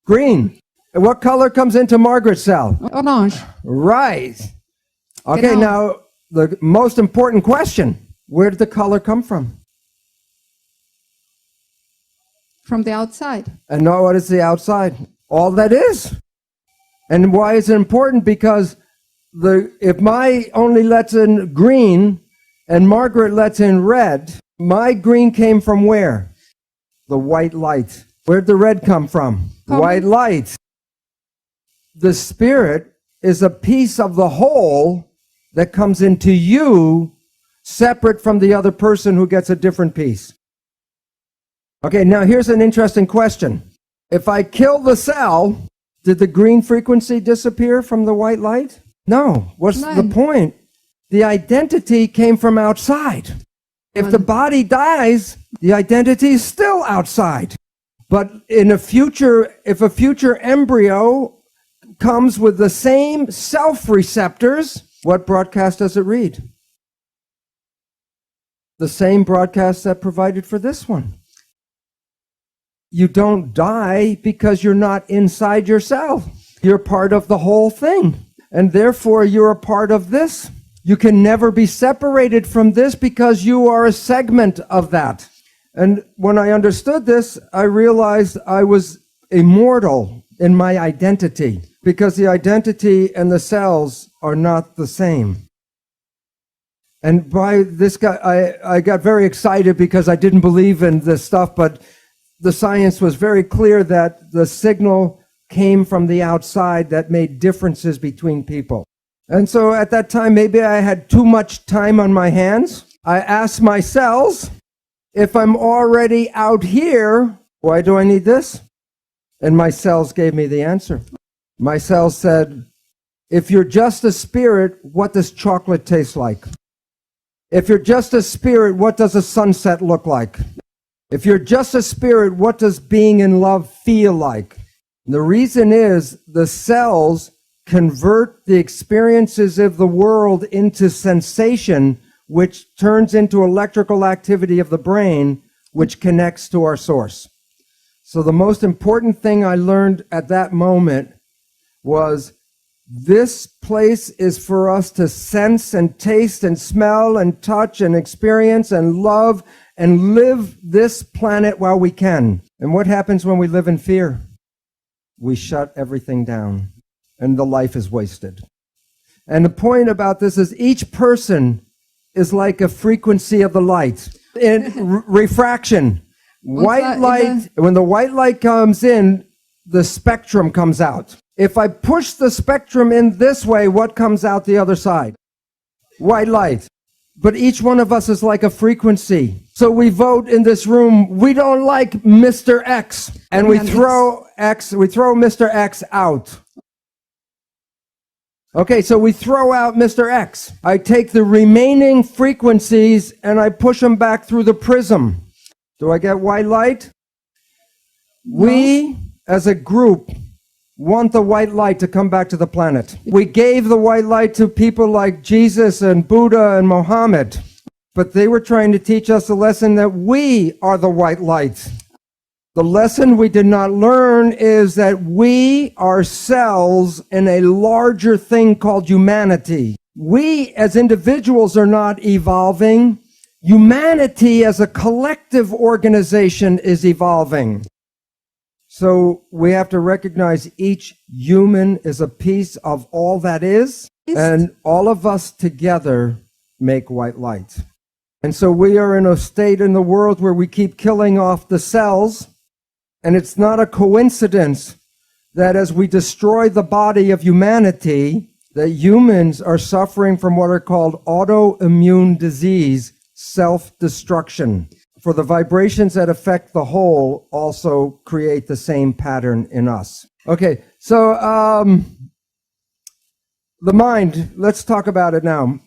Green. And what color comes into Margaret's cell? Orange. Right. Okay, Genau. now the most important question. Where did the color come from? From the outside. And now what is the outside? All that is. And why is it important? Because if my only lets in green and Margaret lets in red, my green came from where? The white light. Where'd the red come from? White light. The spirit is a piece of the whole that comes into you separate from the other person who gets a different piece. Okay, now here's an interesting question. If I kill the cell, did the green frequency disappear from the white light? No. What's the point? The identity came from outside. If the body dies, the identity is still outside. But if a future embryo comes with the same self-receptors, what broadcast does it read? The same broadcast that provided for this one. You don't die because you're not inside yourself. You're part of the whole thing. And therefore, you're a part of this. You can never be separated from this because you are a segment of that. And when I understood this, I realized I was immortal in my identity because the identity and the cells are not the same. And by this guy, I got very excited because I didn't believe in this stuff, but the science was very clear that the signal came from the outside that made differences between people. And so at that time, maybe I had too much time on my hands. I asked my cells, if I'm already out here, why do I need this? And my cells gave me the answer. My cells said, if you're just a spirit, what does chocolate taste like? If you're just a spirit, what does a sunset look like? If you're just a spirit, what does being in love feel like? The reason is the cells convert the experiences of the world into sensation, which turns into electrical activity of the brain, which connects to our source. So the most important thing I learned at that moment was this place is for us to sense and taste and smell and touch and experience and love and live this planet while we can. And what happens when we live in fear? We shut everything down, and the life is wasted. And the point about this is each person is like a frequency of the light. In refraction, white light, when the white light comes in, the spectrum comes out. If I push the spectrum in this way, what comes out the other side? White light. But each one of us is like a frequency. So we vote in this room, we don't like Mr. X, and we throw Mr. X out. Okay, so we throw out Mr. X. I take the remaining frequencies and I push them back through the prism. Do I get white light? No. We, as a group, want the white light to come back to the planet. We gave the white light to people like Jesus and Buddha and Mohammed, but they were trying to teach us a lesson that we are the white light. The lesson we did not learn is that we are cells in a larger thing called humanity. We as individuals are not evolving. Humanity as a collective organization is evolving. So we have to recognize each human is a piece of all that is, and all of us together make white light. And so we are in a state in the world where we keep killing off the cells, and it's not a coincidence that as we destroy the body of humanity, that humans are suffering from what are called autoimmune disease, self-destruction. For the vibrations that affect the whole also create the same pattern in us. Okay, so the mind, let's talk about it now.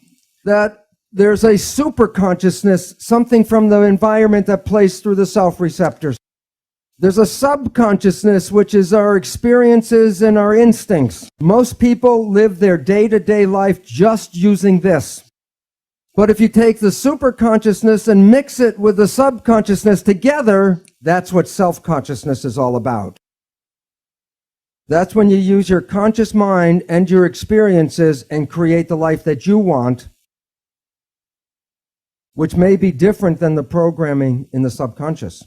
That there's a super consciousness, something from the environment that plays through the self-receptors. There's a subconsciousness, which is our experiences and our instincts. Most people live their day-to-day life just using this. But if you take the superconsciousness and mix it with the subconsciousness together, that's what self-consciousness is all about. That's when you use your conscious mind and your experiences and create the life that you want, which may be different than the programming in the subconscious.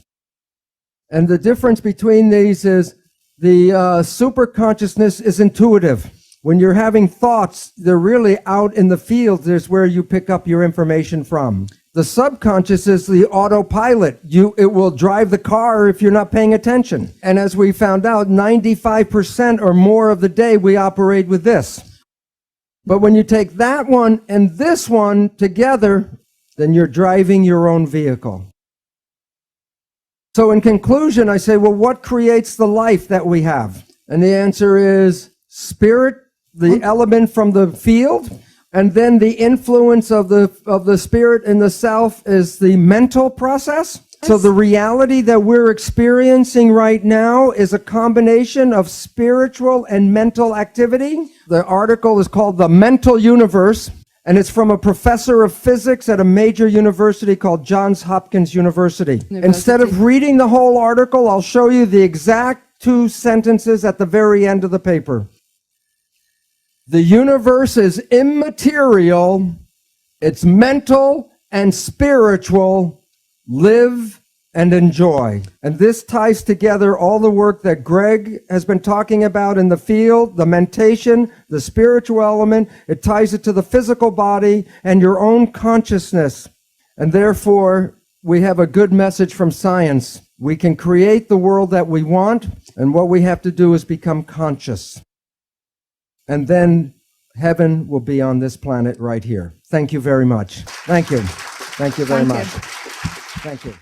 And the difference between these is the superconsciousness is intuitive. When you're having thoughts, they're really out in the field. There's where you pick up your information from. The subconscious is the autopilot. It will drive the car if you're not paying attention. And as we found out, 95% or more of the day we operate with this. But when you take that one and this one together, then you're driving your own vehicle. So in conclusion, I say, well, what creates the life that we have? And the answer is spirit, the element from the field, And then the influence of the spirit in the self is the mental process. So the reality that we're experiencing right now is a combination of spiritual and mental activity. The article is called The Mental Universe, and it's from a professor of physics at a major university called Johns Hopkins University. Instead of reading the whole article, I'll show you the exact 2 sentences at the very end of the paper. The universe is immaterial, it's mental and spiritual. Live and enjoy. And this ties together all the work that Greg has been talking about in the field, the mentation, the spiritual element. It ties it to the physical body and your own consciousness. And therefore, we have a good message from science. We can create the world that we want, and what we have to do is become conscious. And then heaven will be on this planet right here. Thank you very much. Thank you. Thank you very much. Thank you.